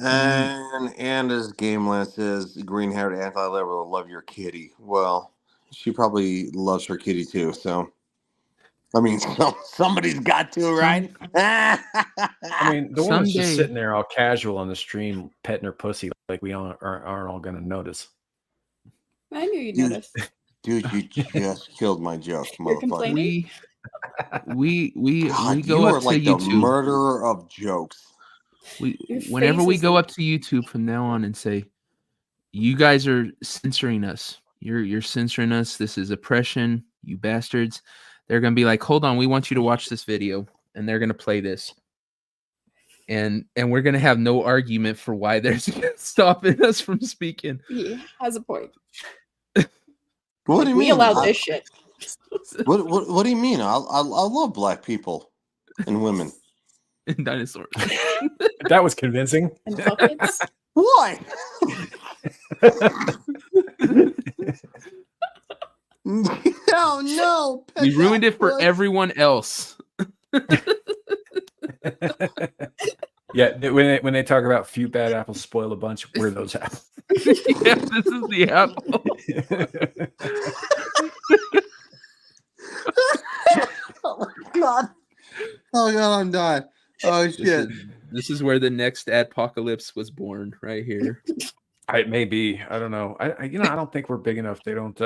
C: And as Gameland says, green-haired anti-liberal, love your kitty. Well, she probably loves her kitty too. So, I mean, somebody's got to, right?
B: I mean, the woman's just
I: Someday.
B: sitting there all casual on the stream, petting her pussy, like we aren't all going to notice.
E: I knew you'd
C: Dude,
E: notice.
C: dude, you just killed my joke,
E: You're
C: motherfucker.
E: complaining?
I: We
C: God,
I: go
C: you
I: up
C: are
I: to
C: like the
I: YouTube.
C: murderer of jokes.
I: Whenever
E: face
I: we
E: is
I: go
E: like-
I: up to YouTube from now on and say, "You guys are censoring us. You're censoring us. This is oppression, you bastards." They're gonna be like, "Hold on, we want you to watch this video," and they're gonna play this, and we're gonna have no argument for why they're stopping us from speaking.
E: He has a point.
C: What do you
E: We
C: mean?
E: allow this shit.
C: What do you mean? I love black people and women.
I: And dinosaurs.
B: That was convincing.
E: And buckets.
C: What? No.
I: We ruined it for everyone else.
B: Yeah, when they talk about few bad apples spoil a bunch, we're those apples.
I: Yeah, this is the apple.
C: Oh my God. Oh God, I'm dying. Oh shit.
I: This is where the next apocalypse was born, right here.
B: It may be. I don't know. I don't think we're big enough. They don't.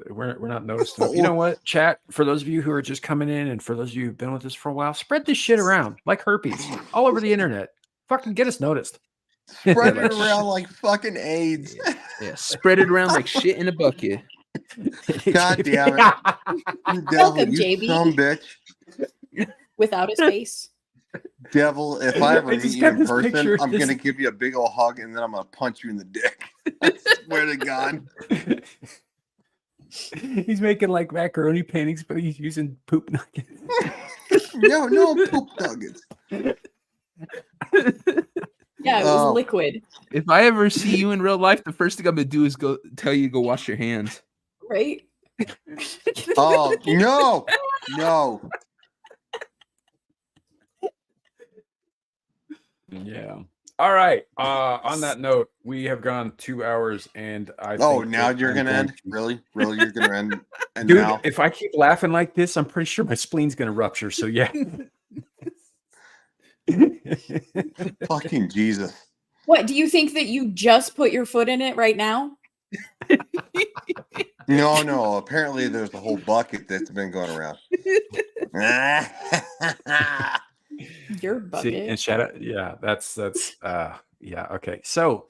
B: We're not noticed enough. You know what, chat? For those of you who are just coming in, and for those of you who've been with us for a while, spread this shit around like herpes all over the internet. Fucking get us noticed.
C: Spread it around like fucking AIDS.
I: Yeah, spread it around like shit in a bucket.
C: God damn it. You devil,
E: Welcome,
C: you
E: JB.
C: some bitch.
E: Without his face.
C: Devil, if I ever
B: I
C: meet
B: just
C: you
B: got
C: in
B: this
C: person,
B: picture.
C: I'm going to give you a big old hug and then I'm going to punch you in the dick. I swear to God.
D: He's making like macaroni paintings, but he's using poop nuggets.
C: No poop nuggets.
E: Yeah, it was liquid.
I: If I ever see you in real life, the first thing I'm gonna do is go tell you to go wash your hands.
E: Right?
C: Oh, no.
B: Yeah. All right. On that note, we have gone 2 hours, and I.
C: Oh,
B: think
C: now
B: that
C: you're
B: I'm
C: going to end? Really? You're going to end? And
B: Dude,
C: now?
B: if I keep laughing like this, I'm pretty sure my spleen's gonna rupture. So yeah.
C: Fucking Jesus.
E: What, do you think that you just put your foot in it right now?
C: No. Apparently there's a whole bucket that's been going around.
E: Your bucket.
B: See, and shout out. Yeah, that's yeah. Okay. So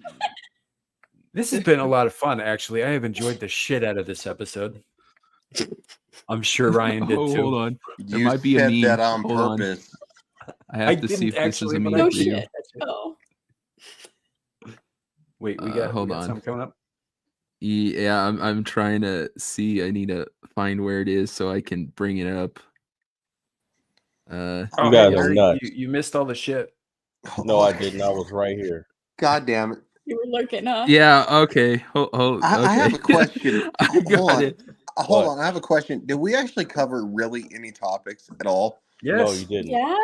B: this has been a lot of fun. Actually, I have enjoyed the shit out of this episode. I'm sure Ryan did too.
I: Hold on. There
C: You
I: might be a
C: said
I: meme.
C: that on
I: Hold on.
C: purpose.
I: I have to see if this is a meme
E: No
I: for you.
E: shit. Oh.
B: Wait, we got
I: hold
B: we got
I: on.
B: something coming up.
I: Yeah, I'm trying to see. I need to find where it is so I can bring it up.
B: Oh,
K: You guys are
B: Harry,
K: nuts.
B: You missed all the shit.
K: No, I didn't. I was right here.
C: God damn it.
E: You were looking, huh?
I: Yeah. Okay. Hold,
C: I have a question.
I: I
C: Hold
I: got
C: on.
I: it.
C: Hold on. I have a question. Did we actually cover really any topics at all?
B: Yes.
K: No, you didn't.
E: Yeah.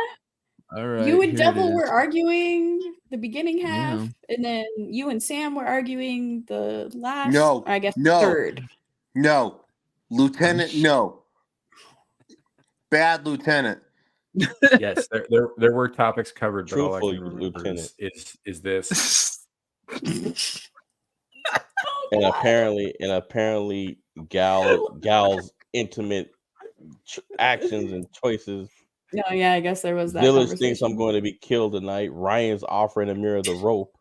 I: All right.
E: You and
I: here it
E: Devil
I: is.
E: were arguing the beginning half,
I: Yeah.
E: and then you and Sam were arguing the last.
C: No,
E: or I guess
C: no.
E: third.
C: No. Lieutenant, no. Bad lieutenant.
B: Yes, there were topics covered, but all I
K: Truthfully,
B: can remember
K: Lieutenant.
B: is this.
K: And apparently, Gal's intimate actions and choices.
E: No, yeah, I guess there was that.
K: Village thinks
E: conversation.
K: I'm going to be killed tonight. Ryan's offering Amira the rope.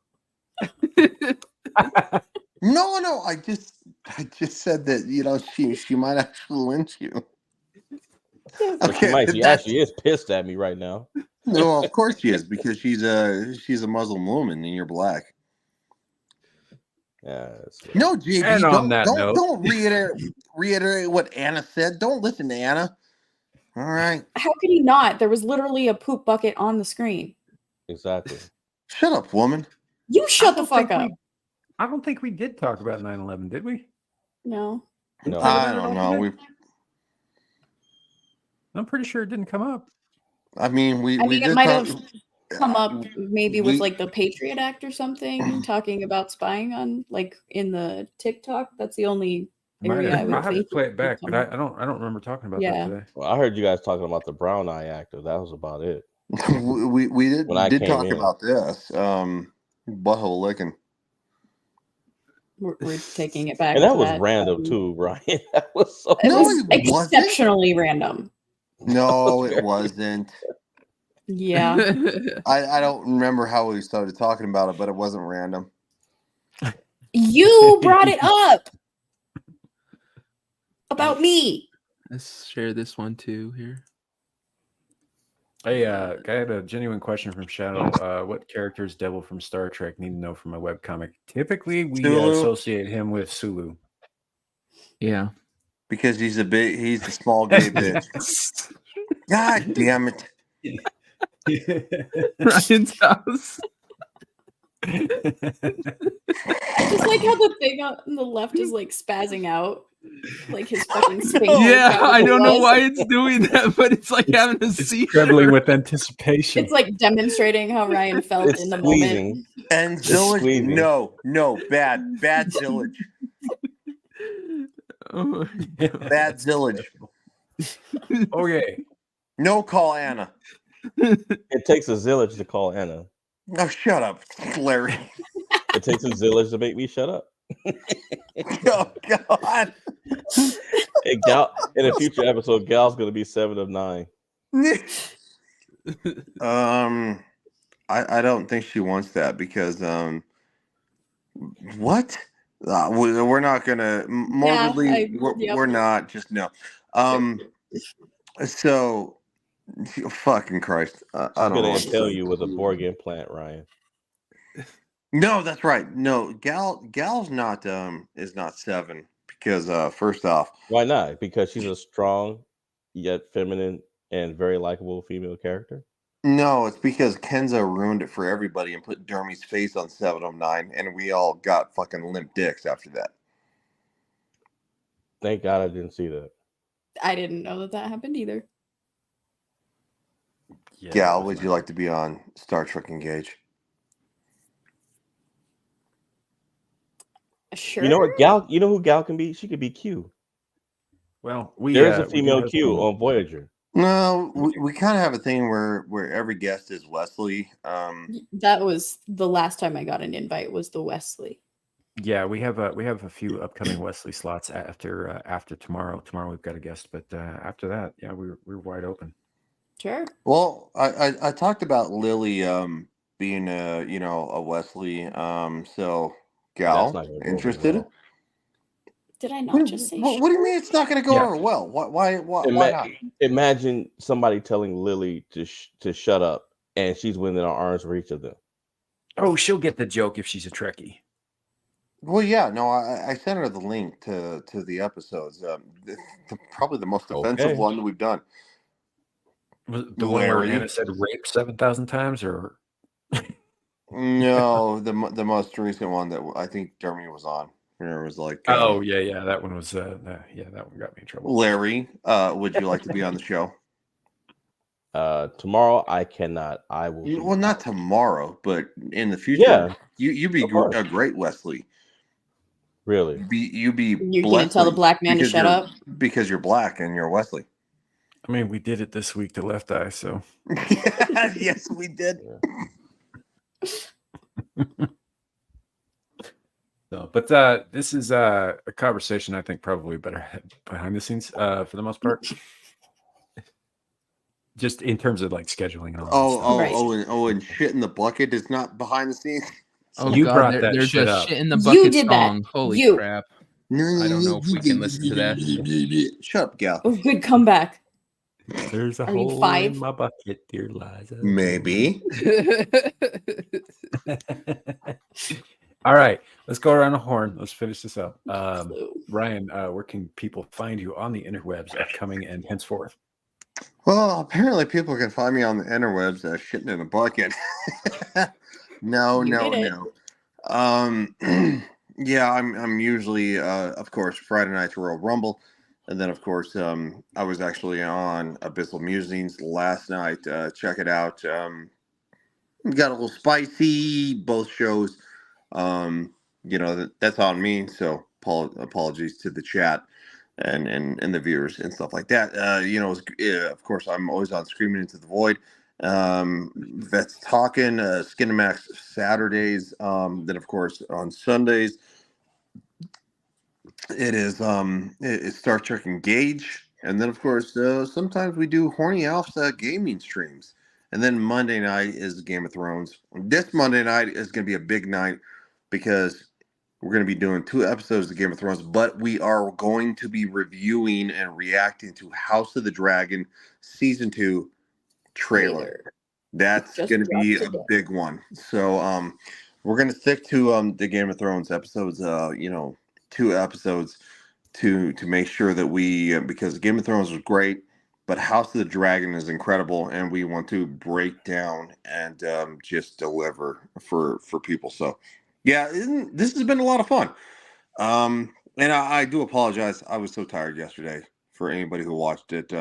C: No. I just said that, she might actually lynch you.
K: But she might. She actually is pissed at me right now.
J: No, of course she is, because she's a Muslim woman and you're black.
K: Yes.
J: No, JB,
B: And on that note,
J: don't reiterate what Anna said. Don't listen to Anna. All right.
E: How could he not? There was literally a poop bucket on the screen.
K: Exactly.
J: Shut up, woman.
E: You shut the fuck up.
B: I don't think we did talk about 9/11, did we?
E: No.
K: No.
J: I don't know.
B: I'm pretty sure it didn't come up.
J: I mean, we
E: it
J: did
E: might
J: talk,
E: have come up maybe with like the Patriot Act or something, talking about spying on, like, in the TikTok. That's the only area I would
B: I'll have to
E: think
B: play it back,
E: would
B: but
E: come
B: I
E: up.
B: don't remember talking about that
E: Yeah.
B: today.
K: Well, I heard you guys talking about the Brown Eye Actor. That was about it.
J: we did
K: When I came
J: talk
K: in.
J: about this. Butthole licking.
E: We're taking it back.
K: And that
E: to
K: was
E: that.
K: random too, Brian. That was so.
E: It
J: No,
E: was
J: it wasn't.
E: exceptionally random.
J: No, it wasn't.
E: Yeah.
J: I don't remember how we started talking about it, but it wasn't random.
E: You brought it up about me.
I: Let's share this one too here.
B: Hey, I had a genuine question from Shadow. What characters Devil from Star Trek need to know from a webcomic? Typically, we
J: Sulu.
B: associate him with Sulu.
I: Yeah.
J: Because he's a small gay bitch. God damn it.
I: Ryan's house.
E: Just like how the thing on the left is like spazzing out, like his fucking space.
I: Yeah, I don't know why it's doing that, but it's like having a seizure.
B: Trembling with anticipation.
E: It's like demonstrating how Ryan felt
K: It's
E: in the
K: squeezing.
E: moment.
J: And
K: It's
J: Zillage,
K: squeezing.
J: no, bad Zillage.
I: Oh my God.
J: Bad Zillage.
B: Okay.
J: No, call Anna.
K: It takes a zillage to call Anna.
J: Oh, shut up, Larry.
K: It takes a zillage to make me shut up.
J: Oh, God.
K: Hey, Gal, in a future episode, Gal's going to be 7 of 9.
J: I don't think she wants that because what? We're not gonna morbidly. We're not. Just no. So, fucking Christ, I
K: I'm
J: don't know.
K: going
J: what
K: to
J: to
K: tell
J: say.
K: you with a Borg implant, Ryan.
J: No, that's right. No, Gal's not is not 7 because first off,
K: Why not? Because she's a strong yet feminine and very likable female character.
J: no, it's because Kenzo ruined it for everybody and put Dermy's face on 709, and we all got fucking limp dicks after that.
K: Thank God I didn't see that.
E: I didn't know that happened either.
B: Yeah,
J: Gal, would you like to be on Star Trek Engage?
E: Sure.
K: You know what, Gal? You know who Gal can be? She could be Q.
B: Well,
K: There is a
B: we
K: female
B: have
K: Q
B: some-
K: on Voyager.
J: No, we kind of have a thing where every guest is Wesley.
E: That was the last time I got an invite, was the Wesley.
B: Yeah, we have a few upcoming Wesley slots after tomorrow. Tomorrow we've got a guest, but after that, yeah, we're wide open.
E: Sure.
J: Well, I talked about Lily being a Wesley. So
K: That's
J: Gal,
K: not gonna go
J: interested?
K: well.
E: Did I not just say
J: What do you mean it's not going to go
B: Yeah.
J: over well? Why not?
K: Imagine somebody telling Lily to shut up, and she's within our arm's reach of them.
B: Oh, she'll get the joke if she's a Trekkie.
J: Well, yeah, no, I sent her the link to the episodes. Probably the most offensive
K: Okay.
J: one that we've done.
B: Was it the one where
J: Larry?
B: Anna said rape 7,000 times, or
J: No, the most recent one that I think Dermy was on. Where it was like,
B: oh yeah, that one was that one got me in trouble.
J: Larry, would you like to be on the show?
K: Tomorrow I cannot. I will. be
J: Well, not
K: out.
J: tomorrow, but in the future.
K: Yeah.
J: You'd be
K: Of course.
J: a great Wesley.
K: Really?
J: You'd be.
E: You're going to tell the
J: Blesley
E: black man to
J: because
E: shut
J: you're-
E: up?
J: because you're black and you're Wesley.
B: I mean, we did it this week to Left Eye, so
J: Yes, we did.
B: no. But this is a conversation I think probably better had behind the scenes for the most part. Just in terms of like scheduling and all that stuff.
E: Right.
J: And shit in the bucket is not behind the scenes.
I: Oh
B: You
I: God,
B: brought
I: they're,
B: that
I: they're
B: shit
I: just
B: up.
I: shit in the
E: You
I: bucket
E: did that.
I: song. Holy
E: You.
I: crap! I don't know if we can listen to that.
J: Shut up, Gal.
E: Oh, good comeback.
H: There's a
E: I mean,
H: hole
E: 5.
H: in my bucket, dear Liza.
C: Maybe.
B: All right, let's go around the horn. Let's finish this up.
E: Clue.
B: Ryan, where can people find you on the interwebs, upcoming and henceforth?
C: Well, apparently people can find me on the interwebs shitting in a bucket. No. Yeah, I'm usually, of course, Friday night's Royal Rumble. And then, of course, I was actually on Abyssal Musings last night. Check it out. Got a little spicy, both shows. That's on me. So apologies to the chat and the viewers and stuff like that. Of course, I'm always on Screaming Into the Void. Vets Talking, Skinemax Saturdays. Then, of course, on Sundays, it's Star Trek Engage. And then, of course, sometimes we do Horny Alf's gaming streams. And then Monday night is Game of Thrones. This Monday night is going to be a big night because we're going to be doing 2 episodes of Game of Thrones, but we are going to be reviewing and reacting to House of the Dragon Season 2 trailer. That's
E: Just
C: going to be a
E: dropped today.
C: big one. So we're going to stick to the Game of Thrones episodes, 2 episodes to make sure that we, because Game of Thrones was great, but House of the Dragon is incredible, and we want to break down and just deliver for people. So, yeah, this has been a lot of fun. And I do apologize. I was so tired yesterday for anybody who watched it.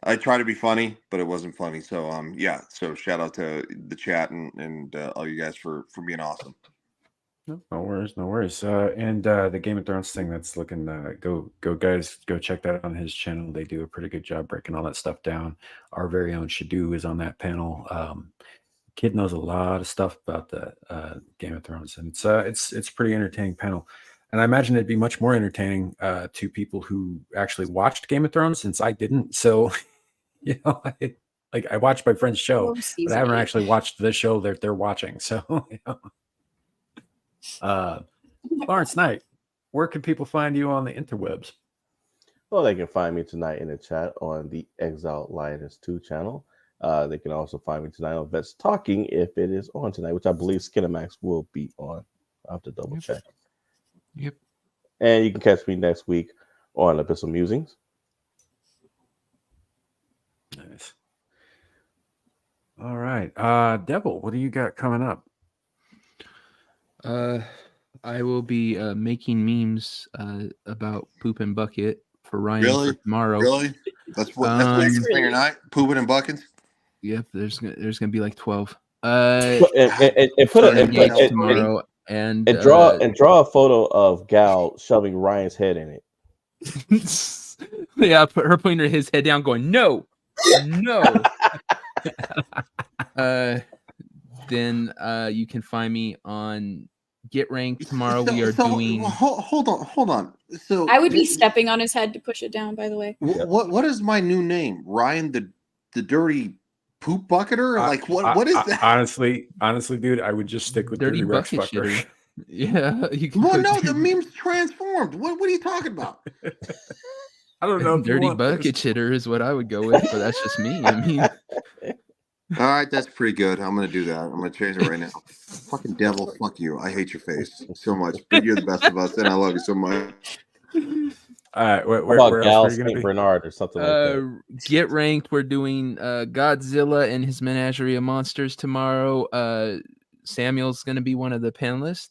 C: I try to be funny, but it wasn't funny. So, yeah. So shout out to the chat and all you guys for being awesome.
B: No worries. And the Game of Thrones thing, that's looking, go guys, go check that out on his channel. They do a pretty good job breaking all that stuff down. Our very own Shadu is on that panel. Kid knows a lot of stuff about the Game of Thrones, and it's pretty entertaining panel. And I imagine it'd be much more entertaining to people who actually watched Game of Thrones, since I didn't. So, I watched my friend's show, but I haven't actually watched the show that they're watching. So, Lawrence Knight, where can people find you on the interwebs?
K: Well, they can find me tonight in the chat on the Exiled Lioness 2 channel. They can also find me tonight on Vets Talking if it is on tonight, which I believe Skinemax will be on. I'll have to double check.
I: Yep.
K: And you can catch me next week on Abyssal Musings.
B: Nice. All right. Devil, what do you got coming up?
I: I will be making memes about Poop and Bucket for Ryan for tomorrow.
C: Really? That's what you're saying tonight? Pooping and buckets?
I: Yep, there's gonna be like 12.
K: And put it
I: tomorrow and
K: draw a photo of Gal shoving Ryan's head in it.
I: Yeah, put her putting his head down, going no. Then you can find me on Get Ranked tomorrow. We are doing.
C: Hold on. So
E: I would be stepping on his head to push it down. By the way,
C: what is my new name? Ryan the dirty poop bucketer? Like what is that?
B: Honestly, dude, I would just stick with
I: dirty
B: Rex
I: bucket
B: fucker.
I: shitter. Yeah, you can.
C: Well, no, the meme's transformed. What are you talking about?
B: I don't know.
I: Dirty bucket shitter is what I would go with, but that's just me. I mean.
C: All right, that's pretty good. I'm gonna do that. I'm gonna change it right now. Fucking devil, fuck you. I hate your face so much, but you're the best of us, and I love you so much.
B: All right, where
K: about Gal
B: else are you
K: St. Bernard or something like that?
I: Get Ranked. We're doing Godzilla and his menagerie of monsters tomorrow. Samuel's going to be one of the panelists,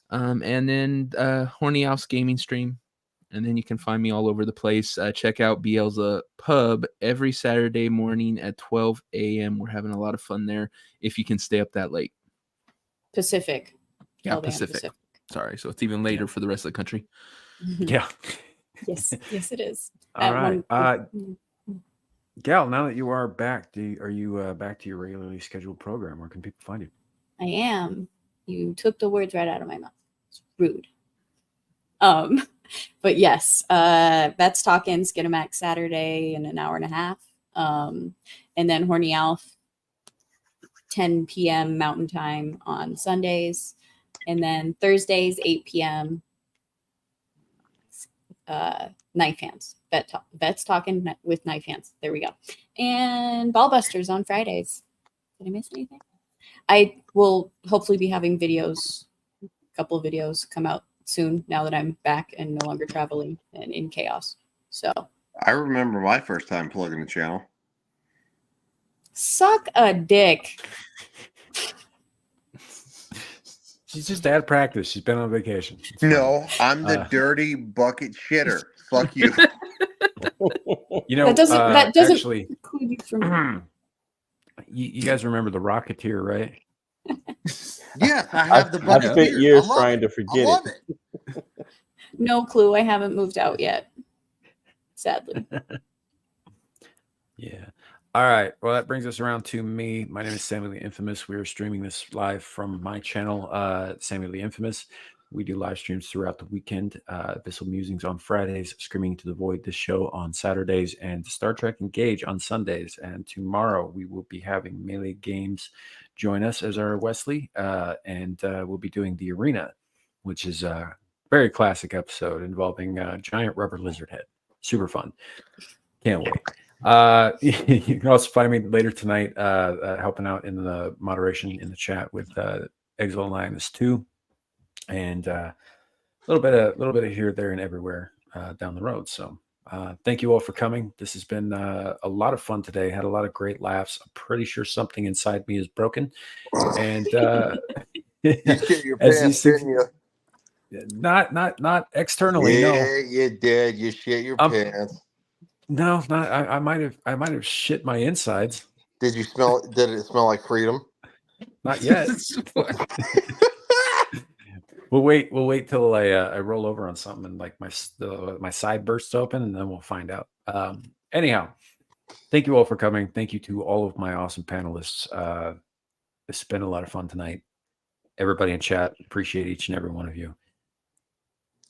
I: and then Horny House gaming stream. And then you can find me all over the place. Check out Bielsa Pub every Saturday morning at 12 a.m. We're having a lot of fun there if you can stay up that late.
E: Pacific.
I: Yeah, Pacific. Sorry. So it's even later for the rest of the country.
B: Yeah.
E: Yes, it is.
B: All right. Gal, now that you are back, are you back to your regularly scheduled program? Where can people find you?
E: I am. You took the words right out of my mouth. It's rude. But yes, Vets Talking, Skinemax Saturday in an hour and a half. And then Horny Alf, 10 p.m. Mountain Time on Sundays. And then Thursdays, 8 p.m. Knife Hands, Vets Talking with Knife Hands. There we go. And Ballbusters on Fridays. Did I miss anything? I will hopefully be having videos, a couple of videos come out soon now that I'm back and no longer traveling and in chaos. So
C: I remember my first time plugging the channel.
E: suck a dick.
B: She's just out of practice. She's been on vacation. It's fine.
C: No, I'm the dirty bucket shitter. Fuck you.
B: You know,
E: That doesn't
B: actually,
E: include you from
B: you guys remember the Rocketeer, right?
C: Yes, I have the
K: I've
C: bucket
K: spent
C: shitter.
K: years
C: I love
K: trying
C: it.
K: to
C: I
K: forget
C: love
K: it.
C: it.
E: No clue. I haven't moved out yet. Sadly.
B: Yeah. All right. Well, that brings us around to me. My name is Samuel the Infamous. We are streaming this live from my channel, Samuel the Infamous. We do live streams throughout the weekend. Abyssal Musings on Fridays, Screaming to the Void, this show on Saturdays, and Star Trek Engage on Sundays. And tomorrow we will be having Melee Games join us as our Wesley, and we'll be doing The Arena, which is a very classic episode involving a giant rubber lizard head. Super fun. Can't wait. You can also find me later tonight helping out in the moderation in the chat with Exile Lioness 2, and a little bit of here, there, and everywhere down the road. So thank you all for coming. This has been a lot of fun today. Had a lot of great laughs. I'm pretty sure something inside me is broken, and
C: You shit your
B: as
C: pants,
B: these things,
C: didn't you?
B: not externally.
C: Yeah,
B: No,
C: you did. You shit your pants.
B: no, not. I might have shit my insides.
C: Did you smell? Did it smell like freedom?
B: Not yet. We'll wait till I roll over on something and like my side bursts open, and then we'll find out. Anyhow, thank you all for coming. Thank you to all of my awesome panelists. It's been a lot of fun tonight. Everybody in chat, appreciate each and every one of you.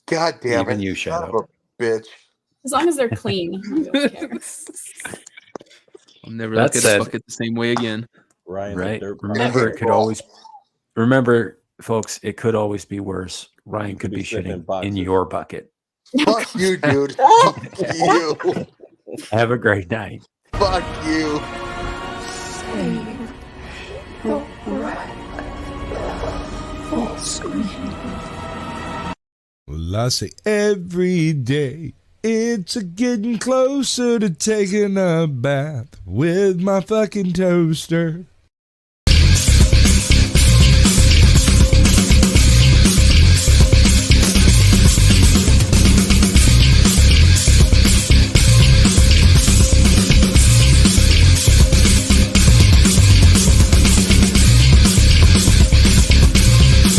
C: God damn
B: Even
C: it!
B: you,
C: Son
B: Shadow.
C: of a bitch.
E: As long as they're clean.
I: I'll never
B: That
I: look at
B: said-
I: a bucket the same way again.
K: Ryan,
B: Right.
K: the dirt
B: Remember, it could always. Remember, folks, it could always be worse. Ryan
K: You
B: could be
K: sitting in
B: shitting
K: boxes.
B: in your bucket.
C: Fuck you, dude. Fuck you.
B: Have a great night.
C: Fuck you.
A: Well, I say every day it's a getting closer to taking a bath with my fucking toaster.